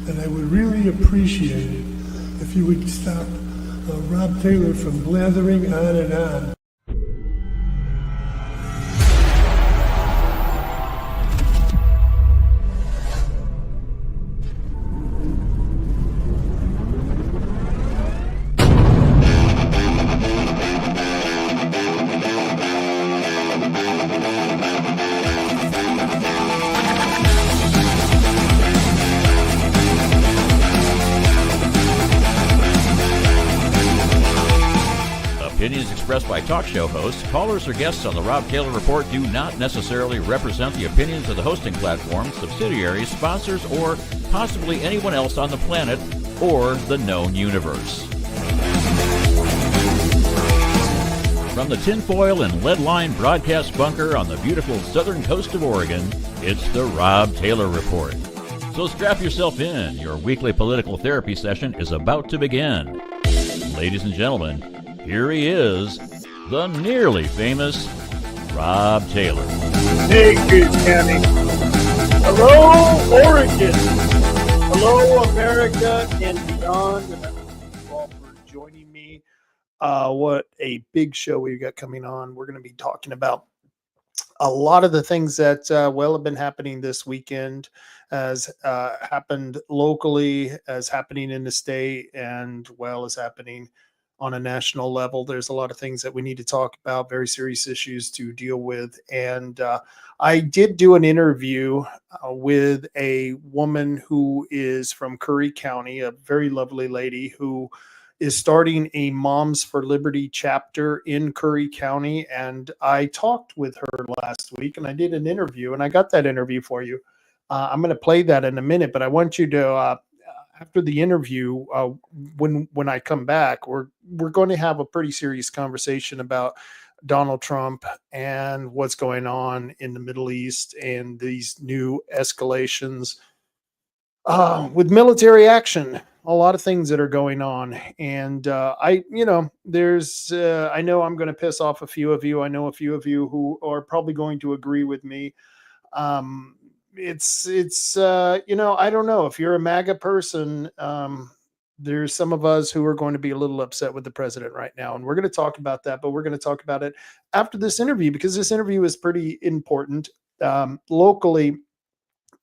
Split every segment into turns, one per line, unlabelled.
And I would really appreciate it if you would stop Rob Taylor from blathering on and on.
Opinions expressed by talk show hosts, callers, or guests on the Rob Taylor Report do not necessarily represent the opinions of the hosting platform, subsidiaries, sponsors, or possibly anyone else on the planet or the known universe. From the tinfoil and lead-lined broadcast bunker on the beautiful southern coast of Oregon, it's the Rob Taylor Report. So strap yourself in. Your weekly political therapy session is about to begin. Ladies and gentlemen, here he is, the nearly famous Rob Taylor.
Hey, good Tammy. Hello, Oregon. Hello, America and beyond. And thank you all for joining me. What a big show we've got coming on. We're going to be talking about a lot of the things that, have been happening this weekend, as happened locally, as happening in the state, and as happening on a national level. There's a lot of things that we need to talk about, very serious issues to deal with. And I did do an interview with a woman who is from Curry County, a very lovely lady who is starting a Moms for Liberty chapter in Curry County. And I talked with her last week and I did an interview, and I got that interview for you. I'm going to play that in a minute, but I want you to after the interview, when I come back, we're going to have a pretty serious conversation about Donald Trump and what's going on in the Middle East and these new escalations with military action. A lot of things that are going on, and I know I'm going to piss off a few of you. I know a few of you who are probably going to agree with me. It's I don't know if you're a MAGA person. There's some of us who are going to be a little upset with the president right now, and we're going to talk about that, but we're going to talk about it after this interview, because this interview is pretty important. Locally,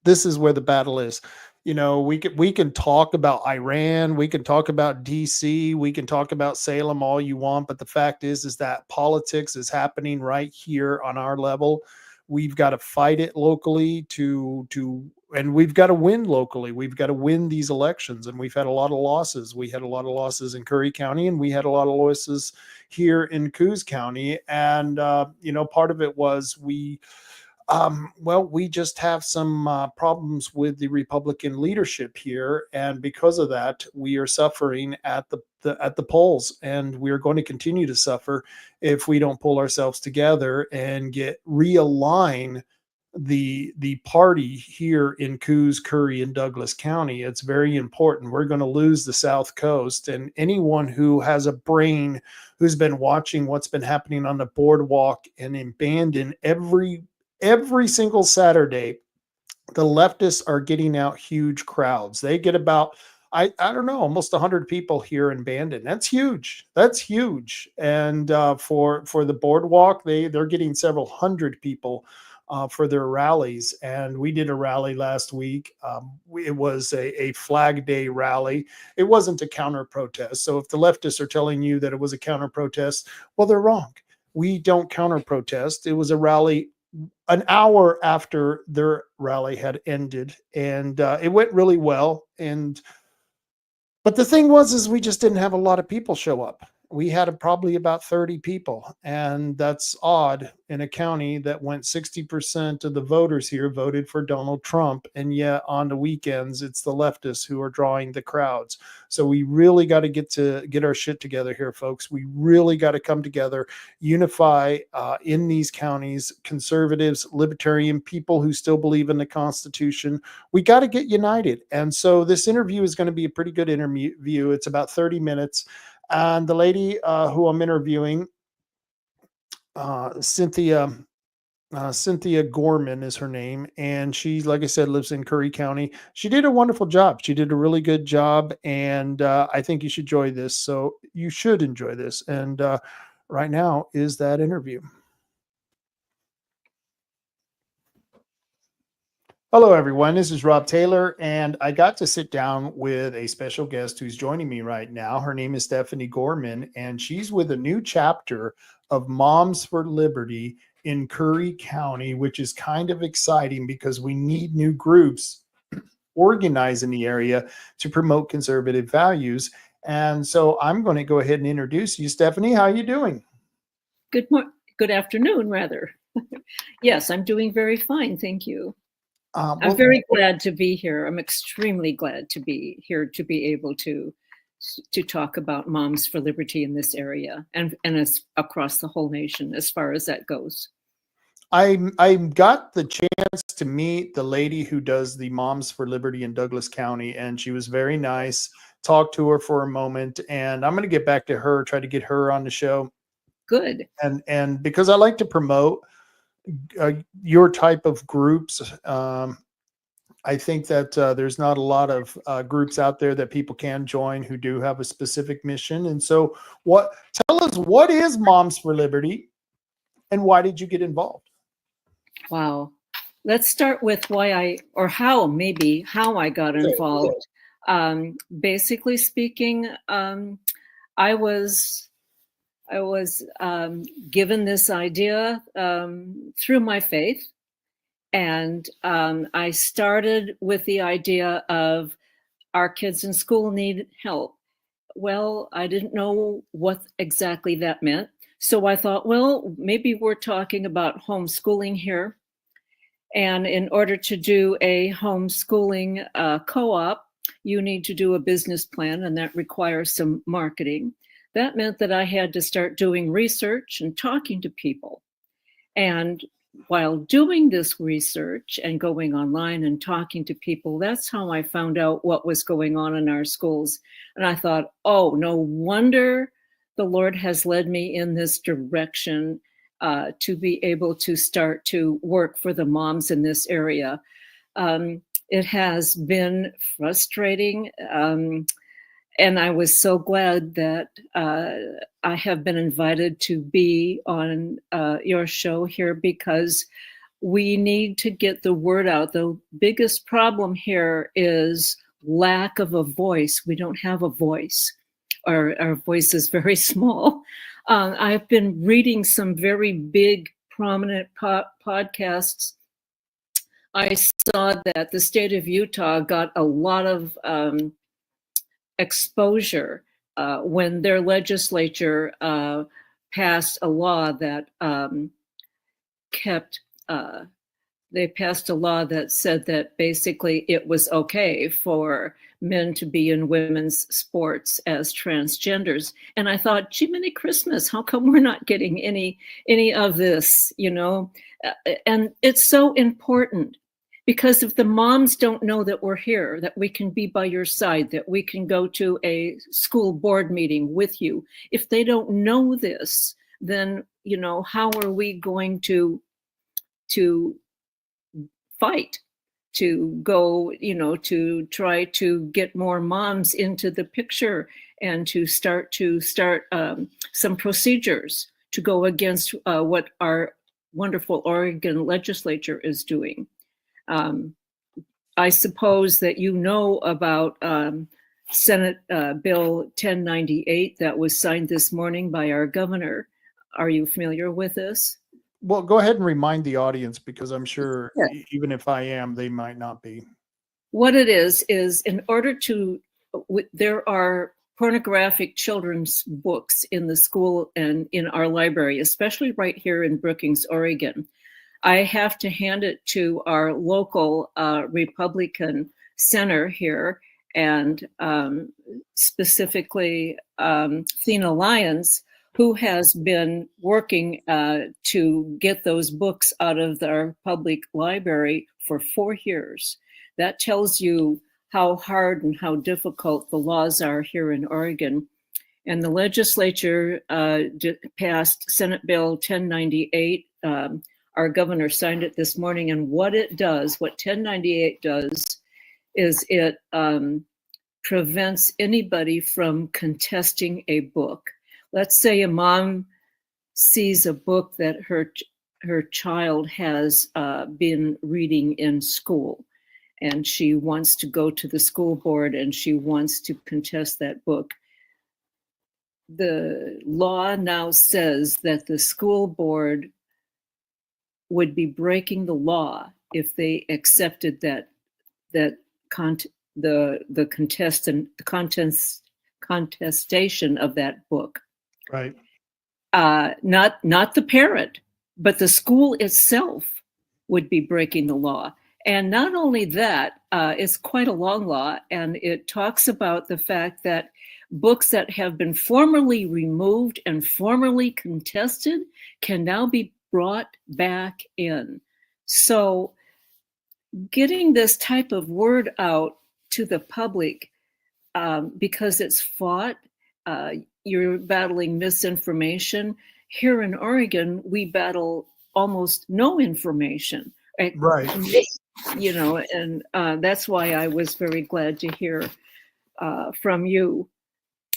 this is where the battle is. We can talk about Iran, we can talk about DC, we can talk about Salem all you want, but the fact is that politics is happening right here on our level. We've got to fight it locally and we've got to win locally. We've got to win these elections, and we've had a lot of losses. We had a lot of losses in Curry County, and we had a lot of losses here in Coos County. And part of it was we just have some problems with the Republican leadership here, and because of that, we are suffering at the polls, and we are going to continue to suffer if we don't pull ourselves together and realign the party here in Coos, Curry, and Douglas County. It's very important. We're going to lose the South Coast, and anyone who has a brain, who's been watching what's been happening on the boardwalk and in Bandon every single Saturday, the leftists are getting out huge crowds. They get about, I don't know, almost 100 people here in Bandon. That's huge. And for the boardwalk, they're getting several hundred people for their rallies. And we did a rally last week. It was a Flag Day rally. It wasn't a counter protest. So if the leftists are telling you that it was a counter protest, well, they're wrong. We don't counter protest. It was a rally an hour after their rally had ended, and it went really well. But the thing is we just didn't have a lot of people show up. We had probably about 30 people, and that's odd in a county that went 60% of the voters here voted for Donald Trump, and yet on the weekends it's the leftists who are drawing the crowds. So we really got to get our shit together here, folks. We really got to come together, unify in these counties, conservatives, libertarian, people who still believe in the Constitution. We got to get united. And so this interview is going to be a pretty good interview. It's about 30 minutes. And the lady who I'm interviewing, Cynthia Cynthia Gorman is her name, and she, like I said, lives in Curry County. She did a wonderful job. She did a really good job, and I think you should enjoy this. So you should enjoy this. And right now is that interview. Hello, everyone. This is Rob Taylor, and I got to sit down with a special guest who's joining me right now. Her name is Stephanie Gorman, and she's with a new chapter of Moms for Liberty in Curry County, which is kind of exciting because we need new groups organized in the area to promote conservative values. And so I'm going to go ahead and introduce you. Stephanie, how are you doing?
Good afternoon, rather. Yes, I'm doing very fine, thank you.
Well,
I'm very glad to be here. I'm extremely glad to be here to be able to talk about Moms for Liberty in this area and as across the whole nation as far as that goes.
I got the chance to meet the lady who does the Moms for Liberty in Douglas County, and she was very nice. Talked to her for a moment, and I'm going to get back to her, try to get her on the show.
Good.
And because I like to promote your type of groups, I think that there's not a lot of groups out there that people can join who do have a specific mission. And so tell us, what is Moms for Liberty and why did you get involved?
Wow. Let's start with how I got involved. Basically speaking, I was given this idea through my faith. And I started with the idea of our kids in school need help. Well, I didn't know what exactly that meant. So I thought, well, maybe we're talking about homeschooling here. And in order to do a homeschooling co-op, you need to do a business plan, and that requires some marketing. That meant that I had to start doing research and talking to people. And while doing this research and going online and talking to people, that's how I found out what was going on in our schools. And I thought, oh, no wonder the Lord has led me in this direction to be able to start to work for the moms in this area. It has been frustrating. And I was so glad that I have been invited to be on your show here because we need to get the word out. The biggest problem here is lack of a voice. We don't have a voice. Our voice is very small. I've been reading some very big, prominent podcasts. I saw that the state of Utah got a lot of exposure when their legislature passed a law that they passed a law that said that basically it was okay for men to be in women's sports as transgenders. And I thought, gee, Merry Christmas, how come we're not getting any of this, you know? And it's so important. Because if the moms don't know that we're here, that we can be by your side, that we can go to a school board meeting with you, if they don't know this, then, you know, how are we going to fight, to go, you know, to try to get more moms into the picture and to start some procedures to go against what our wonderful Oregon legislature is doing. I suppose that you know about Senate Bill 1098 that was signed this morning by our governor. Are you familiar with this?
Well, go ahead and remind the audience because I'm sure even if I am, they might not be.
What it is in order to, there are pornographic children's books in the school and in our library, especially right here in Brookings, Oregon. I have to hand it to our local Republican center here, and specifically Thena Lyons, who has been working to get those books out of our public library for 4 years. That tells you how hard and how difficult the laws are here in Oregon. And the legislature passed Senate Bill 1098. Our governor signed it this morning, and what it does, what 1098 does, is it prevents anybody from contesting a book. Let's say a mom sees a book that her child has been reading in school, and she wants to go to the school board and she wants to contest that book. The law now says that the school board would be breaking the law if they accepted the contestation of that book.
Right.
Not the parent, but the school itself would be breaking the law. And not only that, it's quite a long law, and it talks about the fact that books that have been formerly removed and formerly contested can now be brought back in. So getting this type of word out to the public, because it's fought, you're battling misinformation. Here in Oregon, we battle almost no information.
Right.
You know, and that's why I was very glad to hear from you.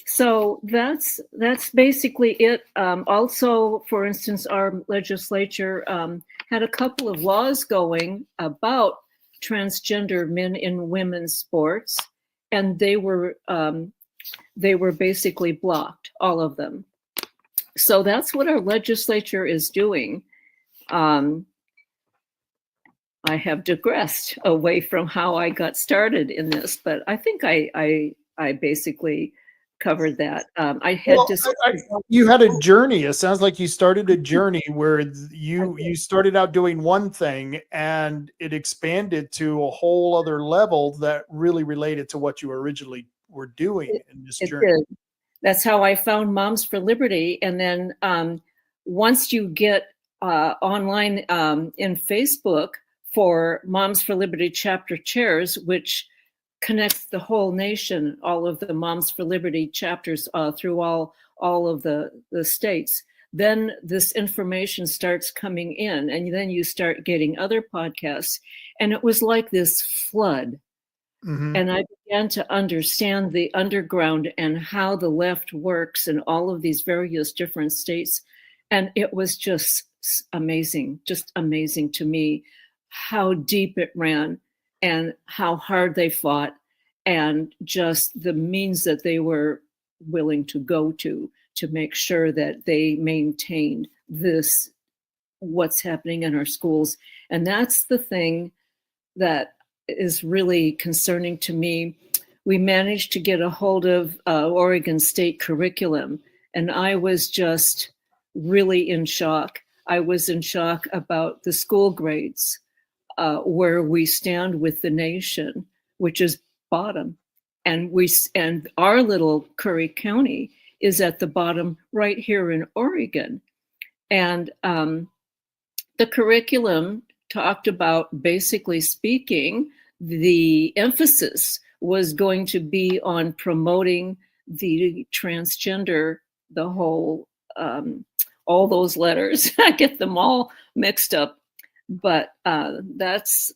So that's basically it. Also, for instance, our legislature had a couple of laws going about transgender men in women's sports, and they were basically blocked, all of them. So that's what our legislature is doing. I have digressed away from how I got started in this, but I think I basically covered that.
You had a journey. It sounds like you started a journey where you started out doing one thing and it expanded to a whole other level that really related to what you originally were doing in this journey.
Did. That's how I found Moms for Liberty. And then once you get online in Facebook for Moms for Liberty chapter chairs, which connects the whole nation, all of the Moms for Liberty chapters through all of the states, then this information starts coming in, and then you start getting other podcasts. And it was like this flood.
Mm-hmm.
And I began to understand the underground and how the left works in all of these various different states. And it was just amazing to me how deep it ran and how hard they fought, and just the means that they were willing to go to make sure that they maintained this, what's happening in our schools. And that's the thing that is really concerning to me. We managed to get a hold of Oregon State curriculum, and I was just really in shock. I was in shock about the school grades, where we stand with the nation, which is bottom, and our little Curry County is at the bottom right here in Oregon. And the curriculum talked about, basically speaking, the emphasis was going to be on promoting the transgender, the whole, all those letters. I get them all mixed up, but that's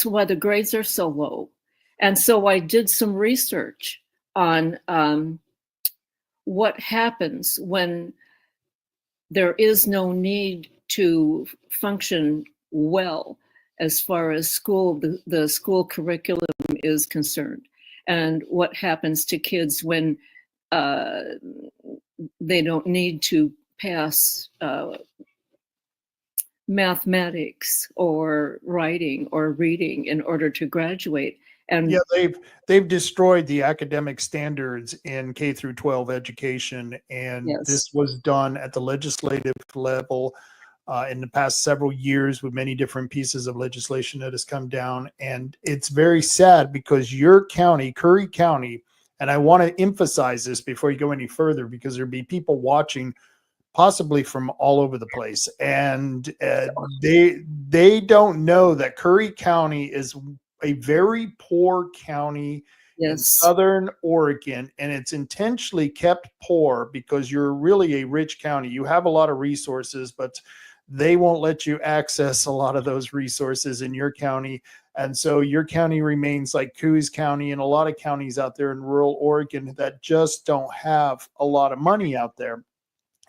why the grades are so low. And so I did some research on what happens when there is no need to function well as far as school, the school curriculum is concerned, and what happens to kids when they don't need to pass mathematics or writing or reading in order to graduate. And
yeah, they've destroyed the academic standards in K through 12 education, and
yes.
This was done at the legislative level in the past several years with many different pieces of legislation that has come down. And it's very sad because your county, Curry County, and I want to emphasize this before you go any further, because there'll be people watching possibly from all over the place, and they don't know that Curry County is a very poor county in Southern Oregon, and it's intentionally kept poor because you're really a rich county. You have a lot of resources, but they won't let you access a lot of those resources in your county. And so your county remains like Coos County and a lot of counties out there in rural Oregon that just don't have a lot of money out there.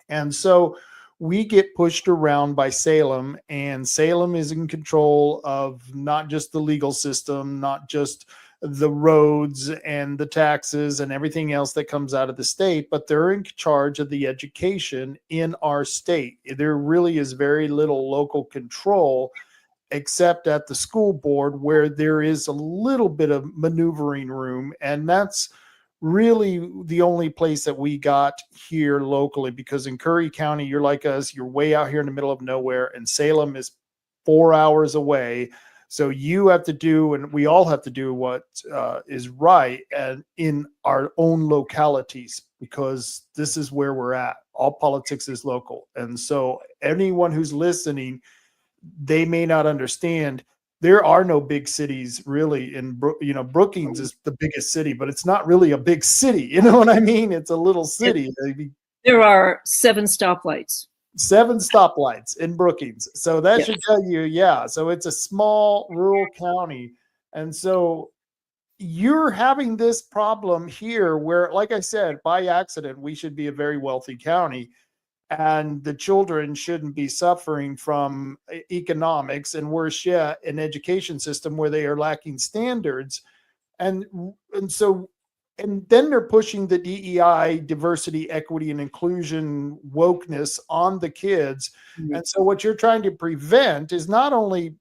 And so we get pushed around by Salem, and Salem is in control of not just the legal system, not just the roads and the taxes and everything else that comes out of the state, but they're in charge of the education in our state. There really is very little local control except at the school board, where there is a little bit of maneuvering room. And that's really the only place that we got here locally, because in Curry County, you're like us, you're way out here in the middle of nowhere, and Salem is 4 hours away. So you have to do, and we all have to do what is right and in our own localities, because this is where we're at. All politics is local. And so anyone who's listening, they may not understand. There are no big cities really Brookings is the biggest city, but it's not really a big city. You know what I mean? It's a little city.
There are 7 stoplights.
7 stoplights in Brookings. So that should tell you, yeah. So it's a small rural county. And so you're having this problem here where, like I said, by accident, we should be a very wealthy county. And the children shouldn't be suffering from economics, and worse yet, an education system where they are lacking standards. And then they're pushing the DEI, diversity, equity, and inclusion wokeness on the kids. Mm-hmm. And so what you're trying to prevent is not only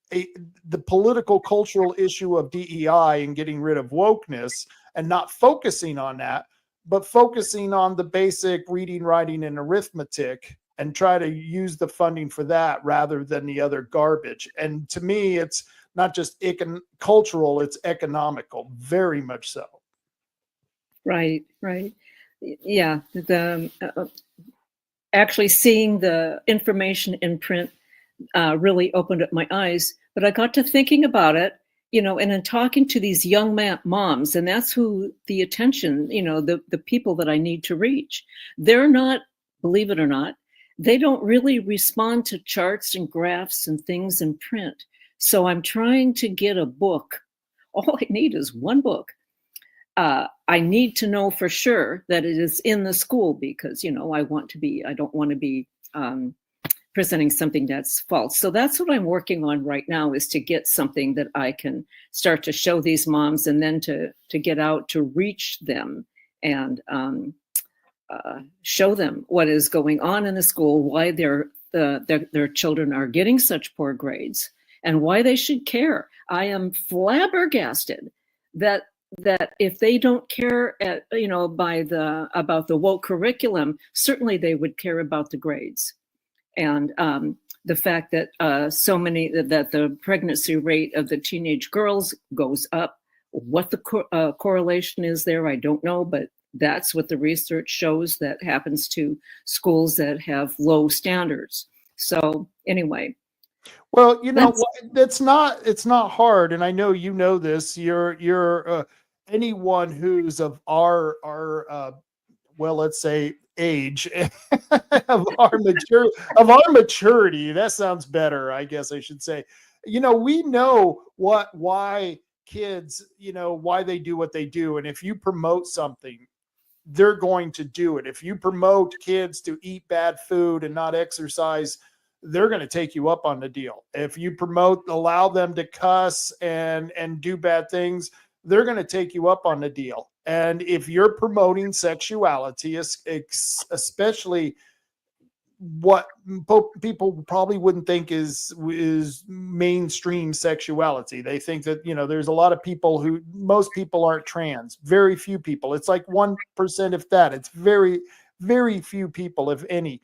the political cultural issue of DEI and getting rid of wokeness and not focusing on that, but focusing on the basic reading, writing, and arithmetic, and try to use the funding for that rather than the other garbage. And to me, it's not just cultural, it's economical, very much so.
Right. Yeah. Actually seeing the information in print really opened up my eyes, but I got to thinking about it, and in talking to these young moms, and that's who the attention, the people that I need to reach. They're not, believe it or not, they don't really respond to charts and graphs and things in print. So I'm trying to get a book. All I need is one book. I need to know for sure that it is in the school, because, I don't want to be presenting something that's false. So that's what I'm working on right now, is to get something that I can start to show these moms, and then to get out to reach them and show them what is going on in the school, why their children are getting such poor grades, and why they should care. I am flabbergasted that if they don't care about the woke curriculum, certainly they would care about the grades. And the fact that that the pregnancy rate of the teenage girls goes up. What the correlation is there, I don't know, but that's what the research shows that happens to schools that have low standards. So anyway.
Well, it's not hard. And I know you know this. You're anyone who's of our let's say age of our maturity. That sounds better, I guess I should say. We know why kids, why they do what they do. And if you promote something, they're going to do it. If you promote kids to eat bad food and not exercise, they're going to take you up on the deal. If you allow them to cuss and do bad things, they're going to take you up on the deal. And if you're promoting sexuality, especially what people probably wouldn't think is mainstream sexuality, they think that, there's a lot of people most people aren't trans, very few people. It's like 1%, if that. It's very, very few people, if any.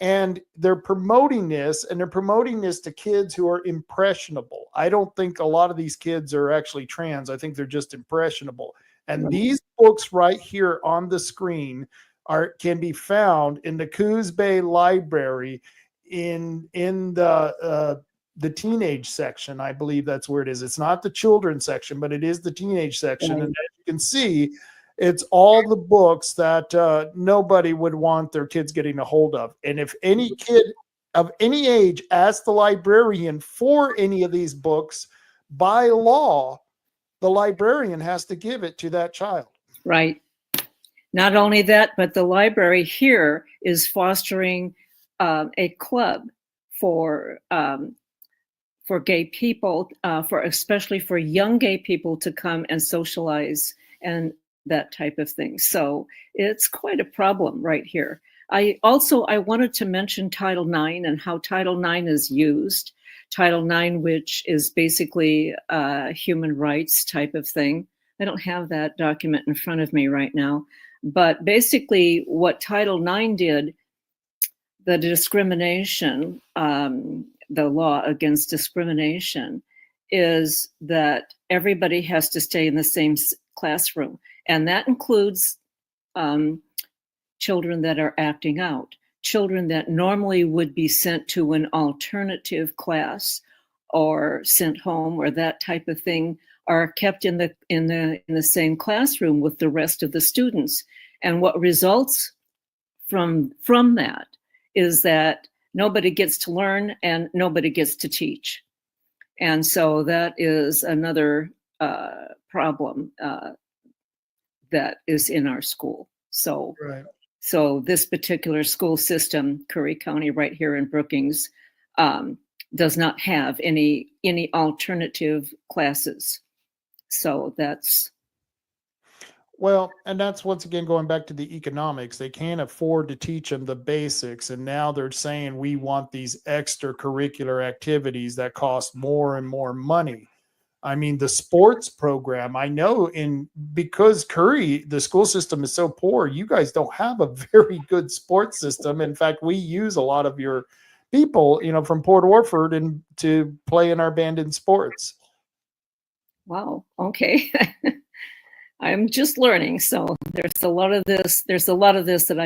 And they're promoting this, and they're promoting this to kids who are impressionable. I don't think a lot of these kids are actually trans. I think they're just impressionable. And these books right here on the screen can be found in the Coos Bay Library in the teenage section. I believe that's where it is. It's not the children's section, but it is the teenage section. And as you can see, it's all the books that nobody would want their kids getting a hold of. And if any kid of any age ask the librarian for any of these books, by law, the librarian has to give it to that child.
Right. Not only that, but the library here is fostering a club for gay people, especially for young gay people to come and socialize and that type of thing. So it's quite a problem right here. I wanted to mention Title IX and how Title IX is used. Title IX, which is basically a human rights type of thing. I don't have that document in front of me right now, but basically what Title IX did, the discrimination, the law against discrimination, is that everybody has to stay in the same classroom. And that includes children that are acting out, children that normally would be sent to an alternative class or sent home or that type of thing, are kept in the same classroom with the rest of the students. And what results from that is that nobody gets to learn and nobody gets to teach. And so that is another problem that is in our school. So,
Right.
So this particular school system, Curry County, right here in Brookings, does not have any alternative classes. So that's.
Well, and that's once again going back to the economics. They can't afford to teach them the basics. And now they're saying we want these extracurricular activities that cost more and more money. I mean, the sports program, I know because Curry, the school system is so poor, you guys don't have a very good sports system. In fact, we use a lot of your people, from Port Orford and to play in our band in sports.
Wow. Okay. I'm just learning. So there's a lot of this that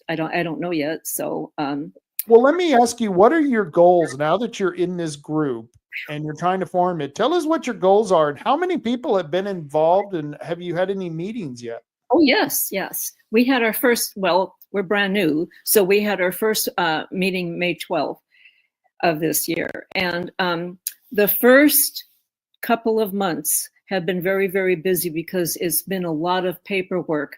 I don't know yet. So,
well, let me ask you, what are your goals now that you're in this group and you're trying to form it? Tell us what your goals are and how many people have been involved, and have you had any meetings yet?
Oh, yes. We had our first, we're brand new. So we had our first meeting May 12th of this year. And the first couple of months have been very, very busy because it's been a lot of paperwork,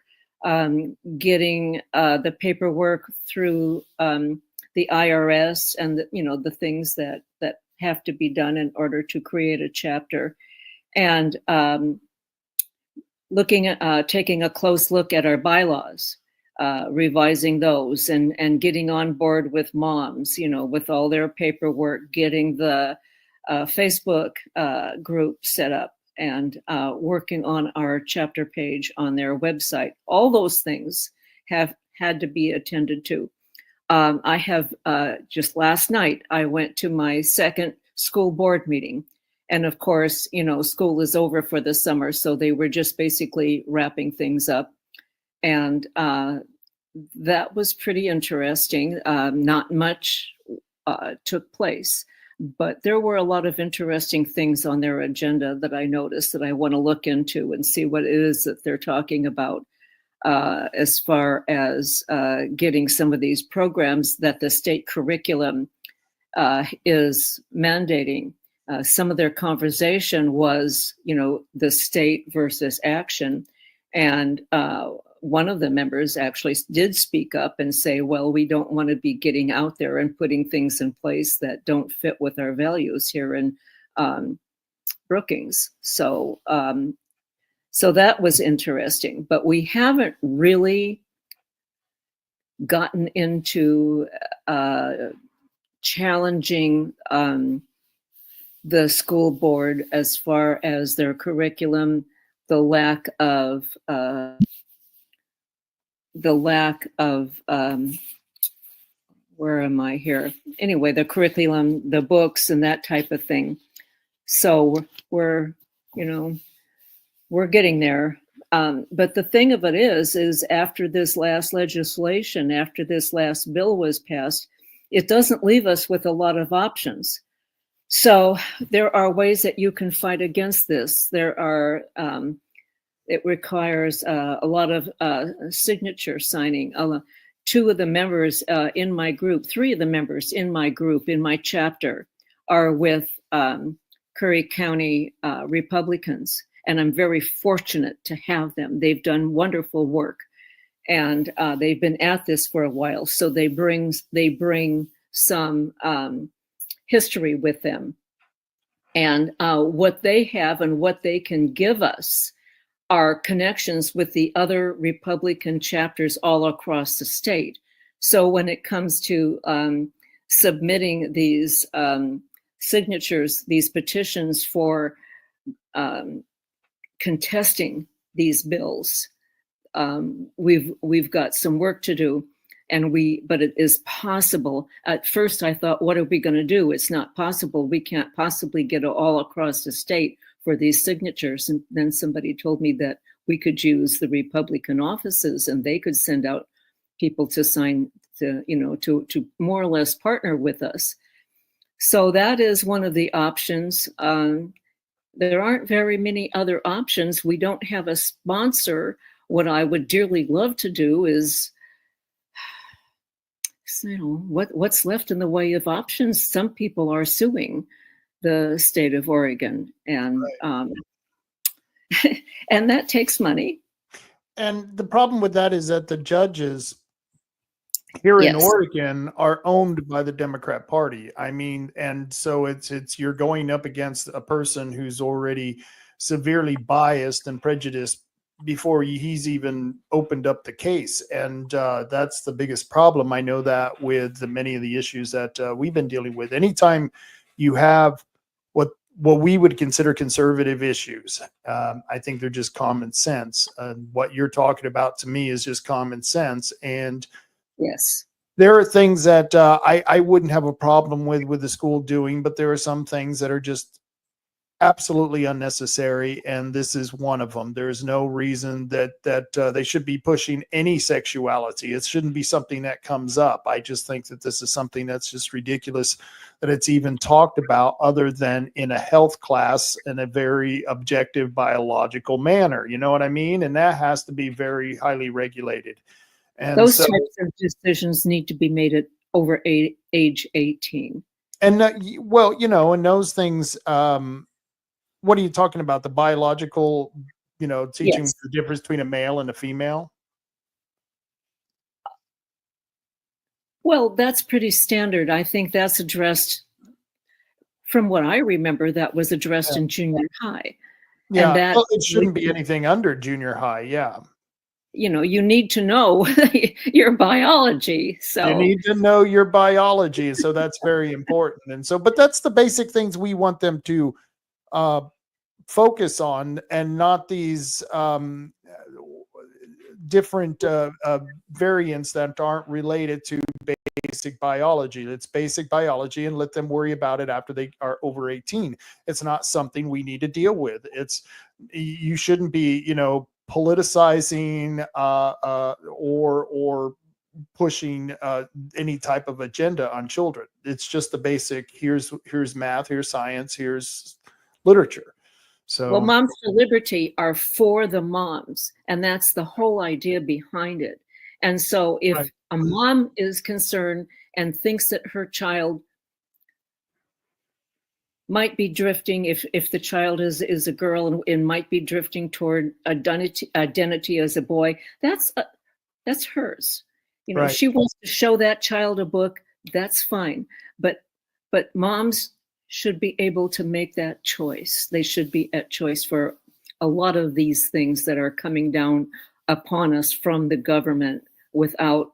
getting the paperwork through the IRS and the things that have to be done in order to create a chapter, and taking a close look at our bylaws, revising those, and getting on board with moms, with all their paperwork, getting the Facebook group set up, and working on our chapter page on their website. All those things have had to be attended to. I have just last night, I went to my second school board meeting. And of course, school is over for the summer. So they were just basically wrapping things up. And that was pretty interesting. Not much took place, but there were a lot of interesting things on their agenda that I noticed that I want to look into and see what it is that they're talking about. As far as getting some of these programs that the state curriculum is mandating. Some of their conversation was, the state versus action. And one of the members actually did speak up and say, well, we don't want to be getting out there and putting things in place that don't fit with our values here in Brookings. So that was interesting, but we haven't really gotten into challenging the school board as far as their curriculum, the lack of where am I here? Anyway, the curriculum, the books, and that type of thing. So we're getting there. But the thing of it is after this last legislation, after this last bill was passed, it doesn't leave us with a lot of options. So there are ways that you can fight against this. There are, it requires a lot of signature signing. two of the members in my group, three of the members in my group, in my chapter, are with Curry County Republicans. And I'm very fortunate to have them. They've done wonderful work, and they've been at this for a while. So they bring some history with them. And what they have and what they can give us are connections with the other Republican chapters all across the state. So when it comes to submitting these signatures, these petitions for contesting these bills, we've got some work to do, but it is possible. At first I thought, what are we going to do? It's not possible. We can't possibly get it all across the state for these signatures. And then somebody told me that we could use the Republican offices, and they could send out people to sign, to more or less partner with us. So that is one of the options. There aren't very many other options. We don't have a sponsor. What I would dearly love to do is, what's left in the way of options. Some people are suing the state of Oregon, and and that takes money.
And the problem with that is that the judges here in Oregon are owned by the Democrat Party. I mean, and so it's you're going up against a person who's already severely biased and prejudiced before he's even opened up the case. And that's the biggest problem. I know that with many of the issues that we've been dealing with. Anytime you have what we would consider conservative issues, I think they're just common sense. What you're talking about to me is just common sense. And
yes,
there are things that I wouldn't have a problem with the school doing, but there are some things that are just absolutely unnecessary, and this is one of them. There's no reason that they should be pushing any sexuality. It shouldn't be something that comes up. I just think that this is something that's just ridiculous that it's even talked about, other than in a health class in a very objective biological manner. You know what I mean? And that has to be very highly regulated. And
those types of decisions need to be made at over age 18.
And and those things, what are you talking about? The biological, teaching the difference between a male and a female?
Well, that's pretty standard. I think that's addressed, from what I remember, that was addressed in junior high.
Yeah,
and that,
it shouldn't be anything under junior high. Yeah.
You need to know your biology. So
you need to know your biology. So that's very important. And so, but that's the basic things we want them to focus on, and not these different variants that aren't related to basic biology. It's basic biology, and let them worry about it after they are over 18. It's not something we need to deal with. You shouldn't be, politicizing or pushing any type of agenda on children. It's just the basic, here's math, here's science, here's literature. So,
well, Moms for Liberty are for the moms, and that's the whole idea behind it. And so if a mom is concerned and thinks that her child might be drifting, if the child is a girl and might be drifting toward identity as a boy, that's hers. She wants to show that child a book, that's fine. But moms should be able to make that choice. They should be at choice for a lot of these things that are coming down upon us from the government without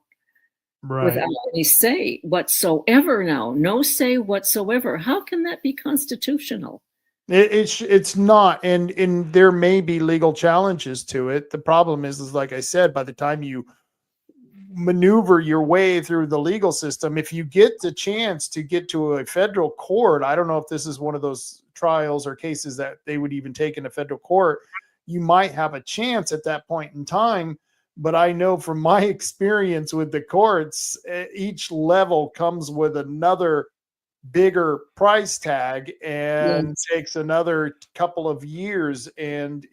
any say whatsoever now. No say whatsoever. How can that be constitutional?
It's not, and there may be legal challenges to it. The problem is like I said, by the time you maneuver your way through the legal system, if you get the chance to get to a federal court, I don't know if this is one of those trials or cases that they would even take in a federal court, you might have a chance at that point in time. But I know from my experience with the courts, each level comes with another bigger price tag and takes another couple of years. And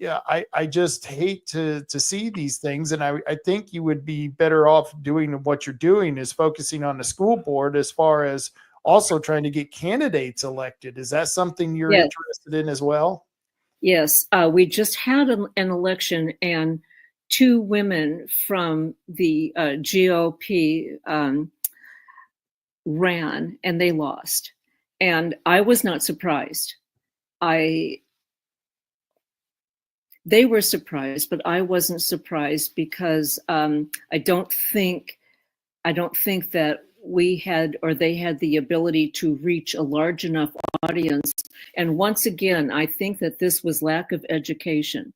yeah, I just hate to see these things. And I think you would be better off doing what you're doing, is focusing on the school board as far as also trying to get candidates elected. Is that something you're
Yes.
interested in as well?
Yes, we just had an election, and two women from the GOP ran, and they lost. And I was not surprised. They were surprised, but I wasn't surprised, because I don't think that we had, or they had, the ability to reach a large enough audience. And once again, I think that this was lack of education,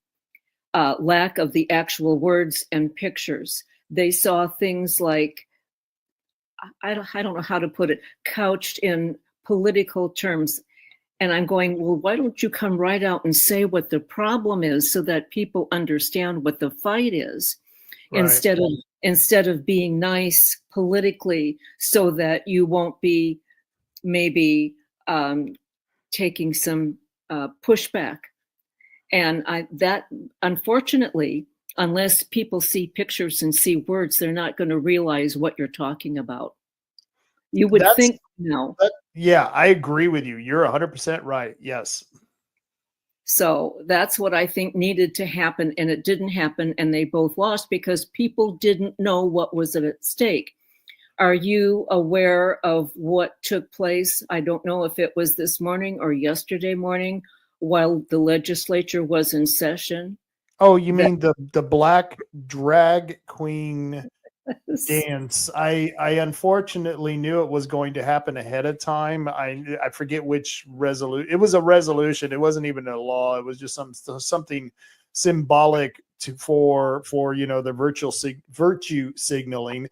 lack of the actual words and pictures. They saw things like, I don't know how to put it, couched in political terms. And I'm going, well, why don't you come right out and say what the problem is, so that people understand what the fight is,
Right.
instead of being nice politically, so that you won't be maybe taking some pushback. And that, unfortunately, unless people see pictures and see words, they're not going to realize what you're talking about. You would think no.
Yeah, I agree with you. You're 100% right. Yes.
So that's what I think needed to happen, and it didn't happen, and they both lost because people didn't know what was at stake. Are you aware of what took place? I don't know if it was this morning or yesterday morning, while the legislature was in session.
Oh, you mean the black drag queen dance? I unfortunately knew it was going to happen ahead of time. I forget which resolution. It was a resolution. It wasn't even a law. It was just something symbolic for the virtue signaling.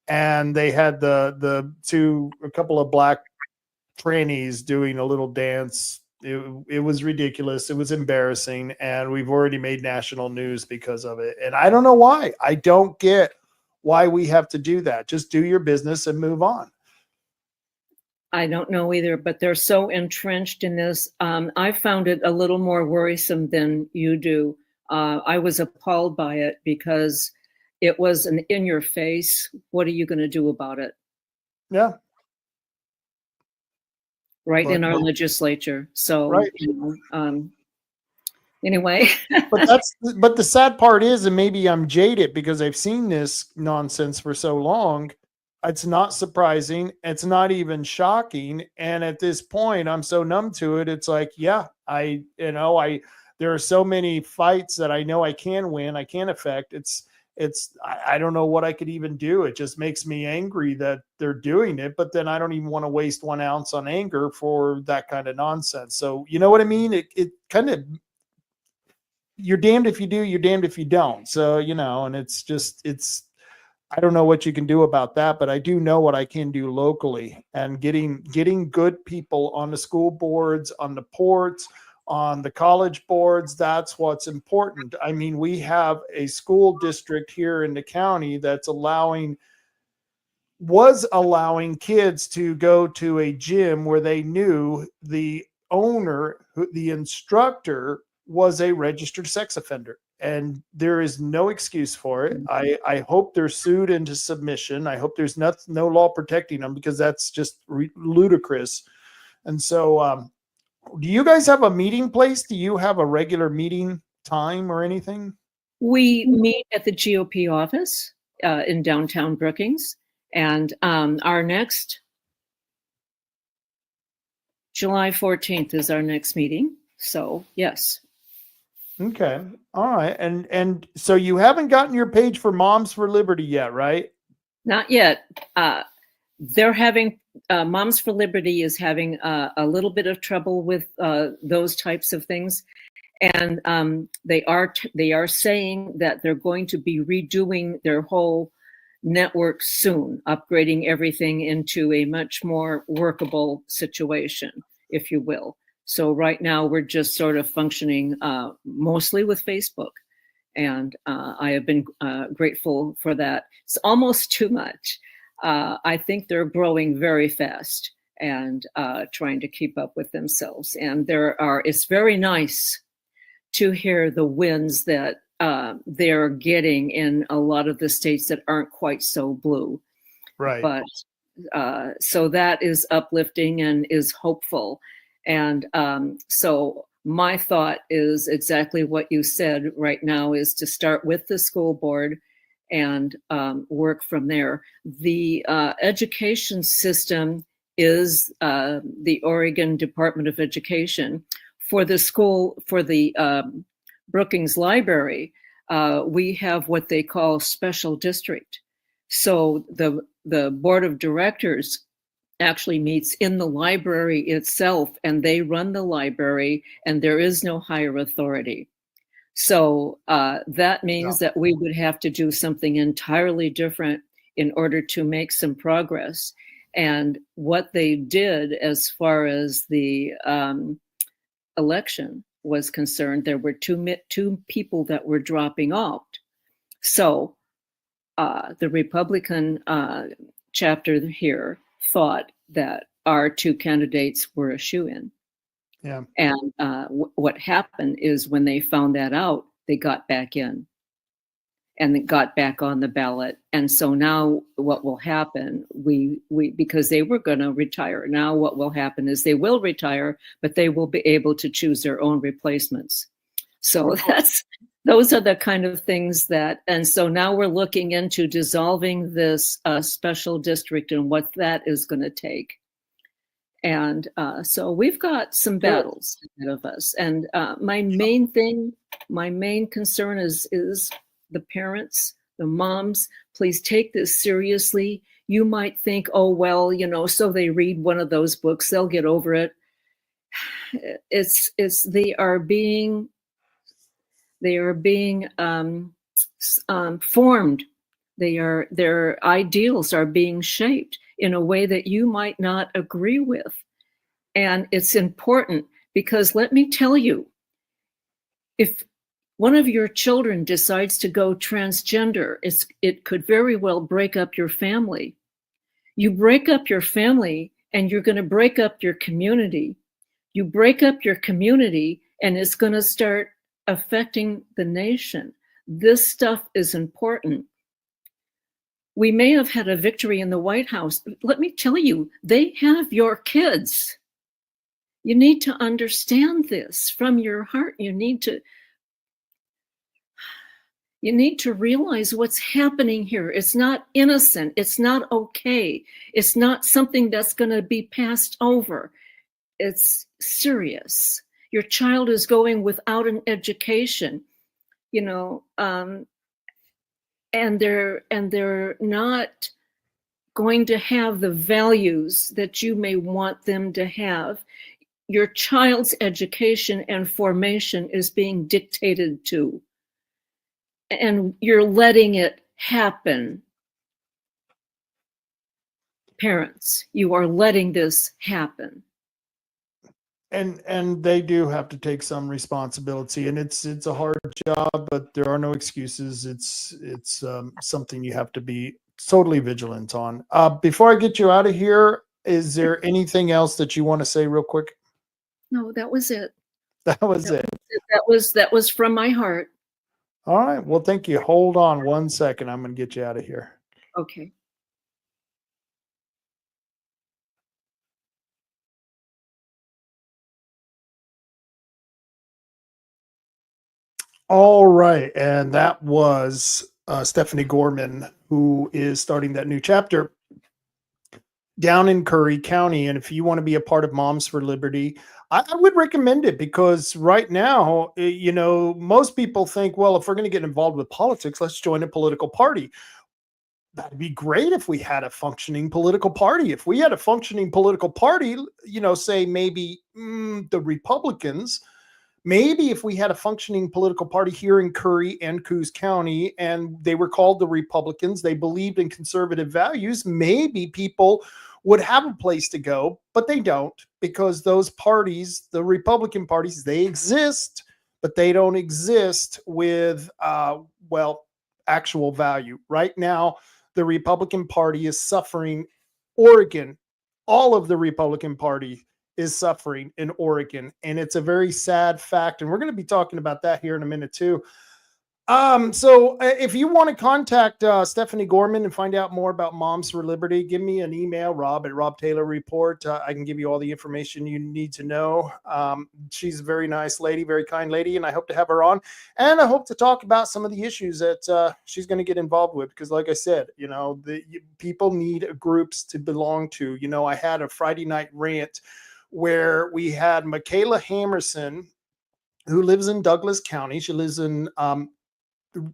And they had a couple of black trannies doing a little dance. It was ridiculous. It was embarrassing. And we've already made national news because of it. And I don't know why. I don't get why we have to do that. Just do your business and move on.
I don't know either, but they're so entrenched in this. I found it a little more worrisome than you do. I was appalled by it because it was an in your face. What are you going to do about it?
Yeah.
Right, in our legislature. So,
right.
Anyway.
but the sad part is, and maybe I'm jaded because I've seen this nonsense for so long, it's not surprising. It's not even shocking. And at this point, I'm so numb to it. It's like, yeah, there are so many fights that I know I can win, I can affect. I don't know what I could even do. It just makes me angry that they're doing it, but then I don't even want to waste 1 ounce on anger for that kind of nonsense. So you know what I mean? It kind of, you're damned if you do, you're damned if you don't. So, and I don't know what you can do about that, but I do know what I can do locally, and getting good people on the school boards, on the ports, on the college boards. That's what's important. I mean, we have a school district here in the county that's was allowing kids to go to a gym where they knew the owner, the instructor, was a registered sex offender. And there is no excuse for it. I hope they're sued into submission. I hope there's no law protecting them, because that's just ludicrous. And so, do you guys have a meeting place? Do you have a regular meeting time or anything?
We meet at the GOP office in downtown Brookings. And our next, July 14th is our next meeting. So, yes.
Okay. All right. And so you haven't gotten your page for Moms for Liberty yet, right?
Not yet. They're having, Moms for Liberty is having a little bit of trouble with those types of things. And they are saying that they're going to be redoing their whole network soon, upgrading everything into a much more workable situation, if you will. So right now we're just sort of functioning mostly with Facebook. And I have been grateful for that. It's almost too much. I think they're growing very fast and trying to keep up with themselves. And it's very nice to hear the wins that they're getting in a lot of the states that aren't quite so blue.
Right.
But so that is uplifting and is hopeful. And so my thought is exactly what you said right now, is to start with the school board and work from there. The education system is the Oregon Department of Education. For the school, for the Brookings Library, we have what they call special district. So the board of directors actually meets in the library itself, and they run the library, and there is no higher authority. So that means that we would have to do something entirely different in order to make some progress. And what they did as far as the election was concerned, there were two people that were dropping out. So the Republican chapter here thought that our two candidates were a shoo-in.
Yeah.
And what happened is when they found that out, they got back in and they got back on the ballot. And so now what will happen, we because they were going to retire. Now what will happen is they will retire, but they will be able to choose their own replacements. So those are the kind of things that, and so now we're looking into dissolving this special district and what that is going to take. And so we've got some battles ahead of us. And my main concern is the parents, the moms. Please take this seriously. You might think, oh, well, so they read one of those books, they'll get over it. They are being formed. Their ideals are being shaped in a way that you might not agree with. And it's important because let me tell you, if one of your children decides to go transgender, it could very well break up your family. You break up your family and you're going to break up your community. You break up your community and it's going to start affecting the nation. This stuff is important. We may have had a victory in the White House, but let me tell you, they have your kids. You need to understand this from your heart. You need to realize what's happening here. It's not innocent. It's not okay. It's not something that's going to be passed over. It's serious. Your child is going without an education, and they're not going to have the values that you may want them to have. Your child's education and formation is being dictated to, and you're letting it happen. Parents, you are letting this happen.
And they do have to take some responsibility, and it's a hard job, but there are no excuses. It's something you have to be totally vigilant on. Before I get you out of here, is there anything else that you want to say real quick?
No, that was it.
That was it.
That was from my heart.
All right. Well, thank you. Hold on 1 second. I'm going to get you out of here.
Okay.
All right. And that was Stephanie Gorman, who is starting that new chapter down in Curry County. And if you want to be a part of Moms for Liberty, I would recommend it, because right now, most people think, well, if we're going to get involved with politics, let's join a political party. That'd be great if we had a functioning political party. If we had a functioning political party, say maybe the Republicans, maybe if we had a functioning political party here in Curry and Coos County, and they were called the Republicans, they believed in conservative values, maybe people would have a place to go, but they don't, because those parties, the Republican parties, they exist, but they don't exist with, actual value. Right now, the Republican Party is suffering. Oregon, all of the Republican Party is suffering in Oregon, and it's a very sad fact. And we're going to be talking about that here in a minute too. So if you want to contact Stephanie Gorman and find out more about Moms for Liberty, give me an email, Rob at Rob Taylor Report. I can give you all the information you need to know. She's a very nice lady, very kind lady, and I hope to have her on. And I hope to talk about some of the issues that she's going to get involved with, because like I said, people need groups to belong to. I had a Friday night rant where we had Michaela Hammerson, who lives in Douglas County. She lives in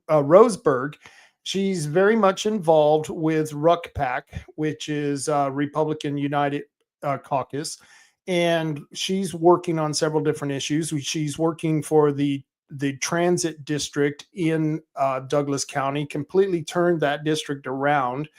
Roseburg. She's very much involved with RUCPAC, which is Republican United Caucus, and she's working on several different issues. She's working for the transit district in Douglas County, completely turned that district around,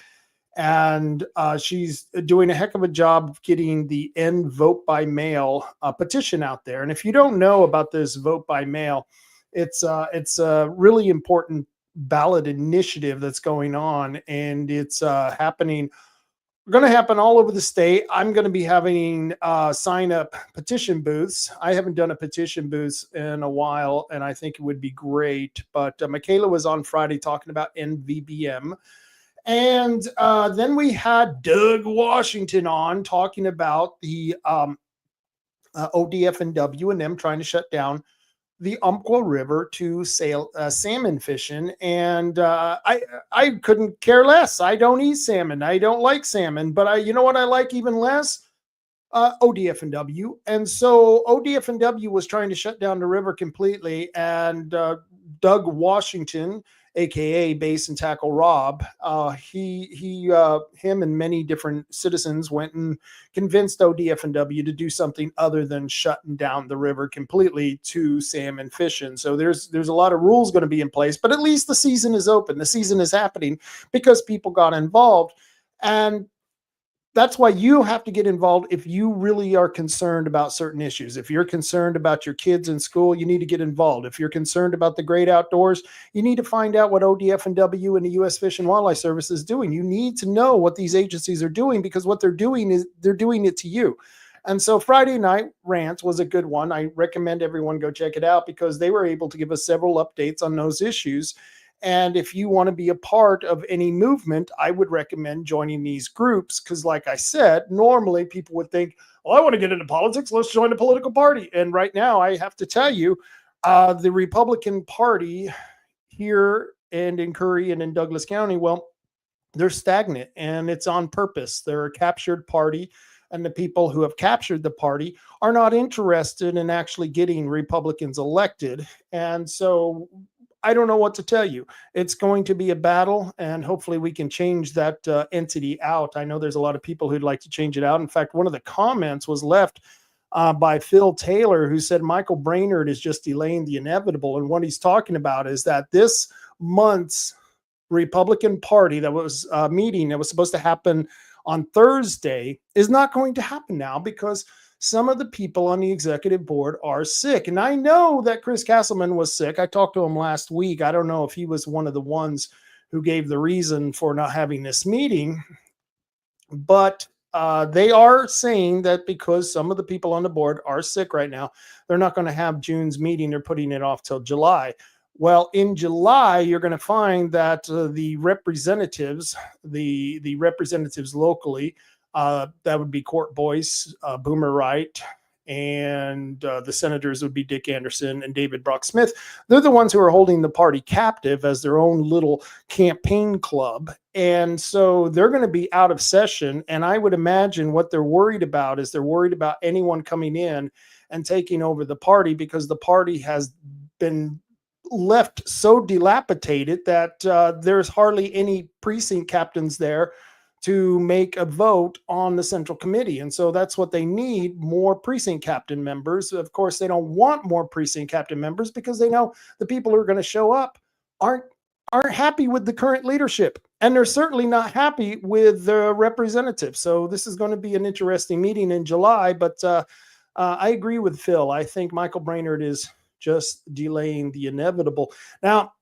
and she's doing a heck of a job getting the End Vote by Mail petition out there. And if you don't know about this vote by mail, it's a really important ballot initiative that's going on, and it's going to happen all over the state. I'm going to be having sign up petition booths. I haven't done a petition booth in a while, and I think it would be great. But Michaela was on Friday talking about NVBM. And then we had Doug Washington on talking about the ODF&W and them trying to shut down the Umpqua River to salmon fishing. And I couldn't care less. I don't eat salmon. I don't like salmon. But you know what I like even less? ODF&W. And so ODF&W was trying to shut down the river completely. And Doug Washington, aka Base and Tackle Rob, him and many different citizens went and convinced ODF&W to do something other than shutting down the river completely to salmon fishing. So there's a lot of rules going to be in place, but at least the season is open. The season is happening because people got involved, and that's why you have to get involved if you really are concerned about certain issues. If you're concerned about your kids in school, you need to get involved. If you're concerned about the great outdoors, you need to find out what ODF&W and the U.S. Fish and Wildlife Service is doing. You need to know what these agencies are doing, because what they're doing is they're doing it to you. And so Friday Night Rant was a good one. I recommend everyone go check it out, because they were able to give us several updates on those issues. And if you want to be a part of any movement, I would recommend joining these groups, because like I said, normally people would think, oh, I want to get into politics, let's join a political party. And right now I have to tell you, the Republican Party here and in Curry and in Douglas County, well, they're stagnant, and it's on purpose. They're a captured party, and the people who have captured the party are not interested in actually getting Republicans elected. And so I don't know what to tell you. It's going to be a battle, and hopefully we can change that entity out. I know there's a lot of people who'd like to change it out. In fact, one of the comments was left by Phil Taylor, who said Michael Brainerd is just delaying the inevitable. And what he's talking about is that this month's Republican Party that was meeting that was supposed to happen on Thursday is not going to happen now, because some of the people on the executive board are sick. And I know that Chris Castleman was sick. I talked to him last week. I don't know if he was one of the ones who gave the reason for not having this meeting, but they are saying that because some of the people on the board are sick right now, they're not going to have June's meeting. They're putting it off till July. Well, in July, you're going to find that the representatives locally, that would be Court Boyce, Boomer Wright, and the senators would be Dick Anderson and David Brock Smith. They're the ones who are holding the party captive as their own little campaign club. And so they're going to be out of session. And I would imagine what they're worried about is they're worried about anyone coming in and taking over the party, because the party has been left so dilapidated that there's hardly any precinct captains there to make a vote on the central committee. And so that's what they need, more precinct captain members. Of course, they don't want more precinct captain members, because they know the people who are going to show up aren't happy with the current leadership. And they're certainly not happy with the representatives. So this is going to be an interesting meeting in July. But I agree with Phil. I think Michael Brainerd is just delaying the inevitable. Now,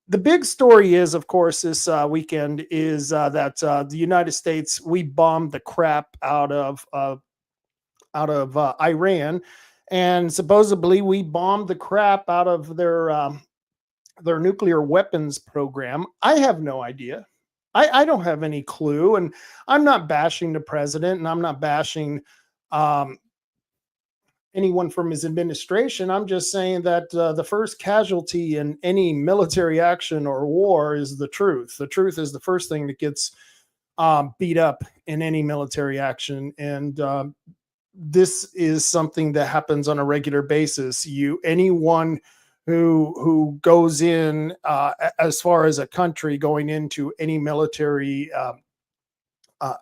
the big story is, of course, this weekend is that the United States, we bombed the crap out of Iran, and supposedly we bombed the crap out of their nuclear weapons program. I have no idea. I don't have any clue, and I'm not bashing the president, and I'm not bashing um, anyone from his administration. I'm just saying that the first casualty in any military action or war is the truth. The truth is the first thing that gets beat up in any military action, and this is something that happens on a regular basis. Anyone who goes in as far as a country going into any military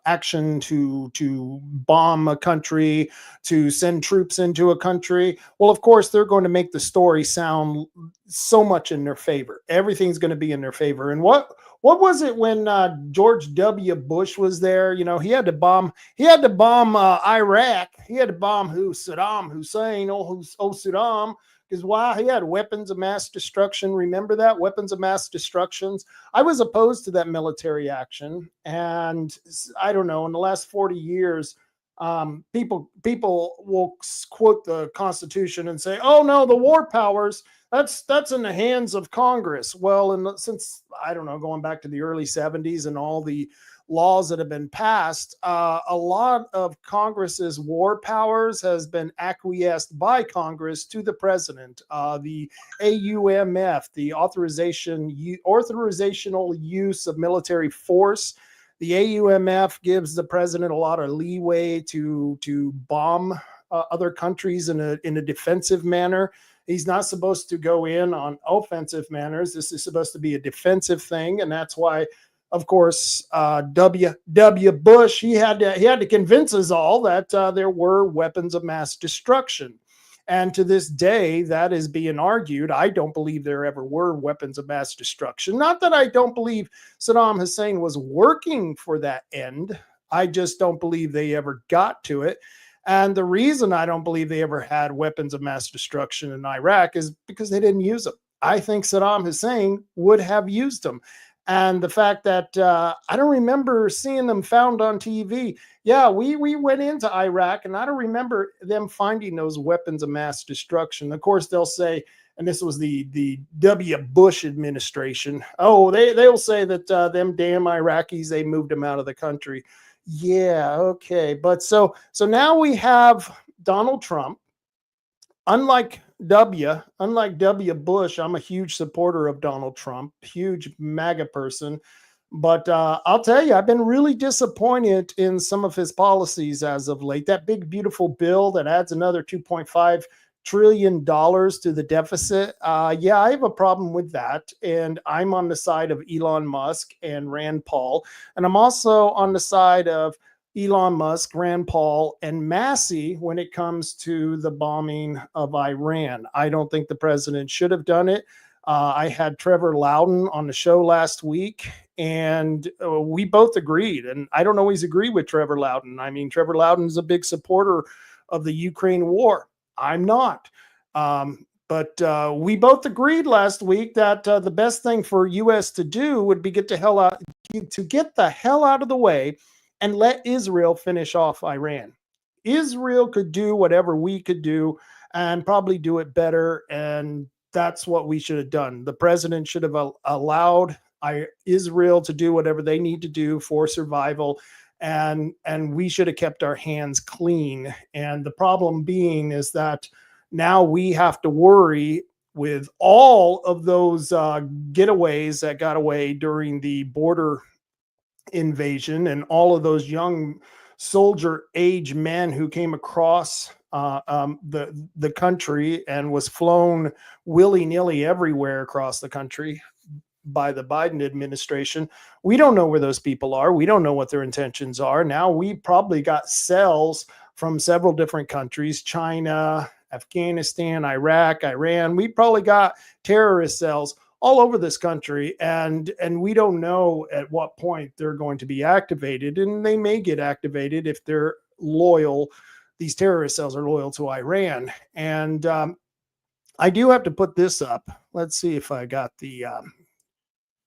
action to bomb a country, to send troops into a country, well, of course, they're going to make the story sound so much in their favor. Everything's going to be in their favor. And what was it when George W. Bush was there? You know, he had to bomb Iraq. He had to bomb Saddam Hussein. Oh, Saddam. Because why? He had weapons of mass destruction. Remember that? Weapons of mass destructions. I was opposed to that military action. And I don't know, in the last 40 years, people will quote the Constitution and say, oh, no, the war powers, that's in the hands of Congress. Well, and since, I don't know, going back to the early 70s and all the laws that have been passed, a lot of Congress's war powers has been acquiesced by Congress to the president. The AUMF, the authorizational use of military force. The AUMF gives the president a lot of leeway to bomb other countries in a defensive manner. He's not supposed to go in on offensive manners. This is supposed to be a defensive thing, and that's why, of course, W. Bush, he had to convince us all that there were weapons of mass destruction. And to this day, that is being argued. I don't believe there ever were weapons of mass destruction. Not that I don't believe Saddam Hussein was working for that end. I just don't believe they ever got to it. And the reason I don't believe they ever had weapons of mass destruction in Iraq is because they didn't use them. I think Saddam Hussein would have used them. And the fact that I don't remember seeing them found on TV. Yeah, we went into Iraq, and I don't remember them finding those weapons of mass destruction. Of course, they'll say, and this was the W. Bush administration, oh, they'll say that them damn Iraqis, they moved them out of the country. Yeah, okay. But so now we have Donald Trump. Unlike W. Bush, I'm a huge supporter of Donald Trump, huge MAGA person. But I'll tell you, I've been really disappointed in some of his policies as of late. That big, beautiful bill that adds another $2.5 trillion to the deficit. Yeah, I have a problem with that. And I'm on the side of Elon Musk and Rand Paul. And I'm also on the side of Elon Musk, Rand Paul, and Massey when it comes to the bombing of Iran. I don't think the president should have done it. I had Trevor Loudon on the show last week, and we both agreed. And I don't always agree with Trevor Loudon. I mean, Trevor Loudon is a big supporter of the Ukraine war. I'm not. But we both agreed last week that the best thing for U.S. to do would be get the hell out of the way and let Israel finish off Iran. Israel could do whatever we could do and probably do it better. And that's what we should have done. The president should have allowed Israel to do whatever they need to do for survival. And we should have kept our hands clean. And the problem being is that now we have to worry with all of those getaways that got away during the border invasion and all of those young soldier age men who came across the country and was flown willy-nilly everywhere across the country by the Biden administration. We don't know where those people are. We don't know what their intentions are. Now we probably got cells from several different countries, China, Afghanistan, Iraq, Iran. We probably got terrorist cells all over this country, and we don't know at what point they're going to be activated, and they may get activated if they're loyal. These terrorist cells are loyal to Iran. And I do have to put this up. Let's see if I got the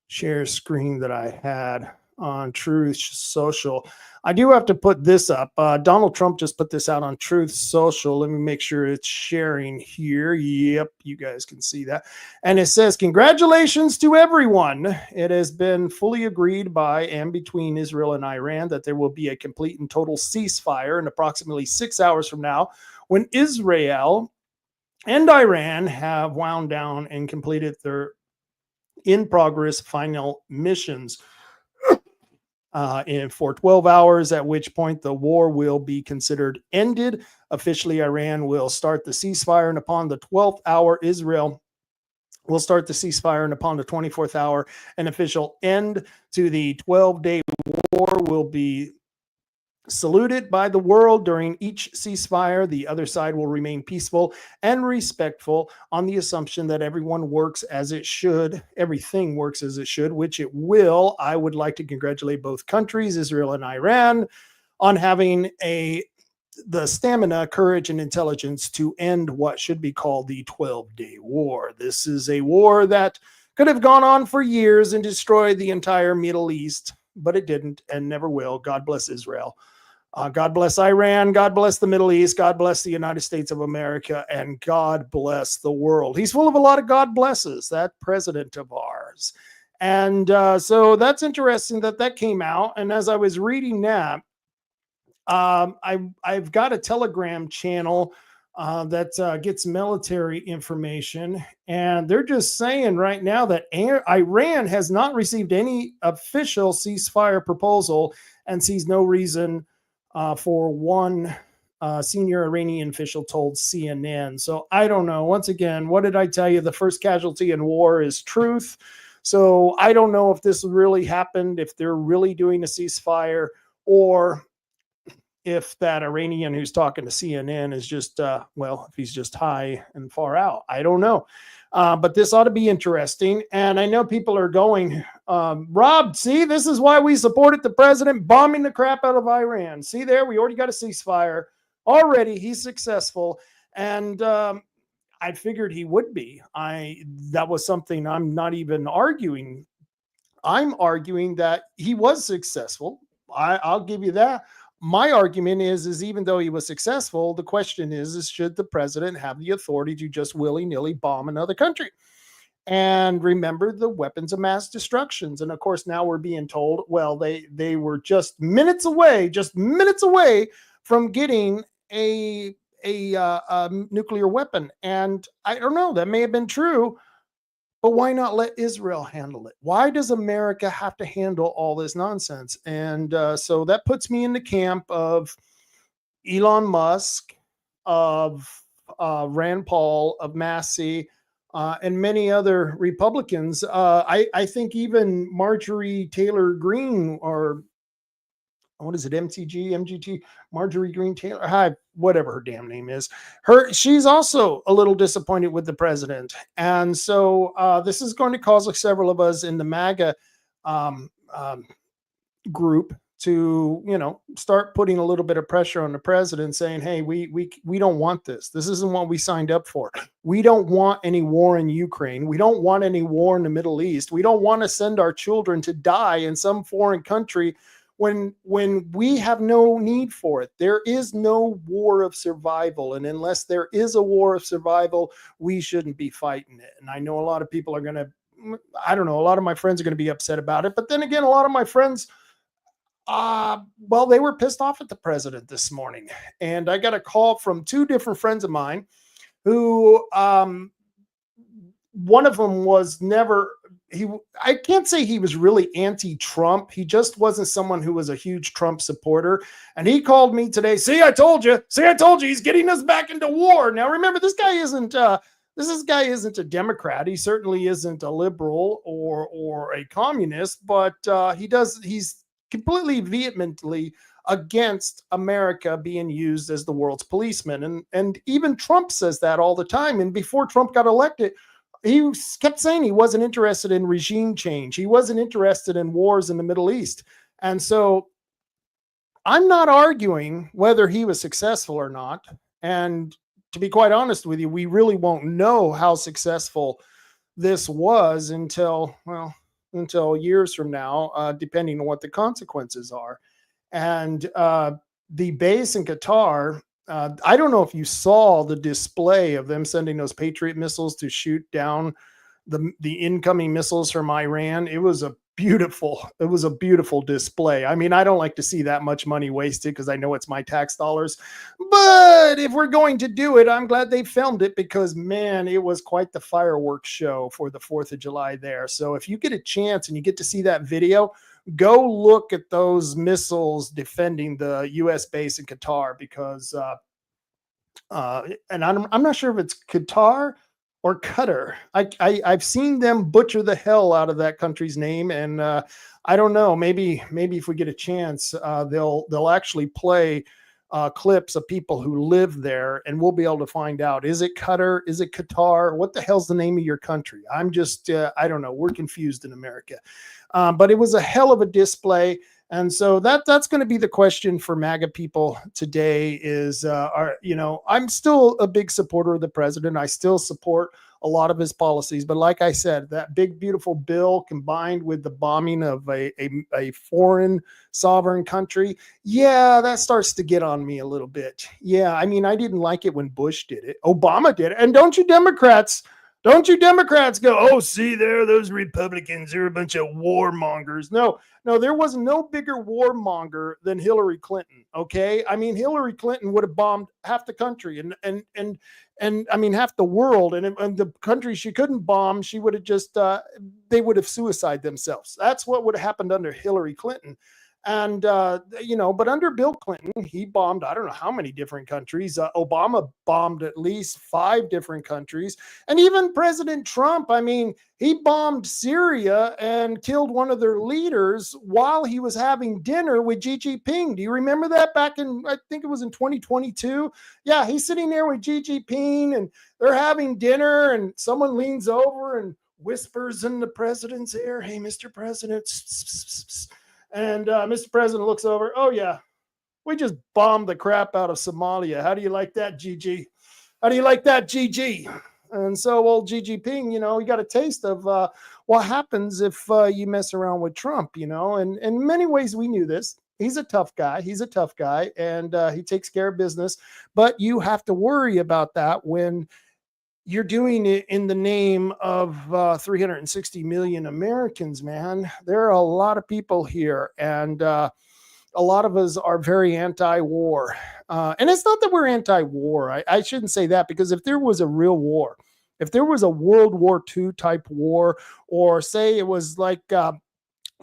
share screen that I had. on Truth Social. I do have to put this up. Donald Trump just put this out on Truth Social. Let me make sure it's sharing here. Yep, you guys can see that. And it says, congratulations to everyone. It has been fully agreed by and between Israel and Iran that there will be a complete and total ceasefire in approximately 6 hours from now, when Israel and Iran have wound down and completed their in-progress final missions. For 12 hours, at which point the war will be considered ended. Officially, Iran will start the ceasefire, and upon the 12th hour, Israel will start the ceasefire, and upon the 24th hour, an official end to the 12-day war will be saluted by the world. During each ceasefire, the other side will remain peaceful and respectful on the assumption that everyone works as it should, everything works as it should, which it will. I would like to congratulate both countries, Israel and Iran, on having the stamina, courage, and intelligence to end what should be called the 12-day war. This is a war that could have gone on for years and destroyed the entire Middle East, but it didn't and never will. God bless Israel. God bless Iran. God bless the Middle East. God bless the United States of America. And God bless the world. He's full of a lot of God blesses, that president of ours. And so that's interesting that came out. And as I was reading that, I've got a Telegram channel that gets military information. And they're just saying right now that Iran has not received any official ceasefire proposal and sees no reason for one senior Iranian official told CNN. So I don't know. Once again, what did I tell you? The first casualty in war is truth. So I don't know if this really happened, if they're really doing a ceasefire, or if that Iranian who's talking to CNN is just, if he's just high and far out. I don't know. But this ought to be interesting. And I know people are going, Rob, see, this is why we supported the president bombing the crap out of Iran. See there, we already got a ceasefire. Already, he's successful. And I figured he would be. That was something I'm not even arguing. I'm arguing that he was successful. I'll give you that. My argument is even though he was successful, the question is should the president have the authority to just willy-nilly bomb another country? And remember the weapons of mass destructions. And of course, now we're being told, well, they were just minutes away from getting a nuclear weapon. And I don't know, that may have been true. But why not let Israel handle it? Why does America have to handle all this nonsense? And so that puts me in the camp of Elon Musk, of Rand Paul, of Massey, and many other Republicans. I think even Marjorie Taylor Greene, or what is it, MGT, Marjorie Greene Taylor, whatever her damn name is. She's also a little disappointed with the president. And so this is going to cause several of us in the MAGA group to, start putting a little bit of pressure on the president, saying, hey, we don't want this. This isn't what we signed up for. We don't want any war in Ukraine. We don't want any war in the Middle East. We don't want to send our children to die in some foreign country when we have no need for it. There is no war of survival. And unless there is a war of survival, we shouldn't be fighting it. And I know a lot of people are going to, a lot of my friends are going to be upset about it. But then again, a lot of my friends, they were pissed off at the president this morning. And I got a call from two different friends of mine who, one of them was I can't say he was really anti-Trump. He just wasn't someone who was a huge Trump supporter. And he called me today. See, I told you, he's getting us back into war. Now, remember, this guy isn't a Democrat. He certainly isn't a liberal or a communist, but he's completely vehemently against America being used as the world's policeman. And even Trump says that all the time. And before Trump got elected, he kept saying he wasn't interested in regime change. He wasn't interested in wars in the Middle East. And so I'm not arguing whether he was successful or not. And to be quite honest with you, we really won't know how successful this was until, until years from now, depending on what the consequences are. And the base in Qatar, I don't know if you saw the display of them sending those Patriot missiles to shoot down the incoming missiles from Iran. It was a beautiful display. I mean, I don't like to see that much money wasted because I know it's my tax dollars. But if we're going to do it, I'm glad they filmed it because, man, it was quite the fireworks show for the 4th of July there. So if you get a chance and you get to see that video, go look at those missiles defending the U.S. base in Qatar because, and I'm not sure if it's Qatar or Qatar. I've seen them butcher the hell out of that country's name, and I don't know. Maybe if we get a chance, they'll actually play clips of people who live there, and we'll be able to find out. Is it Qatar? Is it Qatar? What the hell's the name of your country? I'm just I don't know. We're confused in America, but it was a hell of a display. And so that's going to be the question for MAGA people today is, I'm still a big supporter of the president. I still support a lot of his policies. But like I said, that big, beautiful bill combined with the bombing of a foreign sovereign country, yeah, that starts to get on me a little bit. Yeah, I mean, I didn't like it when Bush did it. Obama did it. And don't you Democrats go, oh, see there, those Republicans, they're a bunch of warmongers. No, there was no bigger warmonger than Hillary Clinton. Okay. I mean, Hillary Clinton would have bombed half the country and I mean, half the world, and the countries she couldn't bomb, she would have just, they would have suicided themselves. That's what would have happened under Hillary Clinton. And, but under Bill Clinton, he bombed, I don't know how many different countries. Obama bombed at least 5 different countries. And even President Trump, I mean, he bombed Syria and killed one of their leaders while he was having dinner with Xi Jinping. Do you remember that back in, I think it was in 2022? Yeah, he's sitting there with Xi Jinping and they're having dinner and someone leans over and whispers in the president's ear, hey, Mr. President, and Mr. President looks over. Oh, yeah, we just bombed the crap out of Somalia. How do you like that, Gigi? How do you like that, Gigi? And so old Xi Jinping, he got a taste of what happens if you mess around with Trump, And in many ways, we knew this. He's a tough guy. And he takes care of business. But you have to worry about that when you're doing it in the name of 360 million Americans, man. There are a lot of people here, and a lot of us are very anti-war. And it's not that we're anti-war. I shouldn't say that, because if there was a real war, if there was a World War II type war, or say it was like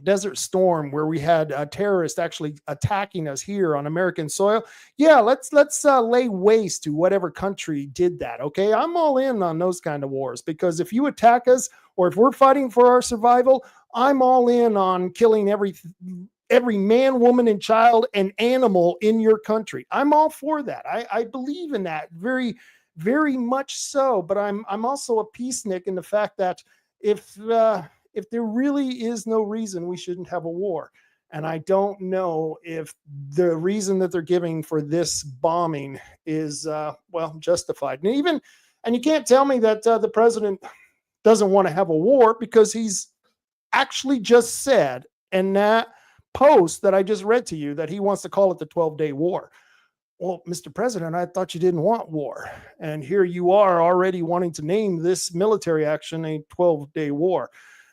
Desert Storm, where we had terrorists actually attacking us here on American soil, yeah, let's lay waste to whatever country did that. Okay, I'm all in on those kind of wars, because if you attack us or if we're fighting for our survival, I'm all in on killing every man, woman, and child and animal in your country. I'm all for that. I believe in that very, very much so. But I'm also a peacenik in the fact that if there really is no reason we shouldn't have a war. And I don't know if the reason that they're giving for this bombing is, justified. And you can't tell me that the president doesn't want to have a war, because he's actually just said in that post that I just read to you that he wants to call it the 12-day war. Well, Mr. President, I thought you didn't want war. And here you are already wanting to name this military action a 12-day war.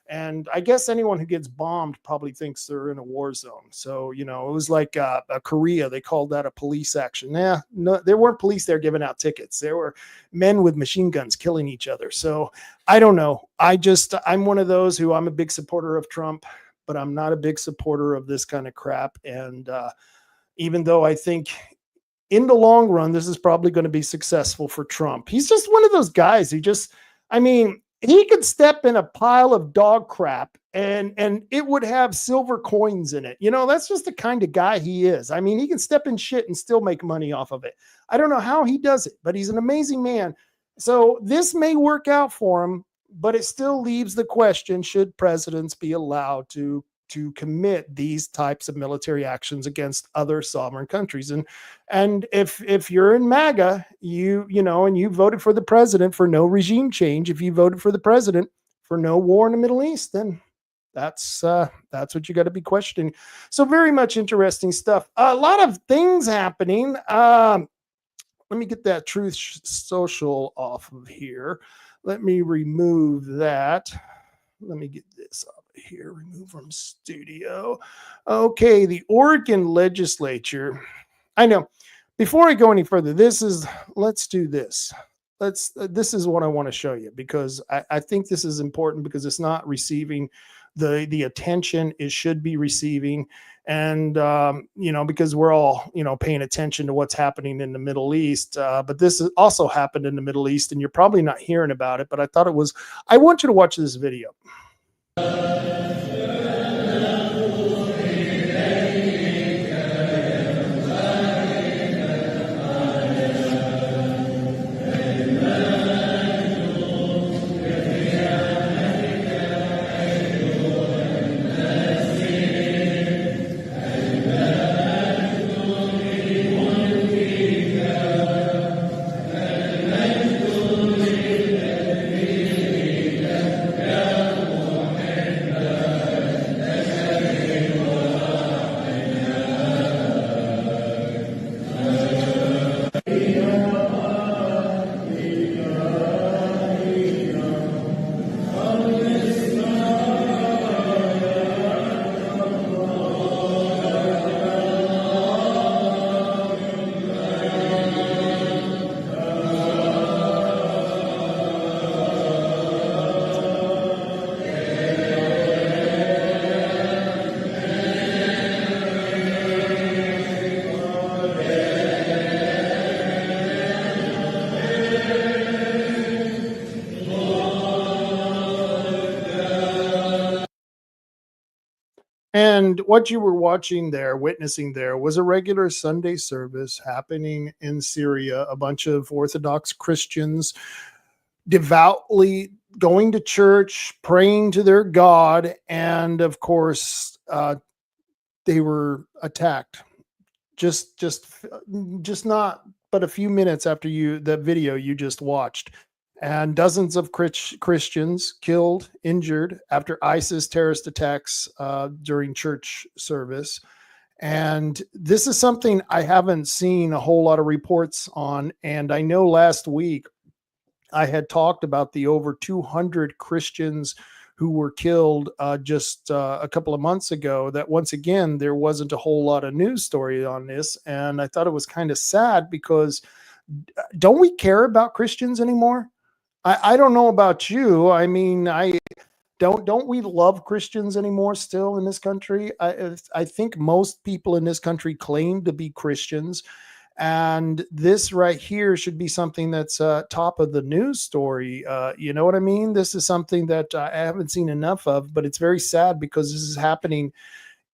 And I guess anyone who gets bombed probably thinks they're in a war zone. So, it was like Korea. They called that a police action. Yeah, no, there weren't police there giving out tickets. There were men with machine guns killing each other. So I don't know. I'm one of those who, I'm a big supporter of Trump, but I'm not a big supporter of this kind of crap. And even though I think in the long run, this is probably going to be successful for Trump, he's just one of those guys who he could step in a pile of dog crap and it would have silver coins in it. That's just the kind of guy he is. I mean, he can step in shit and still make money off of it. I don't know how he does it, but he's an amazing man. So this may work out for him, but it still leaves the question, should presidents be allowed to commit these types of military actions against other sovereign countries? And if you're in MAGA, and you voted for the president for no regime change, if you voted for the president for no war in the Middle East, then That's what you got to be questioning. So very much interesting stuff. A lot of things happening. Let me get that Truth Social off of here. Let me remove that. Let me get this up here. Remove from studio. Okay, the Oregon legislature. I know. Before I go any further, let's do this. This is what I want to show you, because I think this is important, because it's not receiving the attention it should be receiving. And, because we're all, paying attention to what's happening in the Middle East. But this has also happened in the Middle East, and you're probably not hearing about it, but I want you to watch this video. And what you were watching there, witnessing there, was a regular Sunday service happening in Syria. A bunch of Orthodox Christians devoutly going to church, praying to their God. And of course, they were attacked. Just not but a few minutes after the video you just watched. And dozens of Christians killed, injured after ISIS terrorist attacks during church service. And this is something I haven't seen a whole lot of reports on. And I know last week I had talked about the over 200 Christians who were killed just a couple of months ago, that once again, there wasn't a whole lot of news story on this. And I thought it was kind of sad, because don't we care about Christians anymore? I don't know about you. I mean, don't we love Christians anymore still in this country? I think most people in this country claim to be Christians. And this right here should be something that's top of the news story. You know what I mean? This is something that I haven't seen enough of, but it's very sad, because this is happening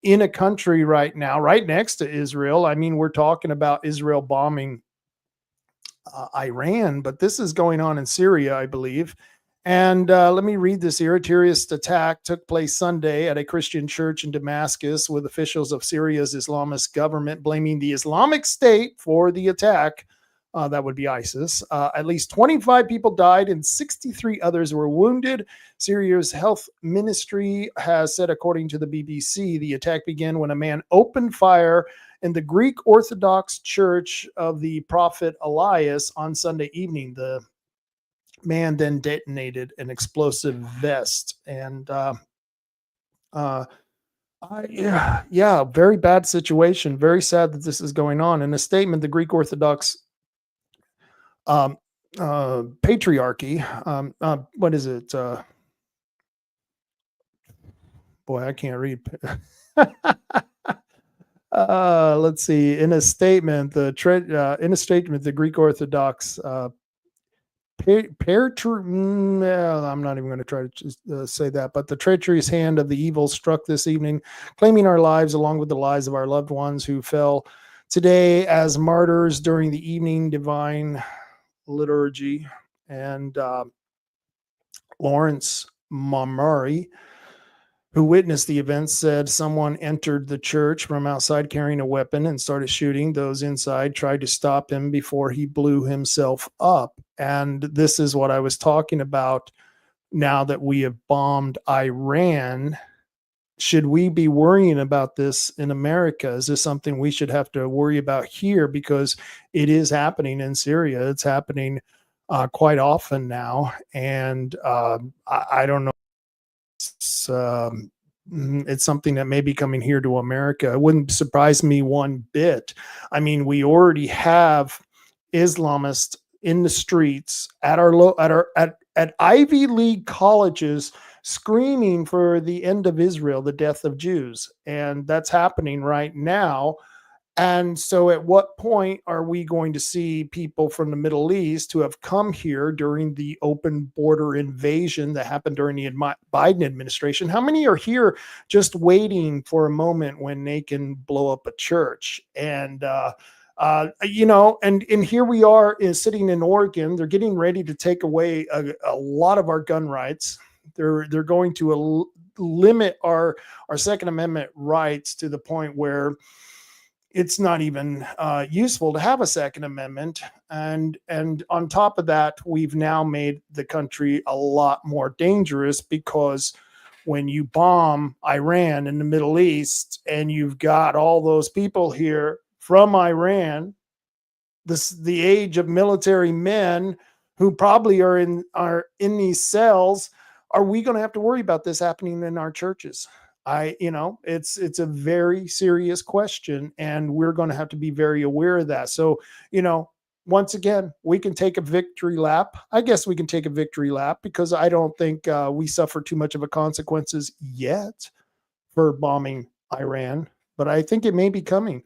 in a country right now, right next to Israel. I mean, we're talking about Israel bombing Iran, but this is going on in Syria, I believe. And let me read this here. A terrorist attack took place Sunday at a Christian church in Damascus, with officials of Syria's Islamist government blaming the Islamic State for the attack. That would be ISIS. At least 25 people died and 63 others were wounded. Syria's health ministry has said, according to the BBC, the attack began when a man opened fire in the Greek Orthodox Church of the Prophet Elias on Sunday evening. The man then detonated an explosive vest. And very bad situation. Very sad that this is going on. In a statement, the Greek Orthodox Patriarchy, what is it? Boy, I can't read. Let's see. In a statement, the Greek Orthodox I'm not even going to try to say that, but the treacherous hand of the evil struck this evening, claiming our lives along with the lives of our loved ones who fell today as martyrs during the evening divine liturgy. And Lawrence Mamari, who witnessed the event, said someone entered the church from outside carrying a weapon and started shooting. Those inside tried to stop him before he blew himself up. And this is what I was talking about. Now that we have bombed Iran, should we be worrying about this in America? Is this something we should have to worry about here? Because it is happening in Syria. It's happening quite often now. And I don't know. It's something that may be coming here to America. It wouldn't surprise me one bit. I mean, we already have Islamists in the streets at at Ivy League colleges screaming for the end of Israel, the death of Jews, and that's happening right now. And so, at what point are we going to see people from the Middle East who have come here during the open border invasion that happened during the Biden administration? How many are here just waiting for a moment when they can blow up a church? And and here we are sitting in Oregon. They're getting ready to take away a lot of our gun rights. They're going to limit our Second Amendment rights to the point where it's not even useful to have a Second Amendment. And on top of that, we've now made the country a lot more dangerous, because when you bomb Iran in the Middle East and you've got all those people here from Iran, the age of military men who probably are in these cells, are we going to have to worry about this happening in our churches? It's a very serious question, and we're going to have to be very aware of that. So, once again, we can take a victory lap. I guess we can take a victory lap, because I don't think we suffer too much of a consequences yet for bombing Iran, but I think it may be coming.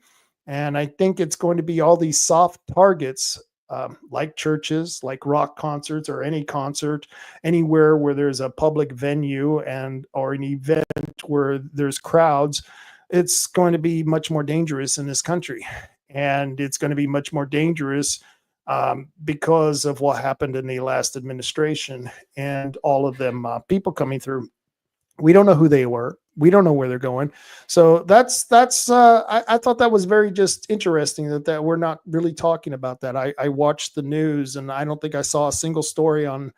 And I think it's going to be all these soft targets, like churches, like rock concerts, or any concert, anywhere where there's a public venue or an event where there's crowds. It's going to be much more dangerous in this country. And it's going to be much more dangerous because of what happened in the last administration and all of them people coming through. We don't know who they were. We don't know where they're going. So that's I thought that was very just interesting that we're not really talking about that. I watched the news, and I don't think I saw a single story on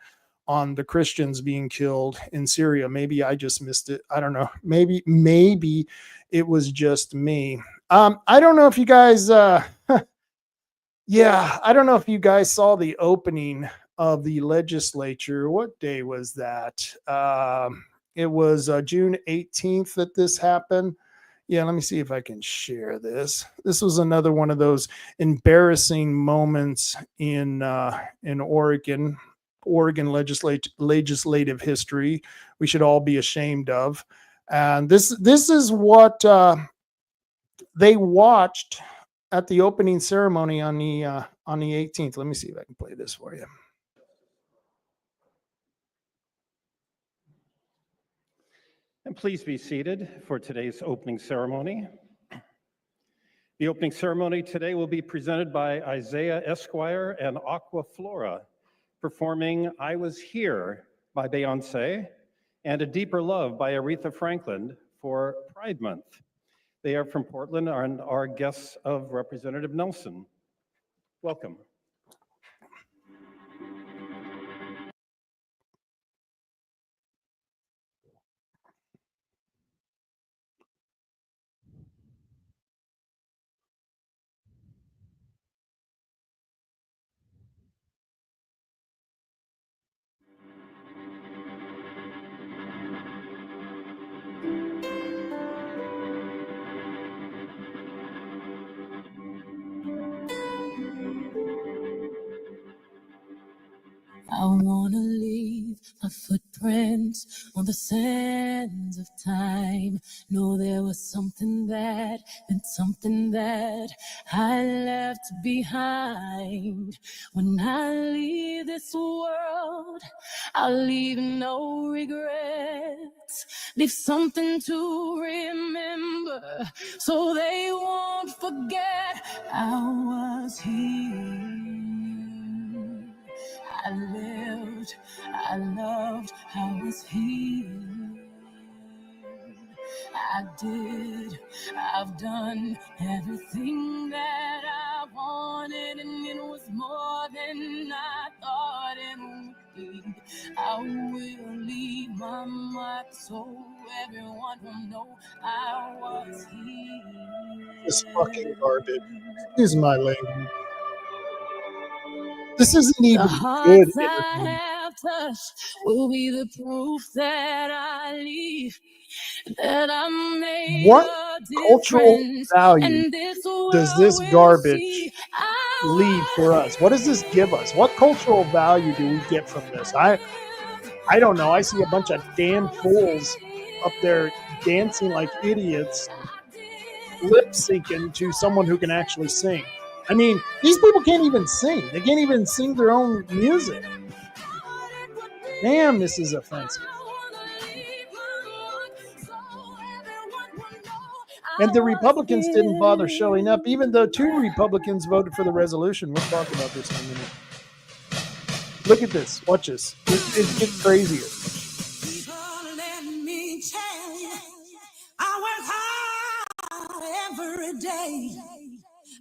the Christians being killed in Syria. Maybe I just missed it. I don't know. Maybe it was just me. I don't know if you guys yeah, I don't know if you guys saw the opening of the legislature. What day was that? It was June 18th that this happened. Yeah, let me see if I can share this. This was another one of those embarrassing moments in Oregon legislative history. We should all be ashamed of. And this is what they watched at the opening ceremony on the 18th. Let me see if I can play this for you.
And please be seated for today's opening ceremony. The opening ceremony today will be presented by Isaiah Esquire and Aquaflora, performing I Was Here by Beyonce and A Deeper Love by Aretha Franklin for Pride Month. They are from Portland and are guests of Representative Nelson. Welcome.
I wanna leave my footprints on the sands of time. Know there was something that meant something that I left behind. When I leave this world, I'll leave no regrets. Leave something to remember, so they won't forget I was here. I lived, I loved, I was here. I've done everything that I wanted, and it was more than I thought it would be. I will leave my mark so everyone will know I was here.
This fucking garbage. Excuse my language. This isn't even
The
good
hearts I
interview.
have touched will be the proof that I leave, that I made
What
a
cultural
difference,
value
and this
does
world
this
will
garbage
see
leave for us? What does this give us? What cultural value do we get from this? I don't know. I see a bunch of damn fools up there dancing like idiots, lip syncing to someone who can actually sing. I mean, these people can't even sing. They can't even sing their own music. Damn, this is offensive. And the Republicans didn't bother showing up, even though 2 Republicans voted for the resolution. We'll talk about this in a minute. Look at this. Watch this. It gets crazier.
Let me tell you, I work hard every day.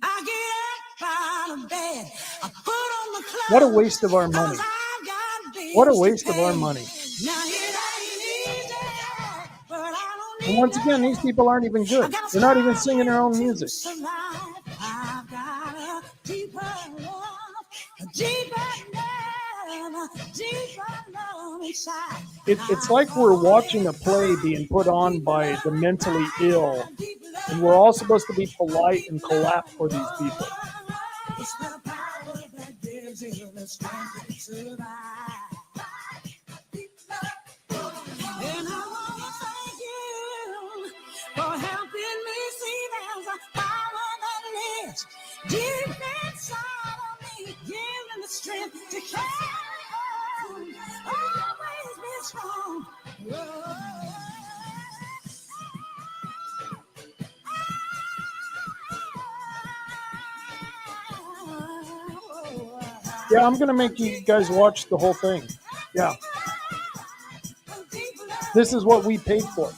I get up out of bed. I put on the clothes.
What a waste of our money. What a waste of our money. And once again, these people aren't even good. They're not even singing their own music. It's like we're watching a play being put on by the mentally ill, and we're all supposed to be polite and clap for these people.
And I want to thank you for helping me see there's a power that lives deep inside of me, giving the strength to carry on, always be strong.
Yeah, I'm going to make you guys watch the whole thing. Yeah. This is what we paid for.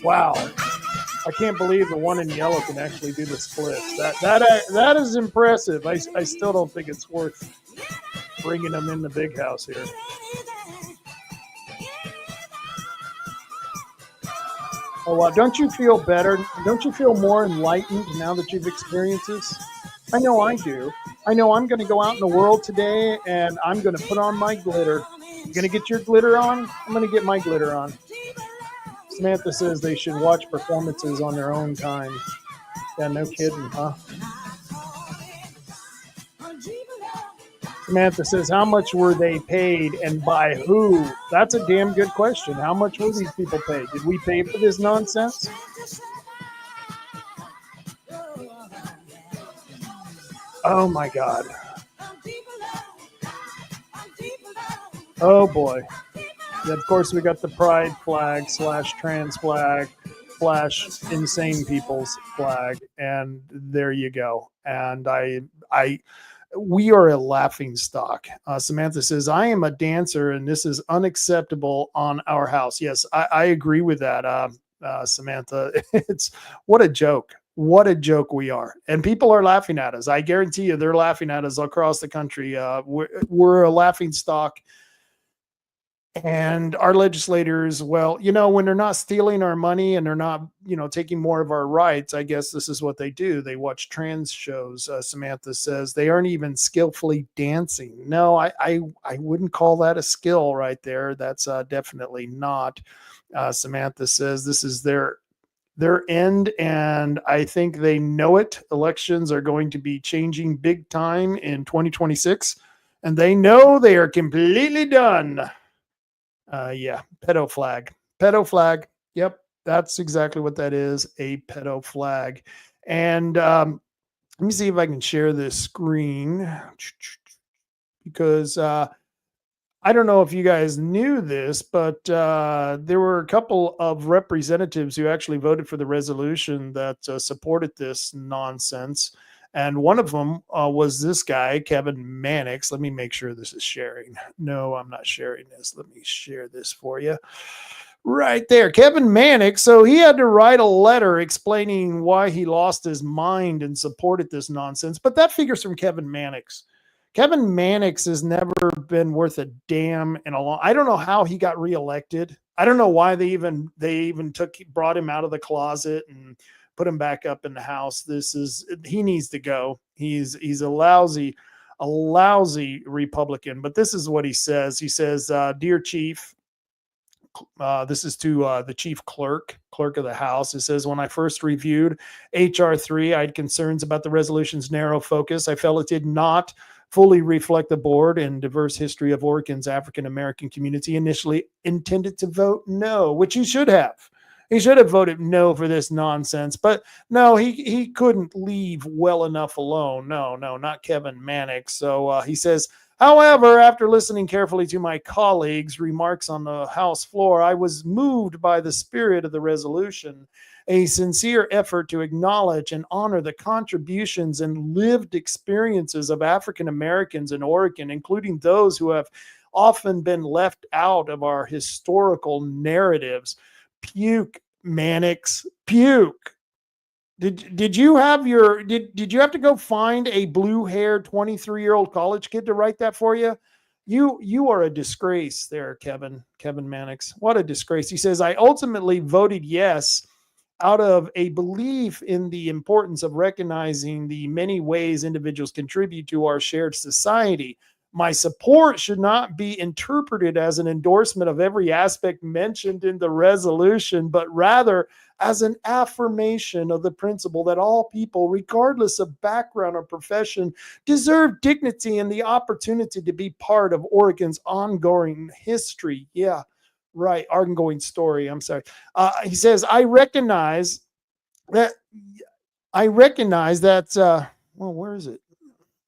Wow. I can't believe the one in yellow can actually do the splits. That is impressive. I still don't think it's worth bringing them in the big house here. Oh, wow. Don't you feel better? Don't you feel more enlightened now that you've experienced this? I know I do. I know I'm going to go out in the world today and I'm going to put on my glitter. You going to get your glitter on? I'm going to get my glitter on. Samantha says they should watch performances on their own time. Yeah, no kidding, huh? Samantha says, how much were they paid and by who? That's a damn good question. How much were these people paid? Did we pay for this nonsense? Oh, my God. Oh, boy. Yeah, of course, we got the pride flag / trans flag / insane people's flag. And there you go. And we are a laughing stock. Samantha says, I am a dancer and this is unacceptable on our house. Yes, I agree with that, Samantha. It's what a joke. What a joke we are. And people are laughing at us. I guarantee you they're laughing at us across the country. We're a laughing stock. And our legislators, well, when they're not stealing our money and they're not, taking more of our rights, I guess this is what they do. They watch trans shows. Samantha says they aren't even skillfully dancing. No, I wouldn't call that a skill right there. That's definitely not. Samantha says this is their end, and I think they know it. Elections are going to be changing big time in 2026, and they know they are completely done. Yeah, pedo flag. Pedo flag. Yep, that's exactly what that is, a pedo flag. And let me see if I can share this screen because I don't know if you guys knew this, but there were a couple of representatives who actually voted for the resolution that supported this nonsense. And one of them was this guy, Kevin Mannix. Let me make sure this is sharing. No, I'm not sharing this. Let me share this for you. Right there. Kevin Mannix. So he had to write a letter explaining why he lost his mind and supported this nonsense. But that figures from Kevin Mannix. Kevin Mannix has never been worth a damn in a long. I don't know how he got reelected. I don't know why they even brought him out of the closet and put him back up in the House. He needs to go. He's a lousy Republican. But this is what he says. He says, "Dear Chief." This is to the chief clerk of the House. It says, when I first reviewed H.R. 3, I had concerns about the resolution's narrow focus. I felt it did not fully reflect the board and diverse history of Oregon's African-American community. Initially intended to vote no, which he should have. He should have voted no for this nonsense. But no, he couldn't leave well enough alone. No, not Kevin Mannix. So he says, however, after listening carefully to my colleagues' remarks on the House floor, I was moved by the spirit of the resolution, a sincere effort to acknowledge and honor the contributions and lived experiences of African Americans in Oregon, including those who have often been left out of our historical narratives. Puke, Mannix, puke. Did you have to go find a blue-haired 23-year-old college kid to write that for you? You are a disgrace there, Kevin Mannix. What a disgrace. He says, I ultimately voted yes out of a belief in the importance of recognizing the many ways individuals contribute to our shared society. My support should not be interpreted as an endorsement of every aspect mentioned in the resolution, but rather as an affirmation of the principle that all people, regardless of background or profession, deserve dignity and the opportunity to be part of Oregon's ongoing history. Yeah, right. Ongoing story. I'm sorry. He says, I recognize that, well, where is it?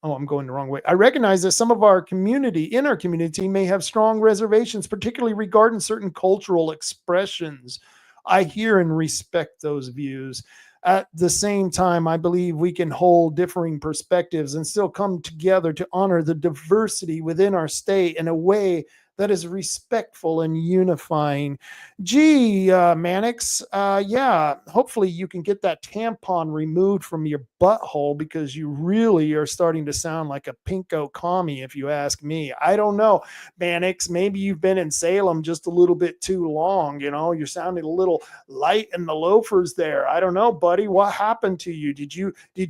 Oh, I'm going the wrong way. I recognize that some of our community may have strong reservations, particularly regarding certain cultural expressions. I hear and respect those views. At the same time, I believe we can hold differing perspectives and still come together to honor the diversity within our state in a way that is respectful and unifying. Gee, Mannix, yeah, hopefully you can get that tampon removed from your butthole, because you really are starting to sound like a pinko commie, if you ask me. I don't know, Mannix, maybe you've been in Salem just a little bit too long. You're sounding a little light in the loafers there. I don't know, buddy. What happened to you? Did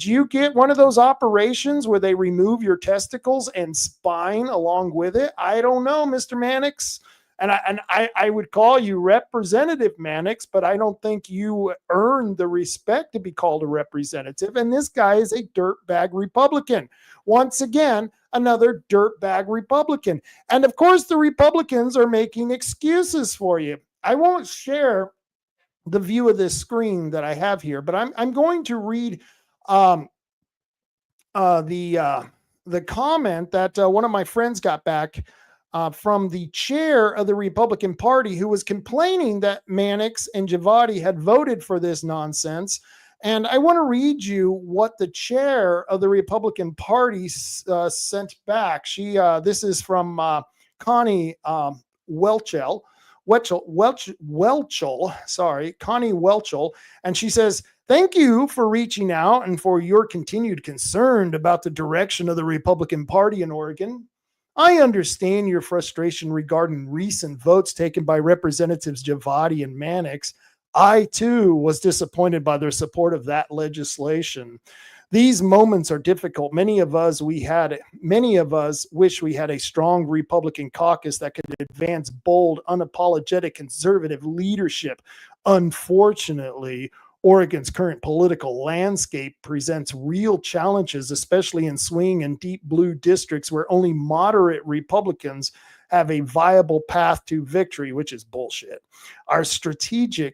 you get one of those operations where they remove your testicles and spine along with it? I don't know, Mr. Mannix. And I would call you Representative Mannix, but I don't think you earned the respect to be called a representative. And this guy is a dirtbag Republican. Once again, another dirtbag Republican. And of course, the Republicans are making excuses for you. I won't share the view of this screen that I have here, but I'm going to read the comment that one of my friends got back from the chair of the Republican Party, who was complaining that Mannix and Javadi had voted for this nonsense. And I want to read you what the chair of the Republican Party sent back. This is from Connie Welchel, Connie Welchel. And she says, thank you for reaching out and for your continued concern about the direction of the Republican Party in Oregon. I understand your frustration regarding recent votes taken by Representatives Javadi and Mannix. I, too, was disappointed by their support of that legislation. These moments are difficult. Many of us wish we had a strong Republican caucus that could advance bold, unapologetic conservative leadership. Unfortunately, Oregon's current political landscape presents real challenges, especially in swing and deep blue districts where only moderate Republicans have a viable path to victory, which is bullshit. Our strategy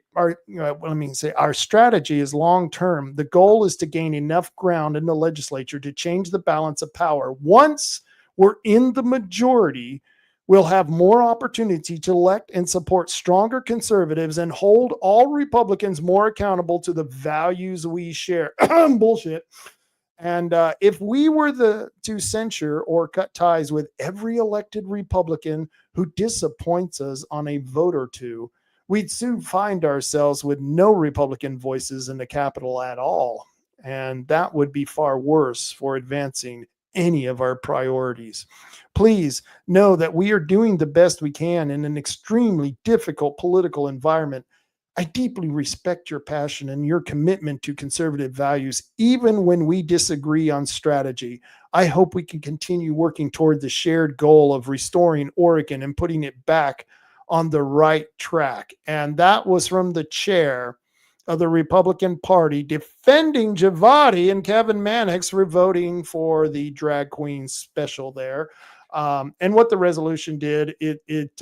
is long-term. The goal is to gain enough ground in the legislature to change the balance of power. Once we're in the majority, we'll have more opportunity to elect and support stronger conservatives and hold all Republicans more accountable to the values we share. Bullshit. And if we were to censure or cut ties with every elected Republican who disappoints us on a vote or two, we'd soon find ourselves with no Republican voices in the Capitol at all. And that would be far worse for advancing any of our priorities. Please know that we are doing the best we can in an extremely difficult political environment. I deeply respect your passion and your commitment to conservative values, even when we disagree on strategy. I hope we can continue working toward the shared goal of restoring Oregon and putting it back on the right track. And that was from the chair of the Republican Party defending Javati and Kevin Mannix for voting for the drag queen special there. And what the resolution did, it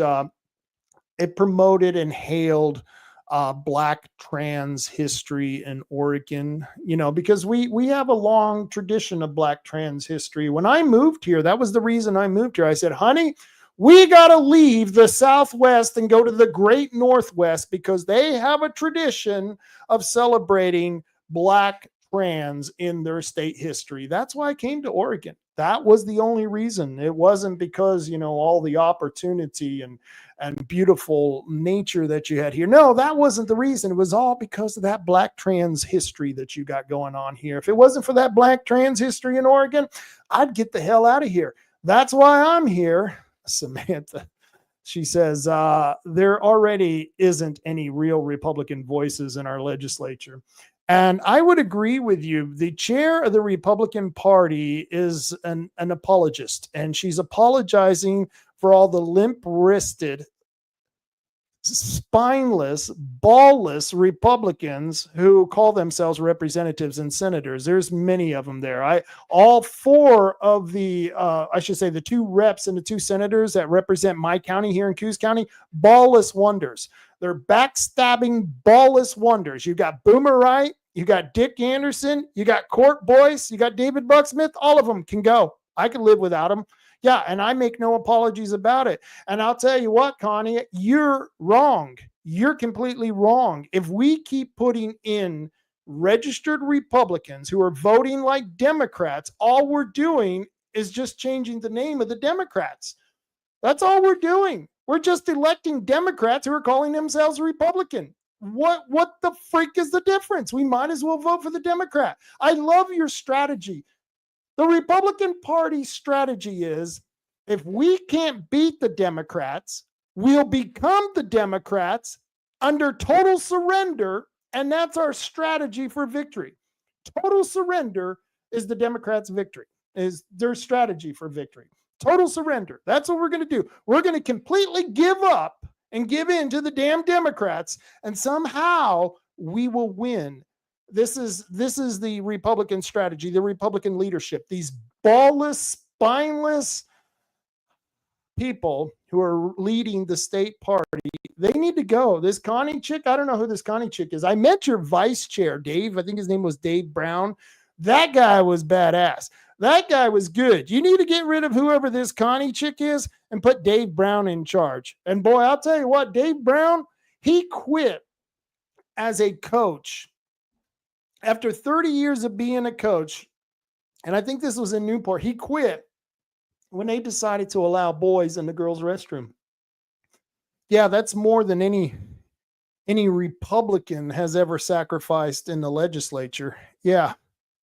promoted and hailed Black trans history in Oregon, because we have a long tradition of Black trans history. When I moved here, that was the reason I moved here. I said, honey, we got to leave the Southwest and go to the great Northwest because they have a tradition of celebrating Black trans in their state history. That's why I came to Oregon. That was the only reason. It wasn't because, all the opportunity and beautiful nature that you had here. No, that wasn't the reason. It was all because of that Black trans history that you got going on here. If it wasn't for that Black trans history in Oregon, I'd get the hell out of here. That's why I'm here. Samantha, she says, there already isn't any real Republican voices in our legislature. And I would agree with you. The chair of the Republican Party is an apologist, and she's apologizing for all the limp-wristed, spineless, ballless Republicans who call themselves representatives and senators. There's many of them there. All four of the, the two reps and the two senators that represent my county here in Coos County, ballless wonders. They're backstabbing, ballless wonders. You got Boomer Wright, you got Dick Anderson, you got Court Boyce, you got David Bucksmith. All of them can go. I can live without them. Yeah, and I make no apologies about it. And I'll tell you what, Connie, you're wrong. You're completely wrong. If we keep putting in registered Republicans who are voting like Democrats, all we're doing is just changing the name of the Democrats. That's all we're doing. We're just electing Democrats who are calling themselves Republican. What the freak is the difference? We might as well vote for the Democrat. I love your strategy. The Republican Party strategy is if we can't beat the Democrats, we'll become the Democrats under total surrender, and that's our strategy for victory. Total surrender is the Democrats' victory, is their strategy for victory. Total surrender. That's what we're going to do. We're going to completely give up and give in to the damn Democrats, and somehow we will win. This is the Republican strategy, the Republican leadership. These ballless, spineless people who are leading the state party, they need to go. This Connie chick, I don't know who this Connie chick is. I met your vice chair, Dave. I think his name was Dave Brown. That guy was badass. That guy was good. You need to get rid of whoever this Connie chick is and put Dave Brown in charge. And boy, I'll tell you what, Dave Brown, he quit as a coach after 30 years of being a coach. And I think this was in Newport. He quit when they decided to allow boys in the girls' restroom. Yeah, that's more than any Republican has ever sacrificed in the legislature. Yeah.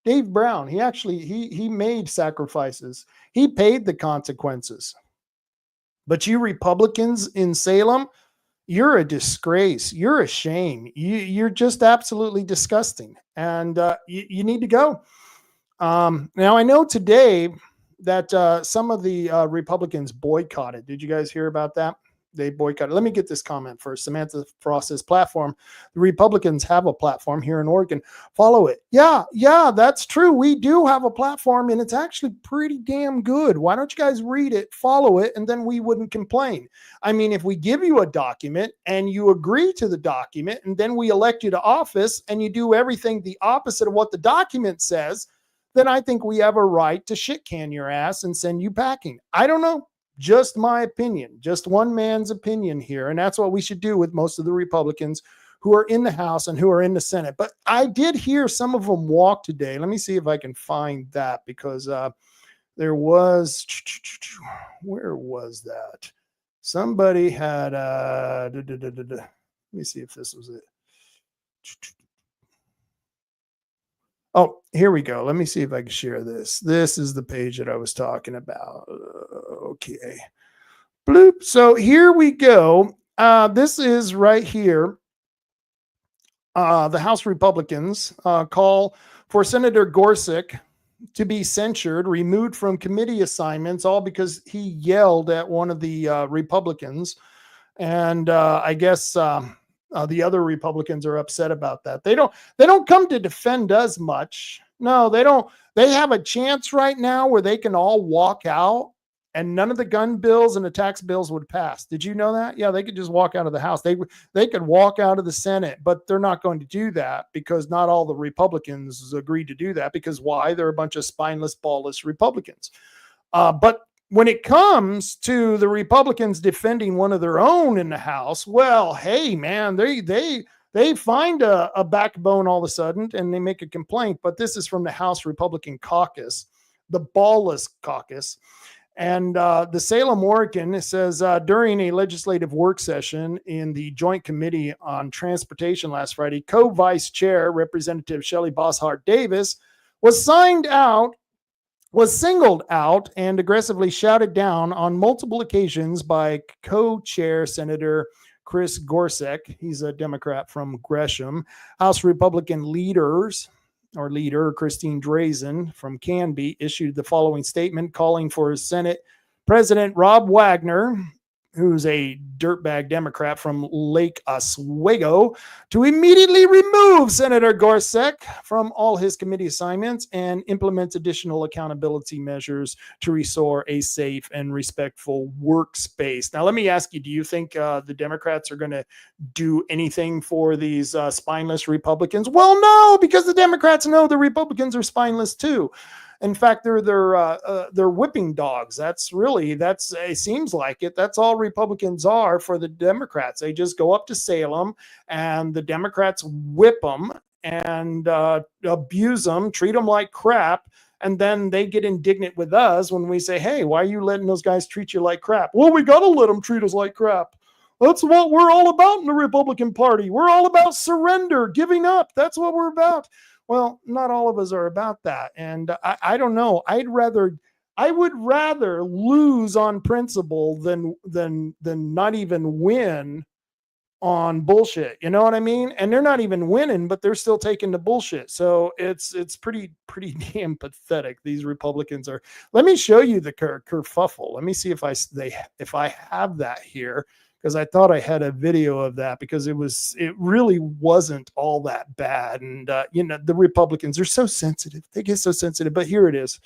Dave Brown, he made sacrifices. He paid the consequences. But you Republicans in Salem, you're a disgrace. You're a shame. You're just absolutely disgusting. And you need to go. Now, I know today that some of the Republicans boycotted. Did you guys hear about that? They boycotted. Let me get this comment first. Samantha Frost's platform. The Republicans have a platform here in Oregon. Follow it. Yeah, that's true. We do have a platform, and it's actually pretty damn good. Why don't you guys read it, follow it, and then we wouldn't complain. I mean, if we give you a document and you agree to the document, and then we elect you to office and you do everything the opposite of what the document says, then I think we have a right to shit can your ass and send you packing. I don't know. Just my opinion, just one man's opinion here. And that's what we should do with most of the Republicans who are in the House and who are in the Senate. But I did hear some of them walk today. Let me see if I can find that, because there was, where was that? Somebody had, Let me see if this was it. Oh, here we go. Let me see if I can share this. This is the page that I was talking about. Okay. Bloop. So here we go. This is right here. The House Republicans call for Senator Gorsuch to be censured, removed from committee assignments, all because he yelled at one of the Republicans. And I guess the other Republicans are upset about that. They don't come to defend us much. No, they don't. They have a chance right now where they can all walk out and none of the gun bills and the tax bills would pass. Did you know that? Yeah, they could just walk out of the House. They could walk out of the Senate, but they're not going to do that because not all the Republicans agreed to do that. Because why? They're a bunch of spineless, ballless Republicans. But when it comes to the Republicans defending one of their own in the House, well, hey, man, they find a backbone all of a sudden and they make a complaint. But this is from the House Republican Caucus, the ballless caucus. And the Salem, Oregon, it says during a legislative work session in the Joint Committee on Transportation last Friday, co-vice chair Representative Shelley Bosshart Davis was singled out and aggressively shouted down on multiple occasions by co-chair Senator Chris Gorsuch. He's a Democrat from Gresham. House Republican leader Christine Drazen from Canby issued the following statement calling for Senate President Rob Wagner, who's a dirtbag Democrat from Lake Oswego, to immediately remove Senator Gorsuch from all his committee assignments and implement additional accountability measures to restore a safe and respectful workspace. Now, let me ask you, do you think the Democrats are going to do anything for these spineless Republicans? Well, no, because the Democrats know the Republicans are spineless too. In fact, they're whipping dogs. It seems like it. That's all Republicans are for the Democrats. They just go up to Salem and the Democrats whip them and abuse them, treat them like crap. And then they get indignant with us when we say, hey, why are you letting those guys treat you like crap? Well, we got to let them treat us like crap. That's what we're all about in the Republican Party. We're all about surrender, giving up. That's what we're about. Well, not all of us are about that. And I don't know. I would rather lose on principle than not even win on bullshit. You know what I mean? And they're not even winning, but they're still taking the bullshit. So it's pretty damn pathetic. These Republicans are. Let me show you the kerfuffle. Let me see if I have that here, because I thought I had a video of that, because it really wasn't all that bad. And, the Republicans are so sensitive. They get so sensitive, but here it is.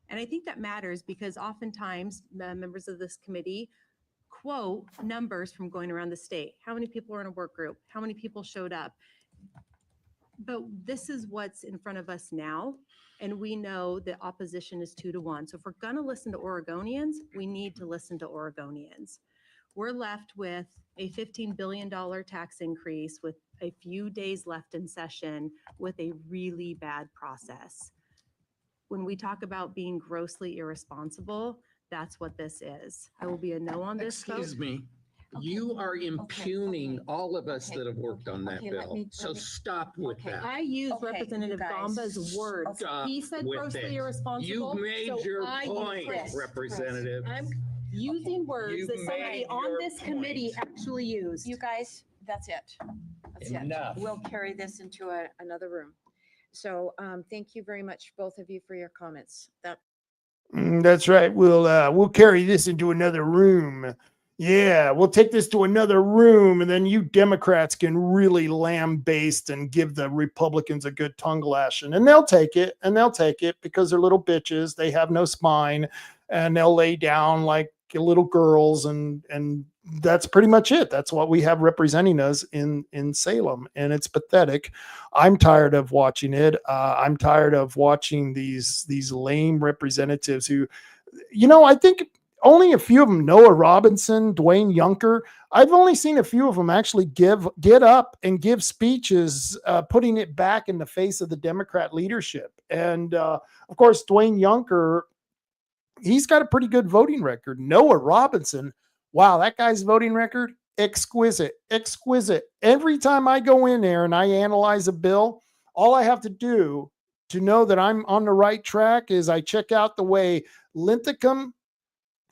And I think that matters because oftentimes members of this committee quote numbers from going around the state. How many people are in a work group? How many people showed up? But this is what's in front of us now. And we know that opposition is 2-1. So if we're going to listen to Oregonians, we need to listen to Oregonians. We're left with a $15 billion tax increase with a few days left in session with a really bad process. When we talk about being grossly irresponsible, that's what this is. I will be a no on this vote.
Excuse me.
Okay.
You are impugning
okay.
all of us
Okay.
that have worked on that
Okay, let
bill.
me-
So
let me-
stop with
Okay.
that.
I use
Okay,
Representative
you guys.
Gomba's words.
Stop
He said
with
grossly
it.
irresponsible.
You've made
so
your
I use
point,
Chris.
Representative.
I'm using words
You've
that somebody
made
on
your
this committee
point.
actually used.
You guys, that's it. That's
Enough.
it. We'll carry this into another room. So thank you very much, both of you, for your comments.
That's right. We'll carry this into another room. Yeah, we'll take this to another room, and then you Democrats can really lambaste and give the Republicans a good tongue lashing, and they'll take it, because they're little bitches. They have no spine, and they'll lay down like little girls, and that's pretty much it. That's what we have representing us in Salem, and it's pathetic. I'm tired of watching it. I'm tired of watching these lame representatives who, I think only a few of them, Noah Robinson, Dwayne Yunker. I've only seen a few of them actually get up and give speeches, putting it back in the face of the Democrat leadership. And of course, Dwayne Yunker, he's got a pretty good voting record. Noah Robinson, wow, that guy's voting record exquisite, exquisite. Every time I go in there and I analyze a bill, all I have to do to know that I'm on the right track is I check out the way Linthicum,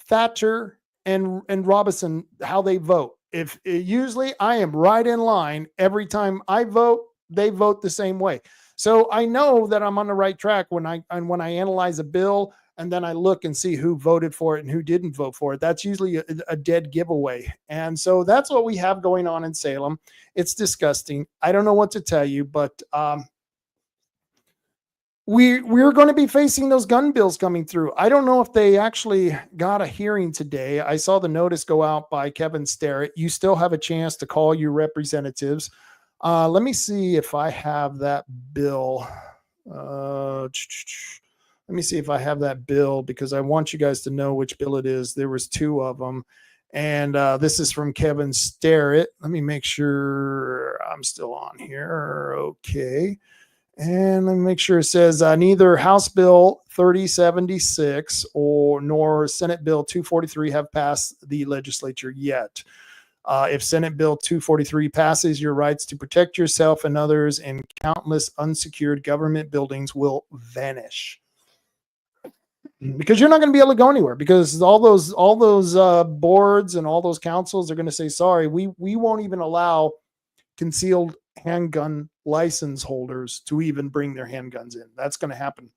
Thatcher, and Robinson, how they vote. If usually I am right in line every time I vote, they vote the same way. So I know that I'm on the right track when I analyze a bill and then I look and see who voted for it and who didn't vote for it. That's usually a dead giveaway. And so that's what we have going on in Salem. It's disgusting. I don't know what to tell you, but we're going to be facing those gun bills coming through. I don't know if they actually got a hearing today. I saw the notice go out by Kevin Starrett. You still have a chance to call your representatives. Let me see if I have that bill. Let me see if I have that bill because I want you guys to know which bill it is. There was two of them. And this is from Kevin Starrett. Let me make sure I'm still on here. Okay. And let me make sure it says neither House Bill 3076 nor Senate Bill 243 have passed the legislature yet. If Senate Bill 243 passes, your rights to protect yourself and others in countless unsecured government buildings will vanish. Because you're not going to be able to go anywhere because all those boards and all those councils are going to say, sorry, we won't even allow concealed handgun license holders to even bring their handguns in. That's going to happen.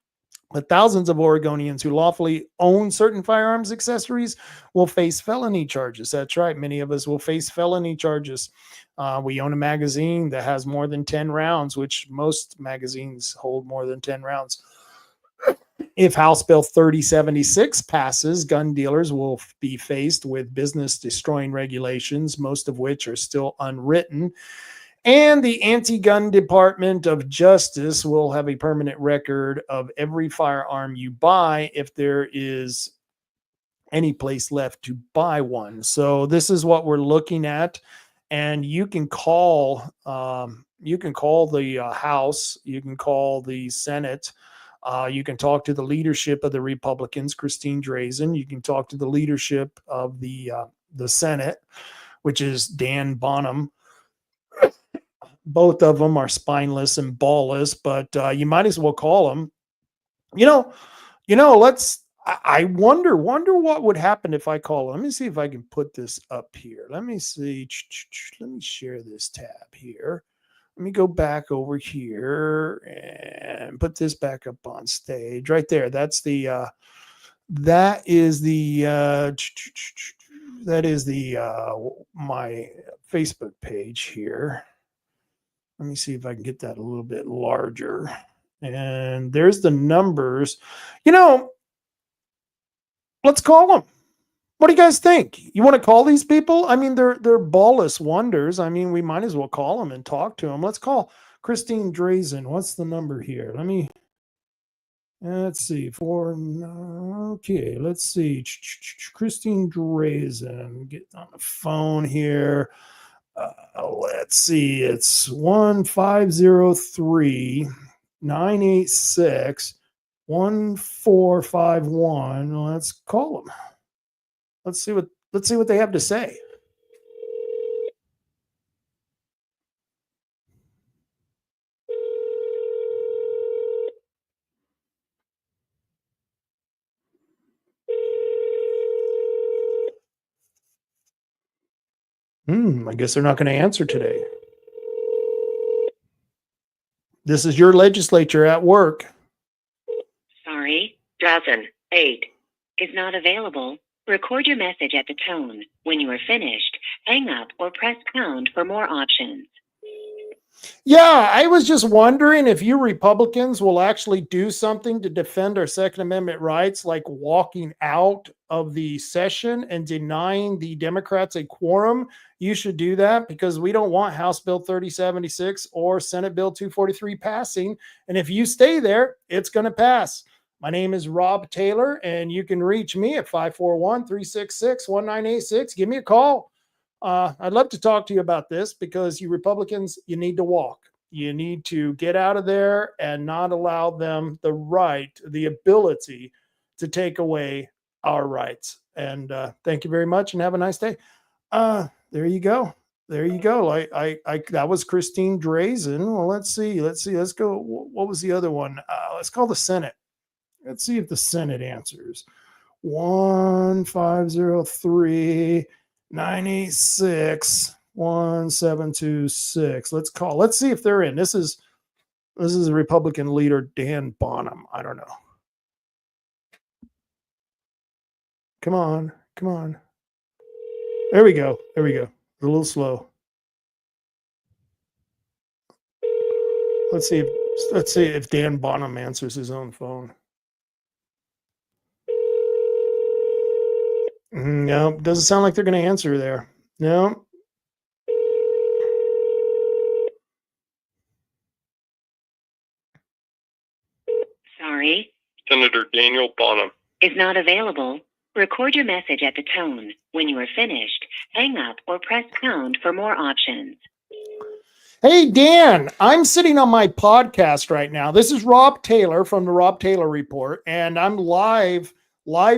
But thousands of Oregonians who lawfully own certain firearms accessories will face felony charges. That's right. Many of us will face felony charges. We own a magazine that has more than 10 rounds, which most magazines hold more than 10 rounds. If House Bill 3076 passes, gun dealers will be faced with business destroying regulations, most of which are still unwritten. And the Anti-Gun Department of Justice will have a permanent record of every firearm you buy if there is any place left to buy one. So this is what we're looking at. And you can call the House, you can call the Senate. You can talk to the leadership of the Republicans, Christine Drazen. You can talk to the leadership of the Senate, which is Dan Bonham. Both of them are spineless and ballless, but you might as well call them. I wonder what would happen if I call them. Let me see if I can put this up here. Let me see. Let me share this tab here. Let me go back over here and put this back up on stage right there. That is my Facebook page here. Let me see if I can get that a little bit larger. And there's the numbers. Let's call them. What do you guys think? You want to call these people? I mean, they're ballless wonders. I mean, we might as well call them and talk to them. Let's call Christine Drazen. What's the number here? Let's see. Okay, let's see. Christine Drazen. Get on the phone here. Let's see. It's 1-503-986-1451. Let's call them. Let's see what they have to say. I guess they're not going to answer today. This is your legislature at work.
Sorry, Drazen 8 is not available. Record your message at the tone. When you are finished, hang up or press pound for more options.
Yeah, I was just wondering if you Republicans will actually do something to defend our Second Amendment rights, like walking out of the session and denying the Democrats a quorum. You should do that because we don't want House Bill 3076 or Senate Bill 243 passing. And if you stay there, it's going to pass. My name is Rob Taylor, and you can reach me at 541-366-1986. Give me a call. I'd love to talk to you about this because you Republicans, you need to walk. You need to get out of there and not allow them the ability to take away our rights. And thank you very much and have a nice day. There you go. There you go. That was Christine Drazen. Well, let's see. Let's go. What was the other one? Let's call the Senate. Let's see if the Senate answers. 1-503-986-1726. Let's call. Let's see if they're in. This is Republican leader Dan Bonham. I don't know. Come on. There we go. A little slow. Let's see if Dan Bonham answers his own phone. No, doesn't sound like they're going to answer there. No.
Sorry,
Senator Daniel Bonham
is not available. Record your message at the tone. When you are finished, hang up or press pound for more options.
Hey, Dan, I'm sitting on my podcast right now. This is Rob Taylor from the Rob Taylor Report, and I'm live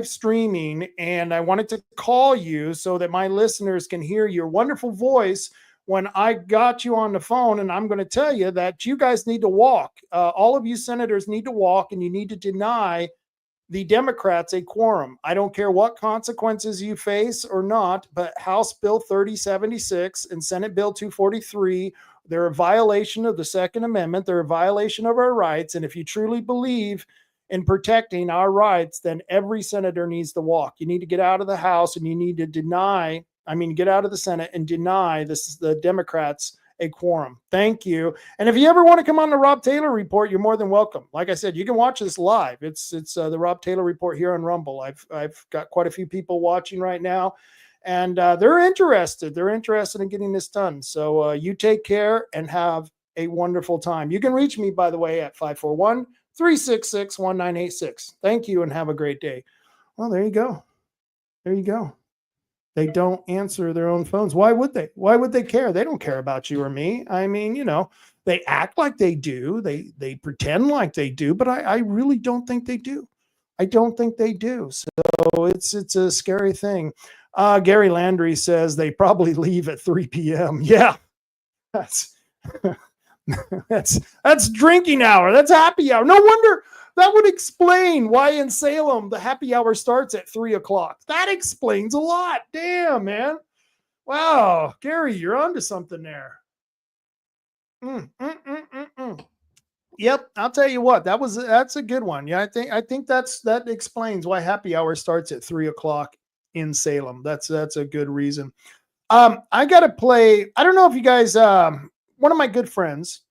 streaming, and I wanted to call you so that my listeners can hear your wonderful voice when I got you on the phone. And I'm going to tell you that you guys need to walk. All of you senators need to walk, and you need to deny the Democrats a quorum. I don't care what consequences you face or not, but House Bill 3076 and Senate Bill 243, they're a violation of the Second Amendment. They're a violation of our rights. And if you truly believe in protecting our rights, then every senator needs to walk. You need to get out of the House, and you need to get out of the Senate and deny the Democrats a quorum. Thank you. And if you ever want to come on the Rob Taylor Report, you're more than welcome. Like I said, you can watch this live. It's the Rob Taylor Report here on Rumble. I've got quite a few people watching right now, and they're interested. They're interested in getting this done. So you take care and have a wonderful time. You can reach me, by the way, at 541-366-1986. Thank you and have a great day. Well, there you go. They don't answer their own phones. Why would they? Why would they care? They don't care about you or me. I mean, they act like they do. They pretend like they do, but I really don't think they do. I don't think they do. So it's a scary thing. Gary Landry says they probably leave at 3 p.m. Yeah, that's drinking hour. That's happy hour. No wonder. That would explain why in Salem the happy hour starts at 3 o'clock. That explains a lot. Damn, man. Wow, Gary, you're onto something there. Yep, I'll tell you what. That's a good one. Yeah, I think that explains why happy hour starts at 3 o'clock in Salem. That's a good reason. I gotta play. I don't know if you guys. One of my good friends,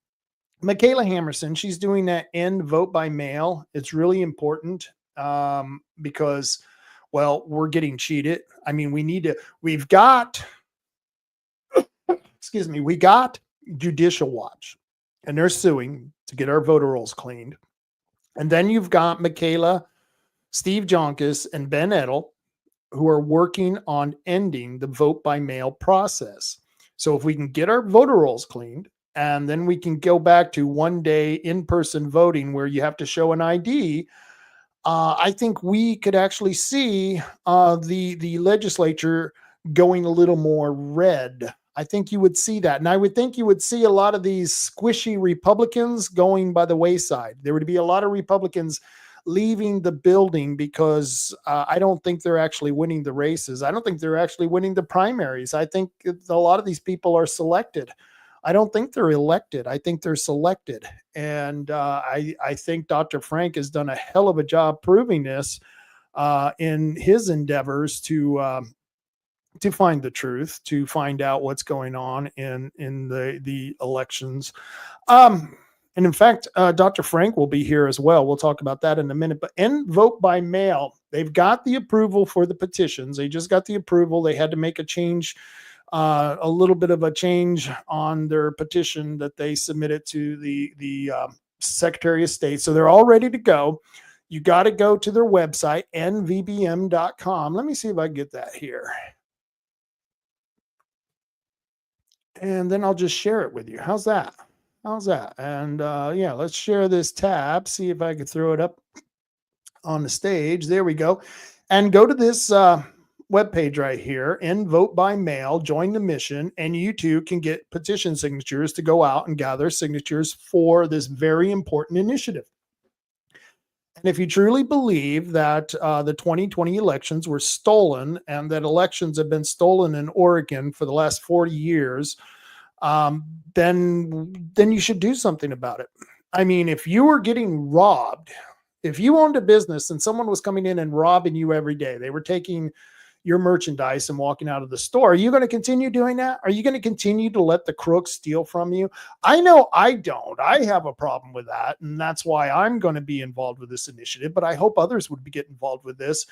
Michaela Hammerson, she's doing that end vote by mail. It's really important because, well, we're getting cheated. I mean, we got Judicial Watch, and they're suing to get our voter rolls cleaned. And then you've got Michaela, Steve Jonkis, and Ben Edel, who are working on ending the vote by mail process. So if we can get our voter rolls cleaned, and then we can go back to one day in-person voting where you have to show an ID, I think we could actually see the legislature going a little more red. I think you would see that. And I would think you would see a lot of these squishy Republicans going by the wayside. There would be a lot of Republicans leaving the building because I don't think they're actually winning the races. I don't think they're actually winning the primaries. I think a lot of these people are selected. I don't think they're elected. I think they're selected. And I think Dr. Frank has done a hell of a job proving this in his endeavors to find the truth, to find out what's going on in the elections. And in fact, Dr. Frank will be here as well. We'll talk about that in a minute. But end vote by mail, they've got the approval for the petitions. They just got the approval. They had to make a change, a little bit of a change on their petition that they submitted to the Secretary of State. So they're all ready to go. You got to go to their website, nvbm.com. Let me see if I can get that here. And then I'll just share it with you. How's that? And yeah, let's share this tab. See if I can throw it up on the stage. There we go. And go to this webpage right here, and vote by mail, join the mission, and you too can get petition signatures to go out and gather signatures for this very important initiative. And if you truly believe that the 2020 elections were stolen and that elections have been stolen in Oregon for the last 40 years, then you should do something about it. I mean, if you were getting robbed, if you owned a business and someone was coming in and robbing you every day, they were taking your merchandise and walking out of the store, are you going to continue doing that? Are you going to continue to let the crooks steal from you? I know I don't. I have a problem with that, and that's why I'm going to be involved with this initiative, but I hope others would get involved with this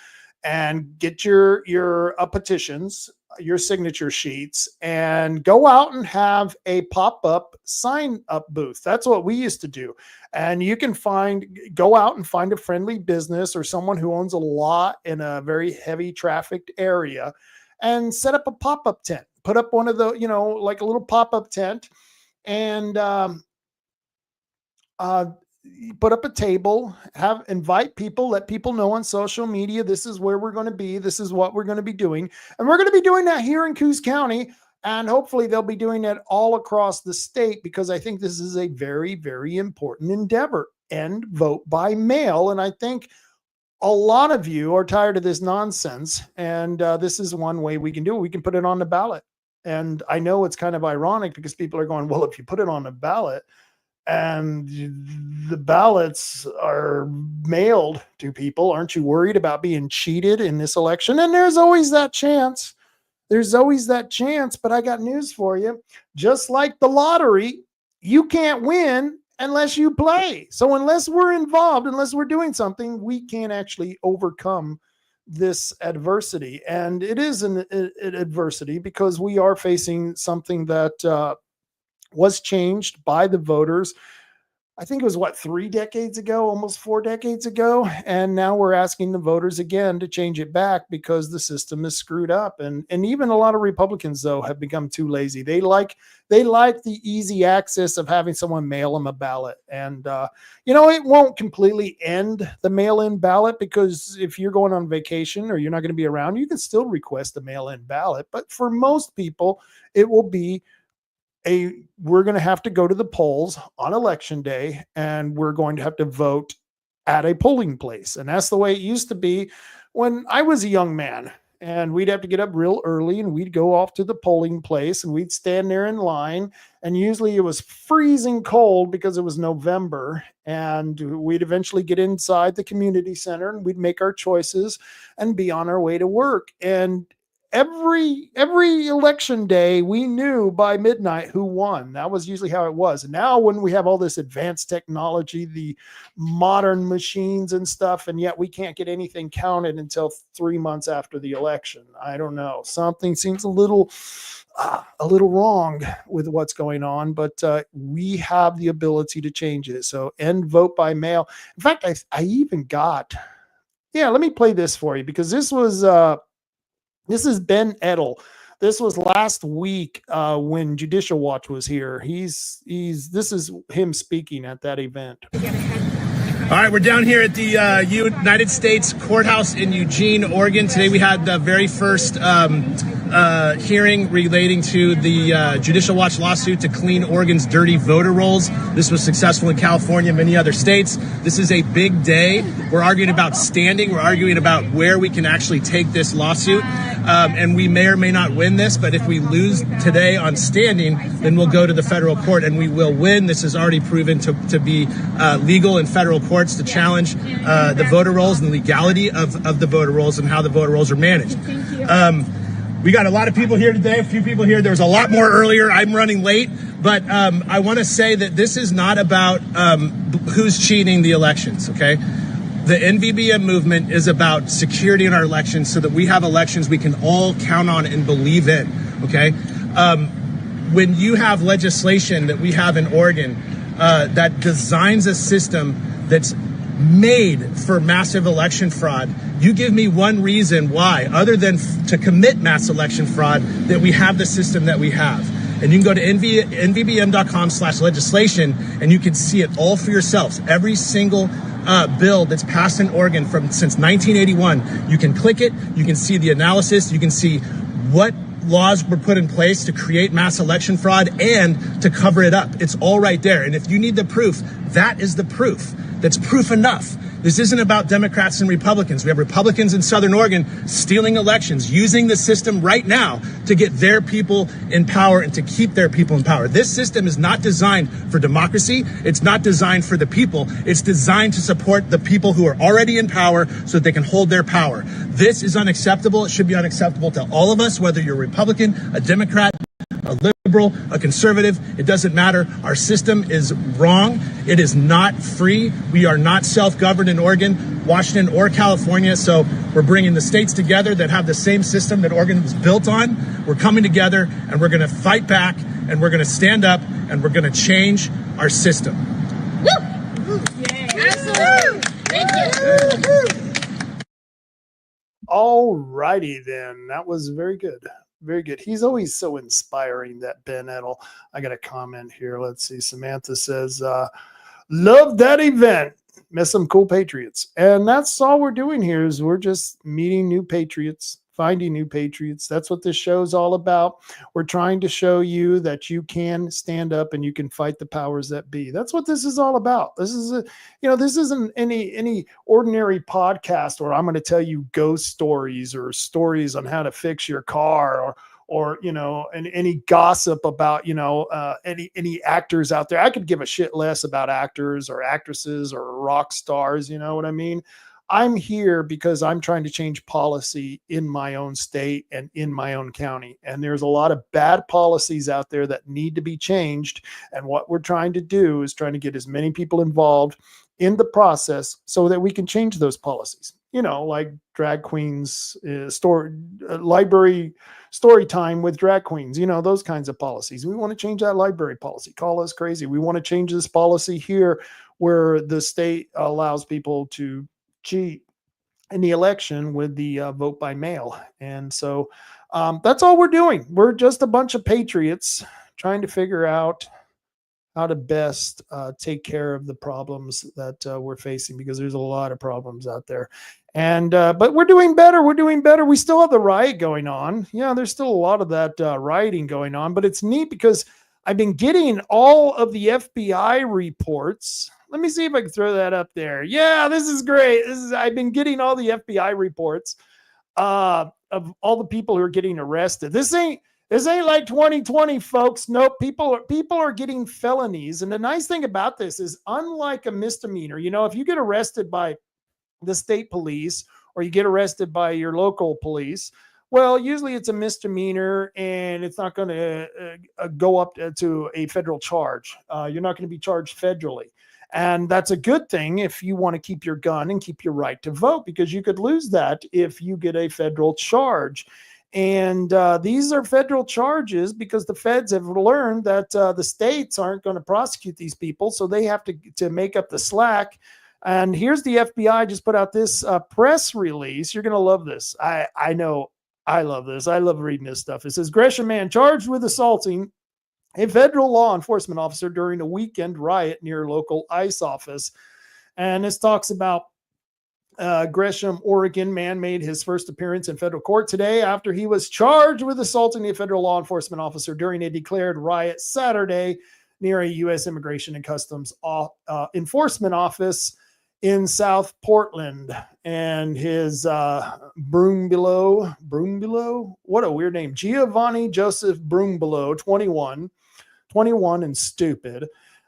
and get your petitions, your signature sheets, and go out and have a pop-up sign-up booth. That's what we used to do. And you can go out and find a friendly business or someone who owns a lot in a very heavy trafficked area and set up a pop-up tent. Put up one of the, like a little pop-up tent, and put up a table, invite people, let people know on social media, this is where we're going to be, this is what we're going to be doing. And we're going to be doing that here in Coos County. And hopefully they'll be doing it all across the state, because I think this is a very, very important endeavor. And vote by mail. And I think a lot of you are tired of this nonsense. And this is one way we can do it. We can put it on the ballot. And I know it's kind of ironic because people are going, well, if you put it on the ballot, and the ballots are mailed to people, aren't you worried about being cheated in this election? And there's always that chance. There's always that chance, but I got news for you. Just like the lottery, you can't win unless you play. So unless we're involved, unless we're doing something, we can't actually overcome this adversity. And it is an adversity because we are facing something that was changed by the voters. I think it was 3 decades ago, almost 4 decades ago. And now we're asking the voters again to change it back because the system is screwed up. And even a lot of Republicans, though, have become too lazy. They like the easy access of having someone mail them a ballot. And, it won't completely end the mail-in ballot, because if you're going on vacation or you're not going to be around, you can still request a mail-in ballot. But for most people, it will be we're going to have to go to the polls on election day, and we're going to have to vote at a polling place. And that's the way it used to be when I was a young man, and we'd have to get up real early and we'd go off to the polling place and we'd stand there in line. And usually it was freezing cold because it was November, and we'd eventually get inside the community center and we'd make our choices and be on our way to work. And every election day, we knew by midnight who won. That was usually how it was. And now when we have all this advanced technology, the modern machines and stuff, and yet we can't get anything counted until 3 months after the election. I don't know. Something seems a little wrong with what's going on, but we have the ability to change it. So end vote by mail. In fact, I even got, let me play this for you, because this is Ben Edel. This was last week when Judicial Watch was here. This is him speaking at that event.
All right, we're down here at the United States Courthouse in Eugene, Oregon. Today we had the very first hearing relating to the Judicial Watch lawsuit to clean Oregon's dirty voter rolls. This was successful in California and many other states. This is a big day. We're arguing about standing. We're arguing about where we can actually take this lawsuit. And we may or may not win this, but if we lose today on standing, then we'll go to the federal court and we will win. This is already proven to be legal in federal courts to challenge the voter rolls and the legality of the voter rolls and how the voter rolls are managed. We got a lot of people here today, a few people here. There was a lot more earlier. I'm running late, but I want to say that this is not about who's cheating the elections, okay? The NVBM movement is about security in our elections so that we have elections we can all count on and believe in, okay? When you have legislation that we have in Oregon that designs a system that's made for massive election fraud, you give me one reason why, other than to commit mass election fraud, that we have the system that we have. And you can go to nvbm.com/legislation and you can see it all for yourselves. Every single bill that's passed in Oregon since 1981. You can click it, you can see the analysis, you can see what laws were put in place to create mass election fraud and to cover it up. It's all right there. And if you need the proof, that is the proof. That's proof enough. This isn't about Democrats and Republicans. We have Republicans in Southern Oregon stealing elections, using the system right now to get their people in power and to keep their people in power. This system is not designed for democracy. It's not designed for the people. It's designed to support the people who are already in power so that they can hold their power. This is unacceptable. It should be unacceptable to all of us, whether you're a Republican, a Democrat, a liberal, a conservative, it doesn't matter. Our system is wrong. It is not free. We are not self-governed in Oregon, Washington, or California. So we're bringing the states together that have the same system that Oregon was built on. We're coming together and we're going to fight back and we're going to stand up and we're going to change our system.
Absolutely. Thank you.
All righty then. That was very good. Very good. He's always so inspiring, that Ben Edel. I got a comment here. Let's see. Samantha says, love that event. Met some cool patriots. And that's all we're doing here is we're just meeting new patriots, finding new patriots. That's what this show's all about. We're trying to show you that you can stand up and you can fight the powers that be. That's what this is all about. This is this isn't any ordinary podcast where I'm going to tell you ghost stories or stories on how to fix your car or and any gossip about any actors out there. I could give a shit less about actors or actresses or rock stars. You know what I mean? I'm here because I'm trying to change policy in my own state and in my own county. And there's a lot of bad policies out there that need to be changed. And what we're trying to do is trying to get as many people involved in the process so that we can change those policies. Like drag queens, library story time with drag queens, those kinds of policies. We want to change that library policy. Call us crazy. We want to change this policy here where the state allows people to cheat in the election with the vote by mail. And so that's all we're doing. We're just a bunch of patriots trying to figure out how to best take care of the problems that we're facing, because there's a lot of problems out there. And but we're doing better. We're doing better. We still have the riot going on. Yeah, there's still a lot of that rioting going on, but it's neat because I've been getting all of the FBI reports. Let me see if I can throw that up there. Yeah, this is great. I've been getting all the FBI reports of all the people who are getting arrested. This ain't like 2020, folks. Nope. People are getting felonies. And the nice thing about this is, unlike a misdemeanor, if you get arrested by the state police or you get arrested by your local police, well, usually it's a misdemeanor and it's not going to go up to a federal charge. You're not going to be charged federally. And that's a good thing if you want to keep your gun and keep your right to vote, because you could lose that if you get a federal charge. And these are federal charges because the feds have learned that the states aren't going to prosecute these people. So they have to make up the slack. And here's the FBI just put out this press release. You're going to love this. I know I love this. I love reading this stuff. It says, Gresham man charged with assaulting a federal law enforcement officer during a weekend riot near local ICE office. And this talks about Gresham, Oregon man made his first appearance in federal court today after he was charged with assaulting a federal law enforcement officer during a declared riot Saturday near a U.S. Immigration and Customs enforcement office in South Portland. And his Broombelow, what a weird name, Giovanni Joseph Broombelow, 21 and stupid,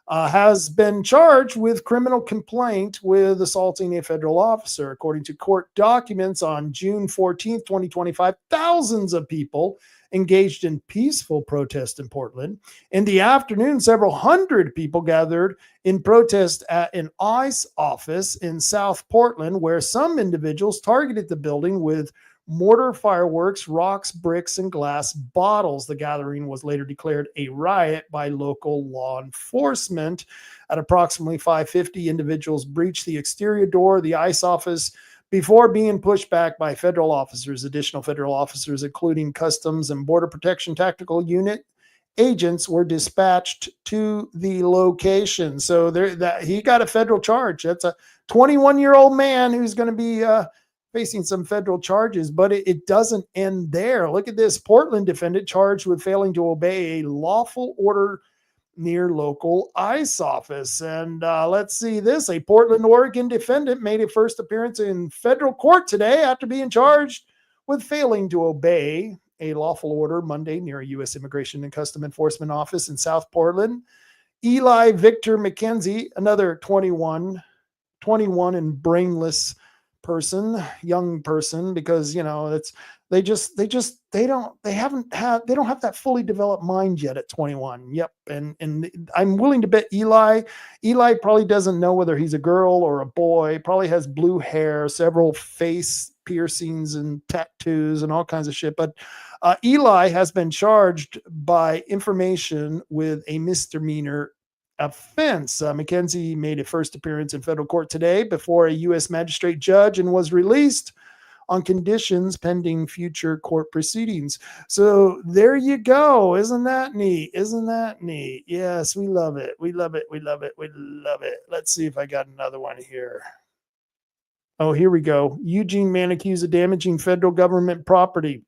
has been charged with criminal complaint with assaulting a federal officer. According to court documents on June 14th, 2025, thousands of people engaged in peaceful protest in Portland. In the afternoon, several hundred people gathered in protest at an ICE office in South Portland, where some individuals targeted the building with mortar, fireworks, rocks, bricks, and glass bottles. The gathering was later declared a riot by local law enforcement. At approximately 5:50, individuals breached the exterior door of the ICE office before being pushed back by federal officers. Additional federal officers, including Customs and Border Protection Tactical Unit agents, were dispatched to the location. So he got a federal charge. That's 21-year-old man who's going to be facing some federal charges, but it doesn't end there. Look at this. Portland defendant charged with failing to obey a lawful order near local ICE office. And let's see this. A Portland, Oregon defendant made a first appearance in federal court today after being charged with failing to obey a lawful order Monday near a U.S. Immigration and Custom Enforcement office in South Portland. Eli Victor McKenzie, another 21 and brainless person, young person, because they don't have that fully developed mind yet at 21. Yep. And I'm willing to bet Eli probably doesn't know whether he's a girl or a boy, probably has blue hair, several face piercings and tattoos and all kinds of shit. But Eli has been charged by information with a misdemeanor offense. McKenzie made a first appearance in federal court today before a U.S. magistrate judge and was released on conditions pending future court proceedings. So there you go. Isn't that neat? Isn't that neat? Yes, we love it. We love it. We love it. We love it. Let's see if I got another one here. Oh, here we go. Eugene man accused of damaging federal government property.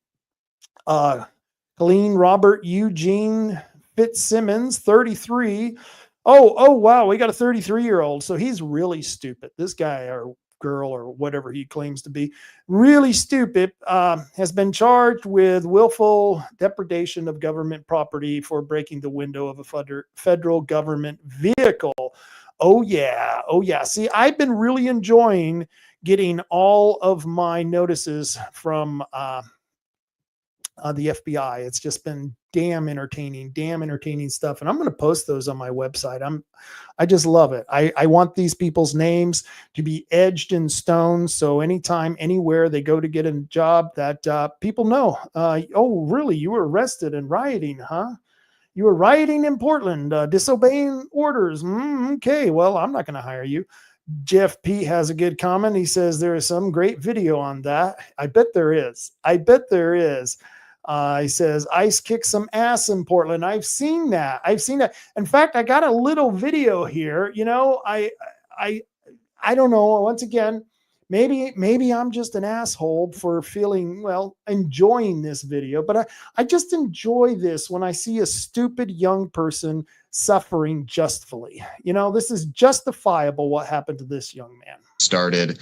Colleen Robert Eugene Fitzsimmons, 33. Oh, wow. We got a 33-year-old. So he's really stupid. This guy or girl or whatever he claims to be, really stupid, has been charged with willful depredation of government property for breaking the window of a federal government vehicle. Oh, yeah. Oh, yeah. See, I've been really enjoying getting all of my notices from the FBI. It's just been damn entertaining stuff. And I'm going to post those on my website. I just love it. I want these people's names to be edged in stone. So anytime, anywhere they go to get a job, that people know, oh, really? You were arrested and rioting, huh? You were rioting in Portland, disobeying orders. Okay, well, I'm not going to hire you. Jeff P has a good comment. He says there is some great video on that. I bet there is. He says ICE kicked some ass in Portland. I've seen that. In fact, I got a little video here. I don't know. Once again, maybe I'm just an asshole for enjoying this video, but I just enjoy this when I see a stupid young person suffering justly. This is justifiable what happened to this young man.
Started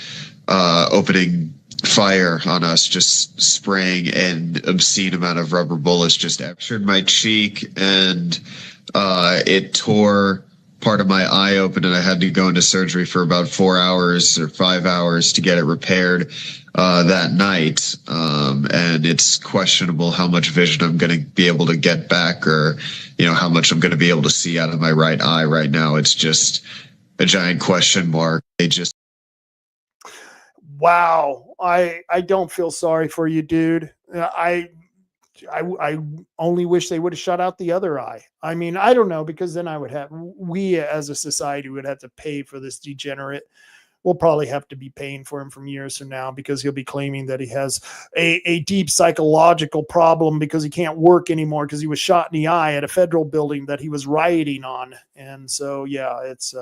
opening fire on us, just spraying an obscene amount of rubber bullets, just captured my cheek, and it tore part of my eye open, and I had to go into surgery for about 4 hours or 5 hours to get it repaired that night. And it's questionable how much vision I'm going to be able to get back, or how much I'm going to be able to see out of my right eye right now. It's just a giant question mark.
Wow. I don't feel sorry for you, dude. I only wish they would have shut out the other eye. I mean, I don't know, because then we as a society would have to pay for this degenerate. We'll probably have to be paying for him from years from now, because he'll be claiming that he has a deep psychological problem because he can't work anymore because he was shot in the eye at a federal building that he was rioting on. And so, yeah, it's,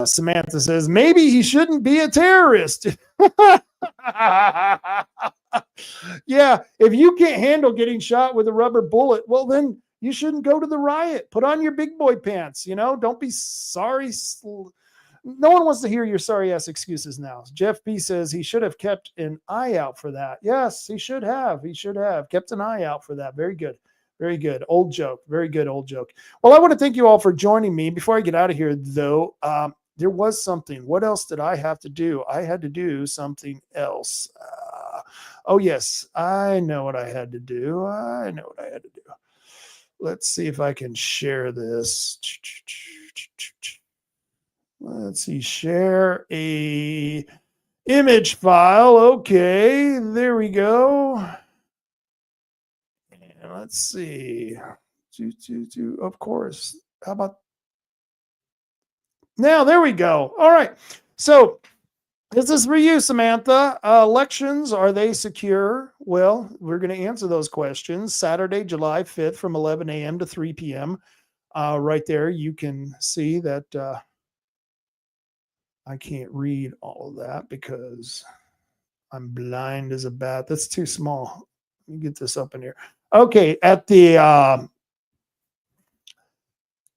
Samantha says, maybe he shouldn't be a terrorist. Yeah, if you can't handle getting shot with a rubber bullet, well, then you shouldn't go to the riot. Put on your big boy pants, Don't be sorry. No one wants to hear your sorry ass excuses now. Jeff B says he should have kept an eye out for that. Yes, he should have. He should have kept an eye out for that. Very good. Very good. Old joke. Very good old joke. Well, I want to thank you all for joining me. Before I get out of here, though, there was something. What else did I have to do? I had to do something else. Oh, yes. I know what I had to do. Let's see if I can share this. Let's see. Share a image file. Okay. There we go. And let's see. Of course. How about now? There we go. All right. So this is for you, Samantha. Elections, are they secure? Well, we're going to answer those questions. Saturday, July 5th from 11 a.m. to 3 p.m. Right there, you can see that I can't read all of that because I'm blind as a bat. That's too small. Let me get this up in here. Okay, at the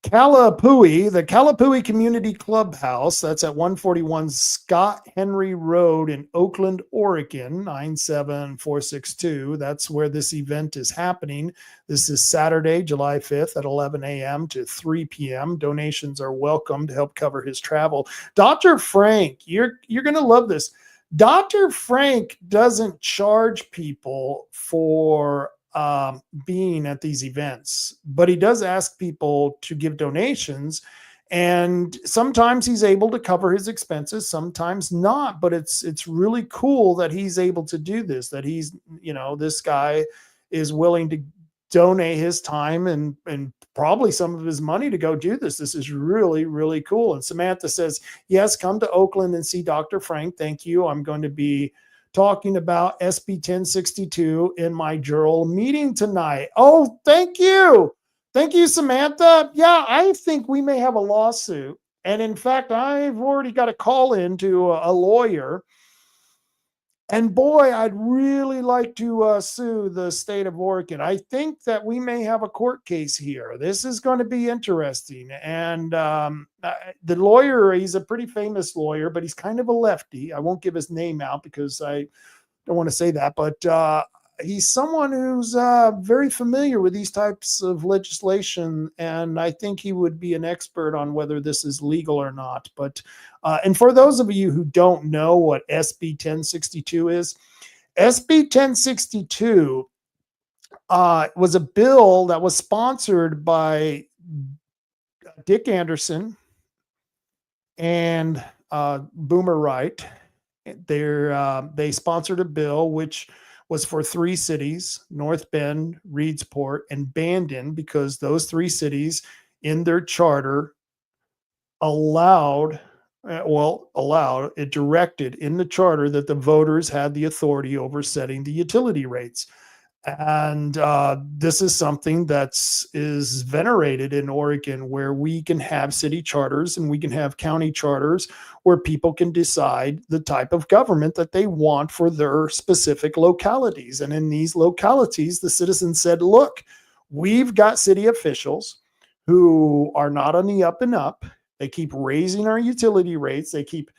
the Calapooey Community Clubhouse, that's at 141 Scott Henry Road in Oakland, Oregon, 97462. That's where this event is happening. This is Saturday, July 5th at 11 a.m. to 3 p.m. Donations are welcome to help cover his travel. Dr. Frank, you're going to love this. Dr. Frank doesn't charge people for being at these events, but he does ask people to give donations, and sometimes he's able to cover his expenses, sometimes not. But it's really cool that he's able to do this, that he's, this guy is willing to donate his time and probably some of his money to go do this. This is really, really cool. And Samantha says, yes, come to Oakland and see Dr. Frank. Thank you. I'm going to be talking about SB 1062 in my journal meeting tonight. Oh, thank you. Thank you, Samantha. Yeah, I think we may have a lawsuit. And in fact, I've already got a call in to a lawyer. And boy, I'd really like to sue the state of Oregon. I think that we may have a court case here. This is going to be interesting. And the lawyer, he's a pretty famous lawyer, but he's kind of a lefty. I won't give his name out because I don't want to say that. But he's someone who's very familiar with these types of legislation. And I think he would be an expert on whether this is legal or not. But and for those of you who don't know what SB 1062 is, SB 1062 was a bill that was sponsored by Dick Anderson and Boomer Wright. They sponsored a bill which was for 3 cities, North Bend, Reedsport, and Bandon, because those 3 cities in their charter it directed in the charter that the voters had the authority over setting the utility rates. And this is something is venerated in Oregon, where we can have city charters and we can have county charters where people can decide the type of government that they want for their specific localities. And in these localities, the citizens said, look, we've got city officials who are not on the up and up. They keep raising our utility rates. They keep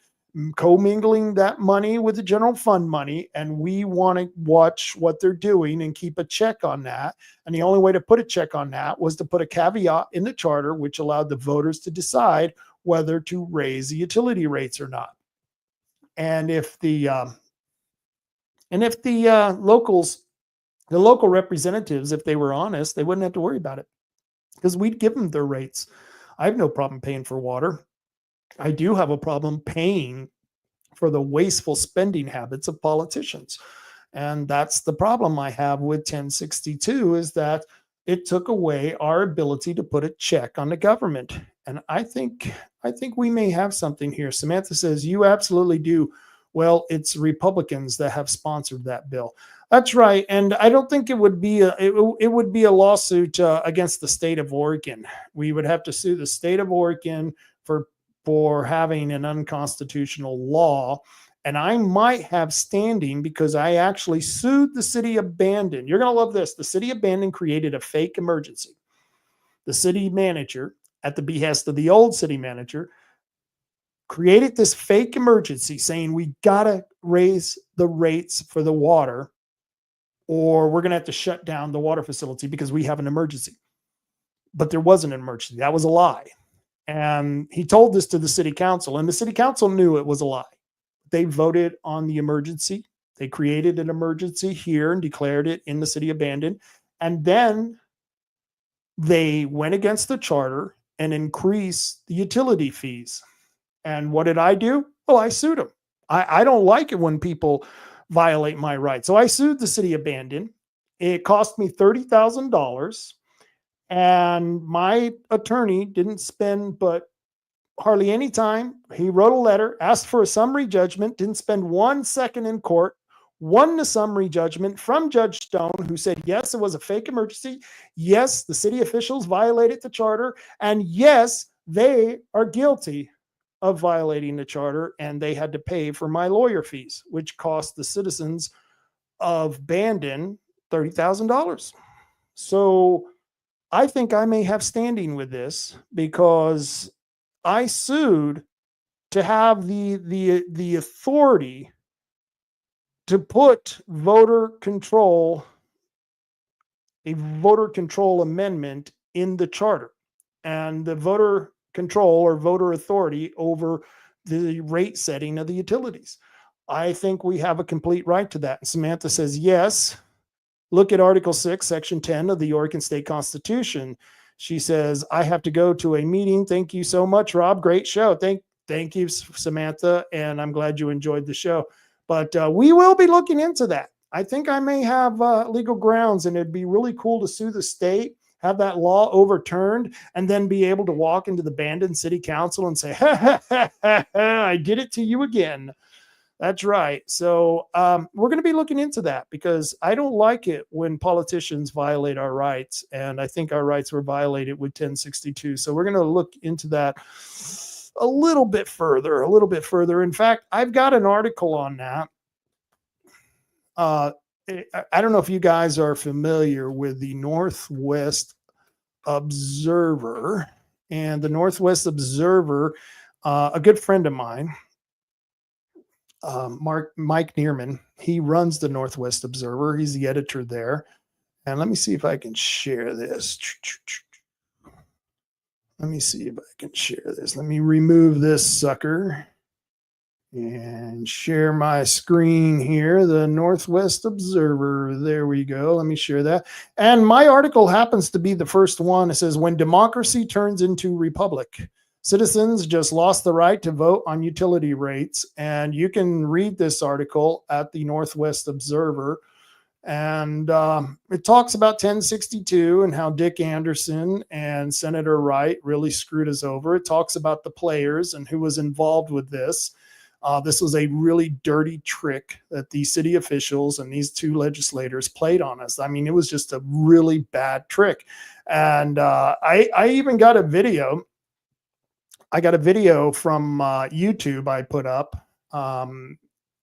commingling that money with the general fund money, and we want to watch what they're doing and keep a check on that. And the only way to put a check on that was to put a caveat in the charter, which allowed the voters to decide whether to raise the utility rates or not. And if the local representatives, if they were honest, they wouldn't have to worry about it, because we'd give them their rates. I have no problem paying for water. I do have a problem paying for the wasteful spending habits of politicians. And that's the problem I have with 1062, is that it took away our ability to put a check on the government. And I think we may have something here. Samantha says, you absolutely do. Well, it's Republicans that have sponsored that bill. That's right. And I don't think it would be a lawsuit against the state of Oregon. We would have to sue the state of Oregon for having an unconstitutional law. And I might have standing because I actually sued the city of Bandon. You're going to love this. The city of Bandon created a fake emergency. The city manager, at the behest of the old city manager, created this fake emergency saying we got to raise the rates for the water, or we're going to have to shut down the water facility because we have an emergency. But there wasn't an emergency. That was a lie. And he told this to the city council, and the city council knew it was a lie. They voted on the emergency. They created an emergency here and declared it in the city of Bandon. And then they went against the charter and increased the utility fees. And what did I do? Well, I sued them. I don't like it when people violate my rights. So I sued the city of Bandon. It cost me $30,000. And my attorney didn't spend but hardly any time. He wrote a letter, asked for a summary judgment, didn't spend 1 second in court, won the summary judgment from Judge Stone, who said, yes, it was a fake emergency. Yes, the city officials violated the charter. And yes, they are guilty of violating the charter, and they had to pay for my lawyer fees, which cost the citizens of Bandon $30,000. So I think I may have standing with this because I sued to have the authority to put a voter control amendment in the charter, and the voter control or voter authority over the rate setting of the utilities. I think we have a complete right to that. And Samantha says, yes. Look at Article 6, Section 10 of the Oregon State Constitution. She says, I have to go to a meeting. Thank you so much, Rob. Great show. Thank you, Samantha. And I'm glad you enjoyed the show. But we will be looking into that. I think I may have legal grounds, and it'd be really cool to sue the state, have that law overturned, and then be able to walk into the Bandon City Council and say, ha, ha, ha, ha, I did it to you again. That's right. So we're going to be looking into that because I don't like it when politicians violate our rights. And I think our rights were violated with 1062. So we're going to look into that a little bit further. In fact, I've got an article on that. I don't know if you guys are familiar with the Northwest Observer. And the Northwest Observer, a good friend of mine, Mike Neerman, he runs the Northwest Observer. He's the editor there. And let me see if I can share this. Let me remove this sucker and share my screen here. The Northwest Observer. There we go. Let me share that. And my article happens to be the first one. It says, when democracy turns into republic. Citizens just lost the right to vote on utility rates. And you can read this article at the Northwest Observer. And it talks about 1062 and how Dick Anderson and Senator Wright really screwed us over. It talks about the players and who was involved with this. This was a really dirty trick that these city officials and these two legislators played on us. I mean, it was just a really bad trick. And I even got a video. I got a video from YouTube I put up.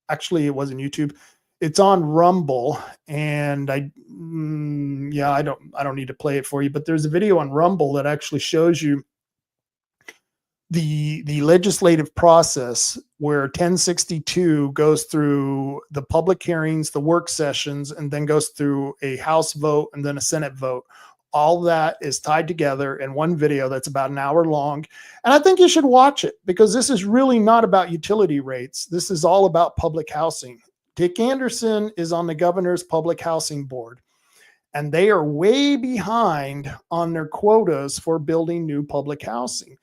Actually, it wasn't YouTube. It's on Rumble, and I don't need to play it for you, but there's a video on Rumble that actually shows you the legislative process where 1062 goes through the public hearings, the work sessions, and then goes through a House vote and then a Senate vote. All that is tied together in one video that's about an hour long. And I think you should watch it because this is really not about utility rates. This is all about public housing. Dick Anderson is on the governor's public housing board, and they are way behind on their quotas for building new public housing.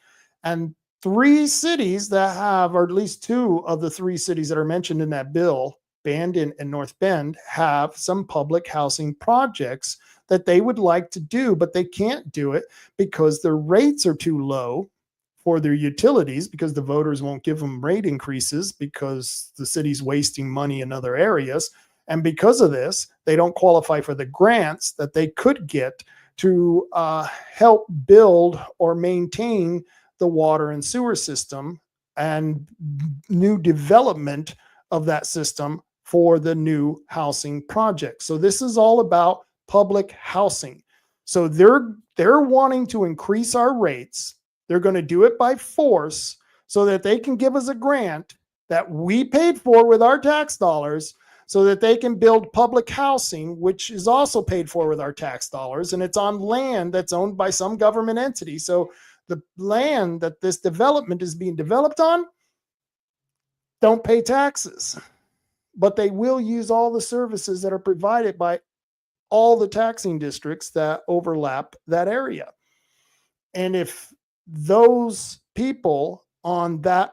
And three cities that have, or at least two of the three cities that are mentioned in that bill, Bandon and North Bend, have some public housing projects that they would like to do, but they can't do it because their rates are too low for their utilities, because the voters won't give them rate increases because the city's wasting money in other areas. And because of this, they don't qualify for the grants that they could get to help build or maintain the water and sewer system and new development of that system for the new housing project. So this is all about public housing. So they're wanting to increase our rates. They're going to do it by force so that they can give us a grant that we paid for with our tax dollars so that they can build public housing, which is also paid for with our tax dollars. And it's on land that's owned by some government entity. So the land that this development is being developed on don't pay taxes, but they will use all the services that are provided by all the taxing districts that overlap that area. And if those people on that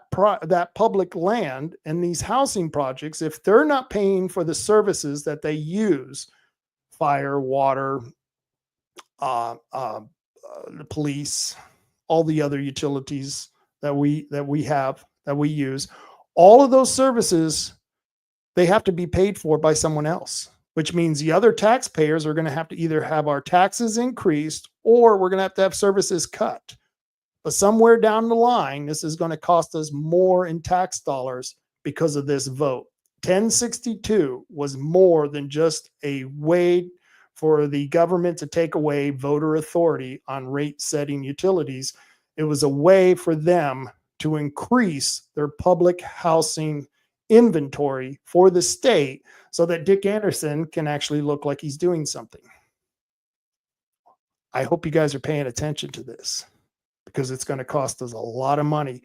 public land and these housing projects, if they're not paying for the services that they use, fire, water, the police, all the other utilities that we use, all of those services, they have to be paid for by someone else, which means the other taxpayers are going to have to either have our taxes increased or we're going to have services cut. But somewhere down the line, this is going to cost us more in tax dollars because of this vote. 1062 was more than just a way for the government to take away voter authority on rate setting utilities. It was a way for them to increase their public housing inventory for the state so that Dick Anderson can actually look like he's doing something. I hope you guys are paying attention to this because it's going to cost us a lot of money.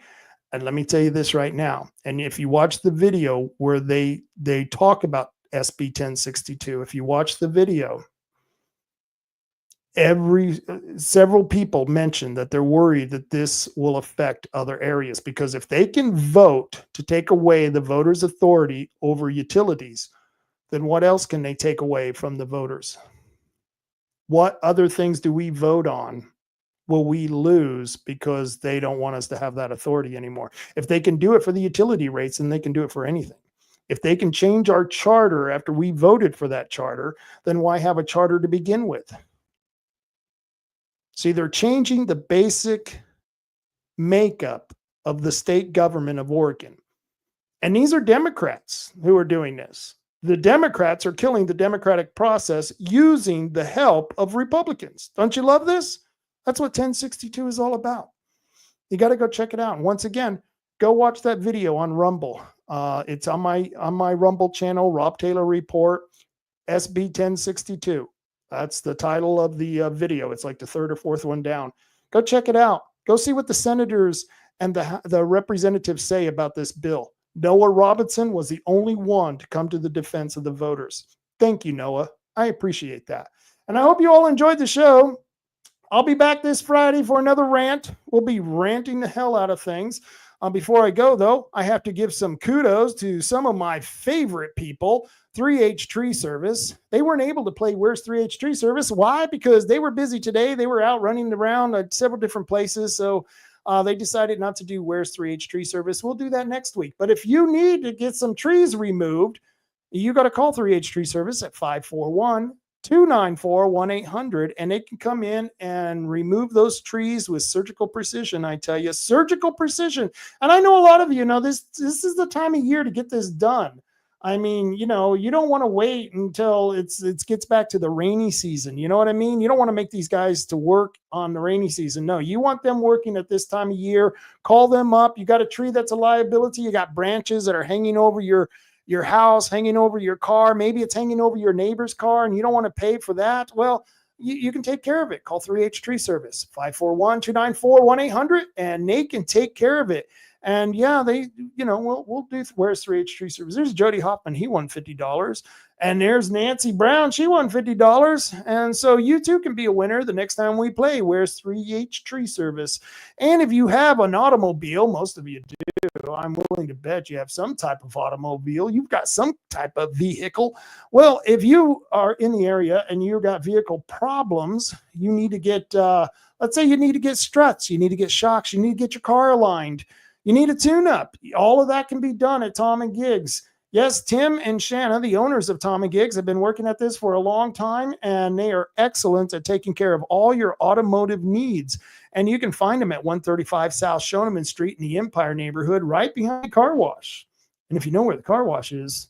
And let me tell you this right now. And if you watch the video where they talk about SB 1062, if you watch the video, several people mentioned that they're worried that this will affect other areas, because if they can vote to take away the voters' authority over utilities, then what else can they take away from the voters? What other things do we vote on will we lose because they don't want us to have that authority anymore? If they can do it for the utility rates, then they can do it for anything. If they can change our charter after we voted for that charter, then why have a charter to begin with? See, they're changing the basic makeup of the state government of Oregon. And these are Democrats who are doing this. The Democrats are killing the democratic process using the help of Republicans. Don't you love this? That's what 1062 is all about. You got to go check it out. And once again, go watch that video on Rumble. It's on my Rumble channel, Rob Taylor Report, SB 1062. That's the title of the video. It's like the third or fourth one down. Go check it out. Go see what the senators and the representatives say about this bill. Noah Robinson was the only one to come to the defense of the voters. Thank you, Noah. I appreciate that. And I hope you all enjoyed the show. I'll be back this Friday for another rant. We'll be ranting the hell out of things. Before I go, though, I have to give some kudos to some of my favorite people, 3H Tree Service. They weren't able to play Where's 3H Tree Service. Why? Because they were busy today. They were out running around at several different places. So they decided not to do Where's 3H Tree Service. We'll do that next week. But if you need to get some trees removed, you got to call 3H Tree Service at 541-294-1800, and they can come in and remove those trees with surgical precision. I tell you, surgical precision. And I know a lot of you know this is the time of year to get this done. I mean, you don't want to wait until it gets back to the rainy season. You know what I mean? You don't want to make these guys to work on the rainy season. No, you want them working at this time of year. Call them up. You got a tree that's a liability. You got branches that are hanging over your house, hanging over your car. Maybe it's hanging over your neighbor's car and you don't want to pay for that. Well, you can take care of it. Call 3H Tree Service, 541-294-1800, and they can take care of it. And yeah, we'll do Where's 3H Tree Service. There's Jody Hoffman. He won $50. And there's Nancy Brown. She won $50. And so you too can be a winner the next time we play Where's 3H Tree Service. And if you have an automobile, most of you do, I'm willing to bet you have some type of automobile. You've got some type of vehicle. Well, if you are in the area and you've got vehicle problems, you need to get, let's say you need to get struts, you need to get shocks, you need to get your car aligned. You need a tune-up. All of that can be done at Tom and Giggs. Yes, Tim and Shanna, the owners of Tom and Giggs, have been working at this for a long time, and they are excellent at taking care of all your automotive needs. And you can find them at 135 South Shoneman Street in the Empire neighborhood, right behind the car wash. And if you know where the car wash is,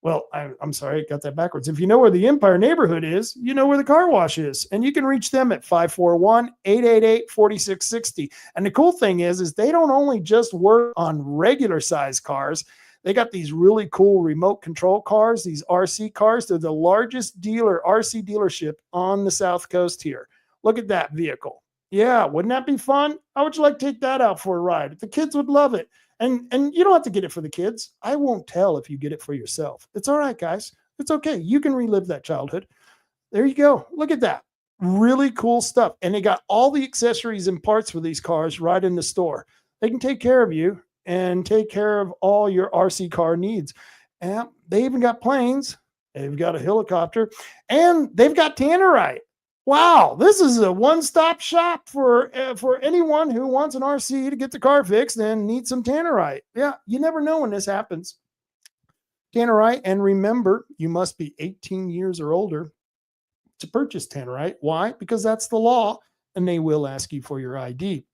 well, I'm sorry, I got that backwards. If you know where the Empire neighborhood is, you know where the car wash is. And you can reach them at 541-888-4660. And the cool thing is they don't only just work on regular size cars. They got these really cool remote control cars, these RC cars. They're the largest RC dealership on the South Coast here. Look at that vehicle. Yeah, wouldn't that be fun? How would you like to take that out for a ride? The kids would love it. And you don't have to get it for the kids. I won't tell if you get it for yourself. It's all right, guys. It's okay. You can relive that childhood. There you go. Look at that. Really cool stuff. And they got all the accessories and parts for these cars right in the store. They can take care of you and take care of all your RC car needs. And they even got planes. They've got a helicopter. And they've got tannerite. Wow, this is a one-stop shop for anyone who wants an RC to get the car fixed and needs some tannerite. Yeah, you never know when this happens. Tannerite, and remember, you must be 18 years or older to purchase tannerite. Why? Because that's the law, and they will ask you for your ID.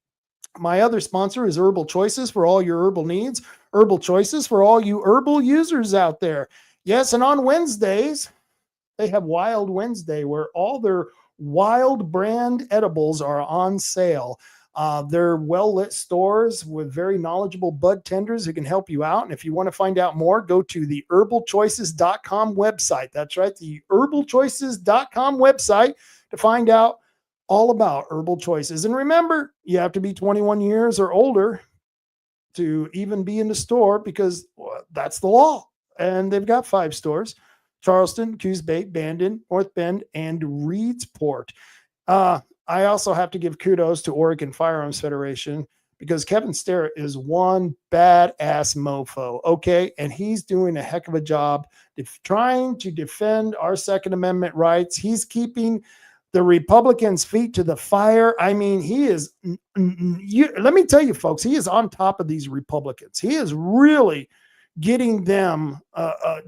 My other sponsor is Herbal Choices for all your herbal needs. Herbal Choices for all you herbal users out there. Yes, and on Wednesdays, they have Wild Wednesday where all their wild brand edibles are on sale. They're well-lit stores with very knowledgeable bud tenders who can help you out. And if you want to find out more, go to the herbalchoices.com website. That's right, the herbalchoices.com website to find out all about Herbal Choices. And remember, you have to be 21 years or older to even be in the store because that's the law. And they've got 5 stores: Charleston, Coos Bay, Bandon, North Bend, and Reedsport. I also have to give kudos to Oregon Firearms Federation because Kevin Sterrett is one badass mofo, okay? And he's doing a heck of a job trying to defend our Second Amendment rights. He's keeping the Republicans' feet to the fire. I mean, he is, let me tell you, folks, he is on top of these Republicans. He is really getting them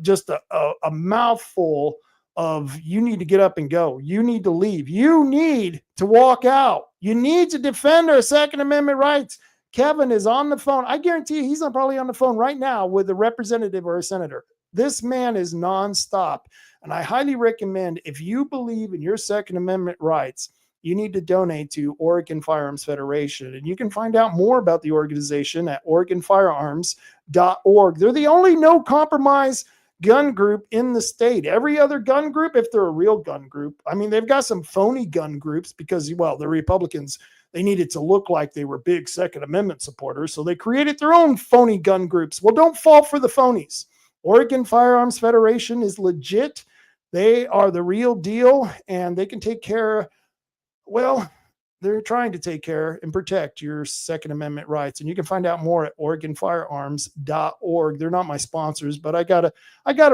just a mouthful of, you need to get up and go. You need to leave. You need to walk out. You need to defend our Second Amendment rights. Kevin is on the phone. I guarantee you he's probably on the phone right now with a representative or a senator. This man is nonstop. And I highly recommend, if you believe in your Second Amendment rights, you need to donate to Oregon Firearms Federation. And you can find out more about the organization at OregonFirearms.org. They're the only no compromise gun group in the state. Every other gun group, if they're a real gun group, I mean, they've got some phony gun groups because, well, the Republicans, they needed to look like they were big Second Amendment supporters. So they created their own phony gun groups. Well, don't fall for the phonies. Oregon Firearms Federation is legit. They are the real deal, and they can take care, well, they're trying to take care and protect your Second Amendment rights. And you can find out more at OregonFirearms.org. They're not my sponsors, but I gotta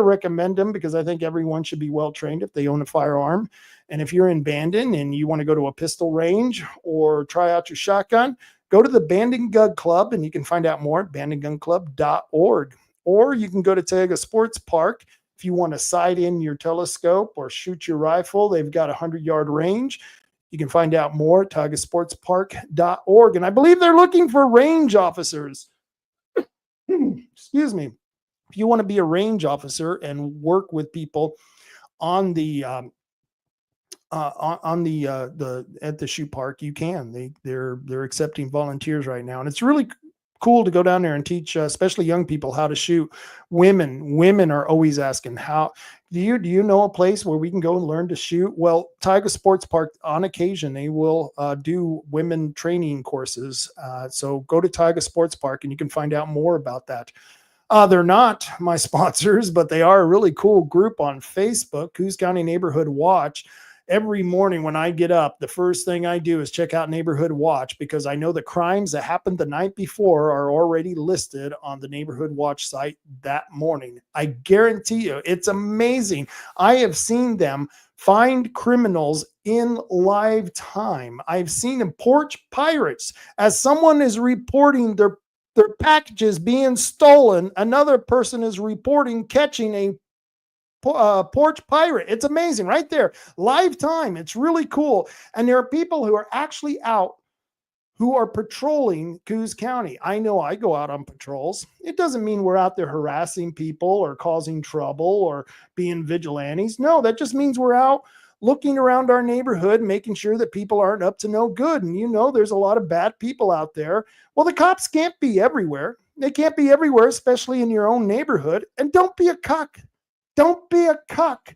recommend them because I think everyone should be well trained if they own a firearm. And if you're in Bandon and you want to go to a pistol range or try out your shotgun, go to the Bandon Gun Club, and you can find out more at bandongunclub.org. Or you can go to Tioga Sports Park if you want to sight in your telescope or shoot your rifle. They've got a 100-yard range. You can find out more at TiogaSportsPark.org. And I believe they're looking for range officers. Excuse me. If you want to be a range officer and work with people on the at the shoe park, you can. They're accepting volunteers right now, and it's really cool to go down there and teach, especially young people, how to shoot. Women are always asking, how do you know a place where we can go and learn to shoot? Well, Tioga Sports Park, on occasion, they will do women training courses. So go to Tioga Sports Park and you can find out more about that. They're not my sponsors, but they are a really cool group on Facebook, Coos County Neighborhood Watch. Every morning when I get up, the first thing I do is check out Neighborhood Watch because I know the crimes that happened the night before are already listed on the Neighborhood Watch site that morning. I guarantee you, it's amazing. I have seen them find criminals in live time. I've seen them porch pirates. As someone is reporting their packages being stolen, another person is reporting catching a porch pirate. It's amazing right there, live time. It's really cool. And there are people who are actually out who are patrolling Coos County. I know I go out on patrols. It doesn't mean we're out there harassing people or causing trouble or being vigilantes. No, that just means we're out looking around our neighborhood, making sure that people aren't up to no good. And you know, there's a lot of bad people out there. Well, the cops can't be everywhere. They can't be everywhere, especially in your own neighborhood. And don't be a cuck. Don't be a cuck.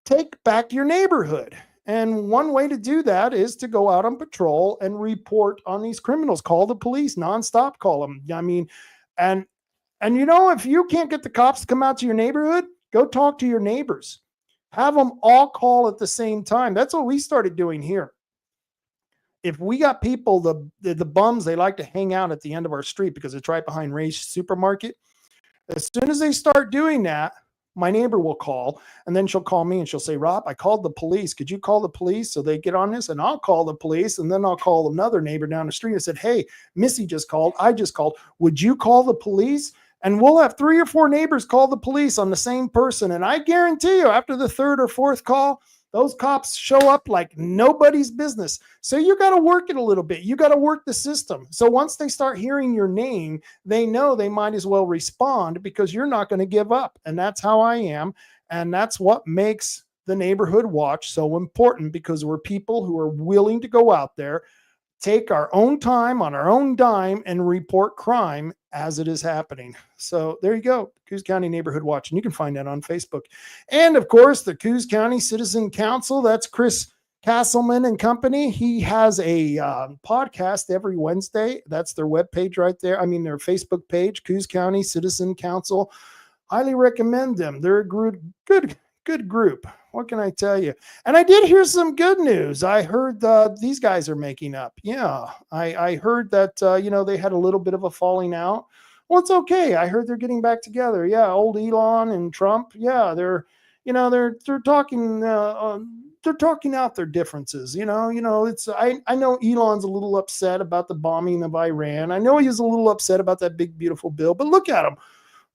Take back your neighborhood. And one way to do that is to go out on patrol and report on these criminals. Call the police nonstop. Call them. I mean, and you know, if you can't get the cops to come out to your neighborhood, go talk to your neighbors. Have them all call at the same time. That's what we started doing here. If we got people, the bums, they like to hang out at the end of our street because it's right behind Ray's Supermarket. As soon as they start doing that, my neighbor will call, and then she'll call me and she'll say, Rob, I called the police. Could you call the police? So they get on this, and I'll call the police, and then I'll call another neighbor down the street and said, hey, Missy just called. I just called. Would you call the police? And we'll have 3 or 4 neighbors call the police on the same person. And I guarantee you, after the 3rd or 4th call, Those cops show up like nobody's business. So you got to work it a little bit. You got to work the system. So once they start hearing your name, they know they might as well respond because you're not going to give up. And that's how I am. And that's what makes the neighborhood watch so important, because we're people who are willing to go out there, take our own time on our own dime, and report crime as it is happening. So there you go, Coos County Neighborhood Watch, and you can find that on Facebook. And of course, the Coos County Citizen Council, that's Chris Castleman and company. He has a podcast every Wednesday. That's their webpage right there. I mean, their Facebook page, Coos County Citizen Council. Highly recommend them. They're a good group. What can I tell you? And I did hear some good news. I heard these guys are making up. Yeah, I heard that, they had a little bit of a falling out. Well, it's okay. I heard they're getting back together. Yeah, old Elon and Trump. Yeah, they're talking. They're talking out their differences. I know Elon's a little upset about the bombing of Iran. I know he's a little upset about that big, beautiful bill, but look at them.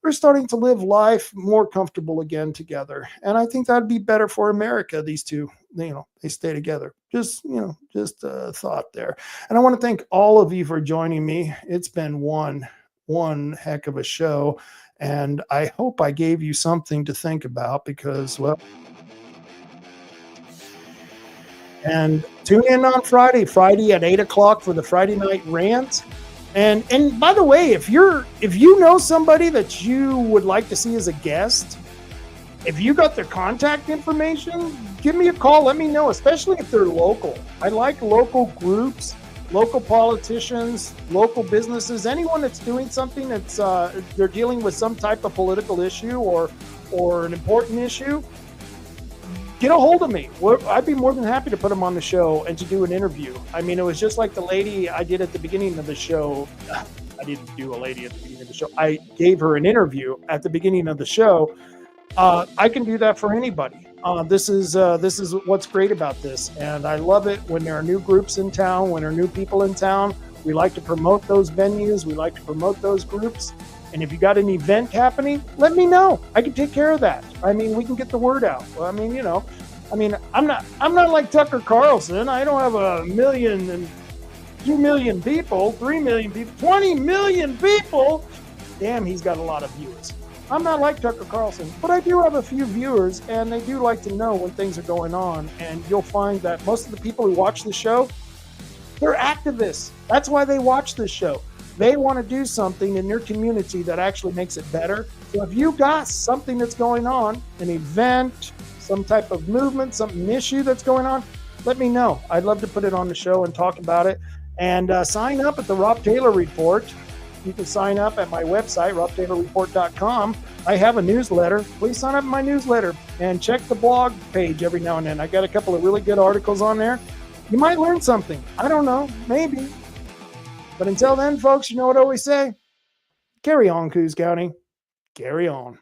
We're starting to live life more comfortable again together. And I think that'd be better for America. These two, they stay together. Just a thought there. And I want to thank all of you for joining me. It's been one heck of a show. And I hope I gave you something to think about because, well, and tune in on Friday at 8:00 for the Friday night rant. And by the way, if you know somebody that you would like to see as a guest, if you got their contact information, give me a call. Let me know, especially if they're local. I like local groups, local politicians, local businesses, anyone that's doing something that's they're dealing with some type of political issue or an important issue. Get a hold of me. I'd be more than happy to put them on the show and to do an interview. I mean, it was just like the lady I did at the beginning of the show. I didn't do a lady at the beginning of the show. I gave her an interview at the beginning of the show. I can do that for anybody. This is what's great about this. And I love it when there are new groups in town, when there are new people in town. We like to promote those venues. We like to promote those groups. And if you got an event happening, let me know. I can take care of that. I mean, we can get the word out. Well, I'm not like Tucker Carlson. I don't have 1 million and 2 million people, 3 million people, 20 million people. Damn, he's got a lot of viewers. I'm not like Tucker Carlson, but I do have a few viewers, and they do like to know when things are going on. And you'll find that most of the people who watch the show, they're activists. That's why they watch this show. They want to do something in your community that actually makes it better. So if you got something that's going on, an event, some type of movement, an issue that's going on, let me know. I'd love to put it on the show and talk about it. And sign up at the Rob Taylor Report. You can sign up at my website, robtaylorreport.com. I have a newsletter. Please sign up in my newsletter and check the blog page every now and then. I got a couple of really good articles on there. You might learn something. I don't know, maybe. But until then, folks, you know what I always say? Carry on, Coos County. Carry on.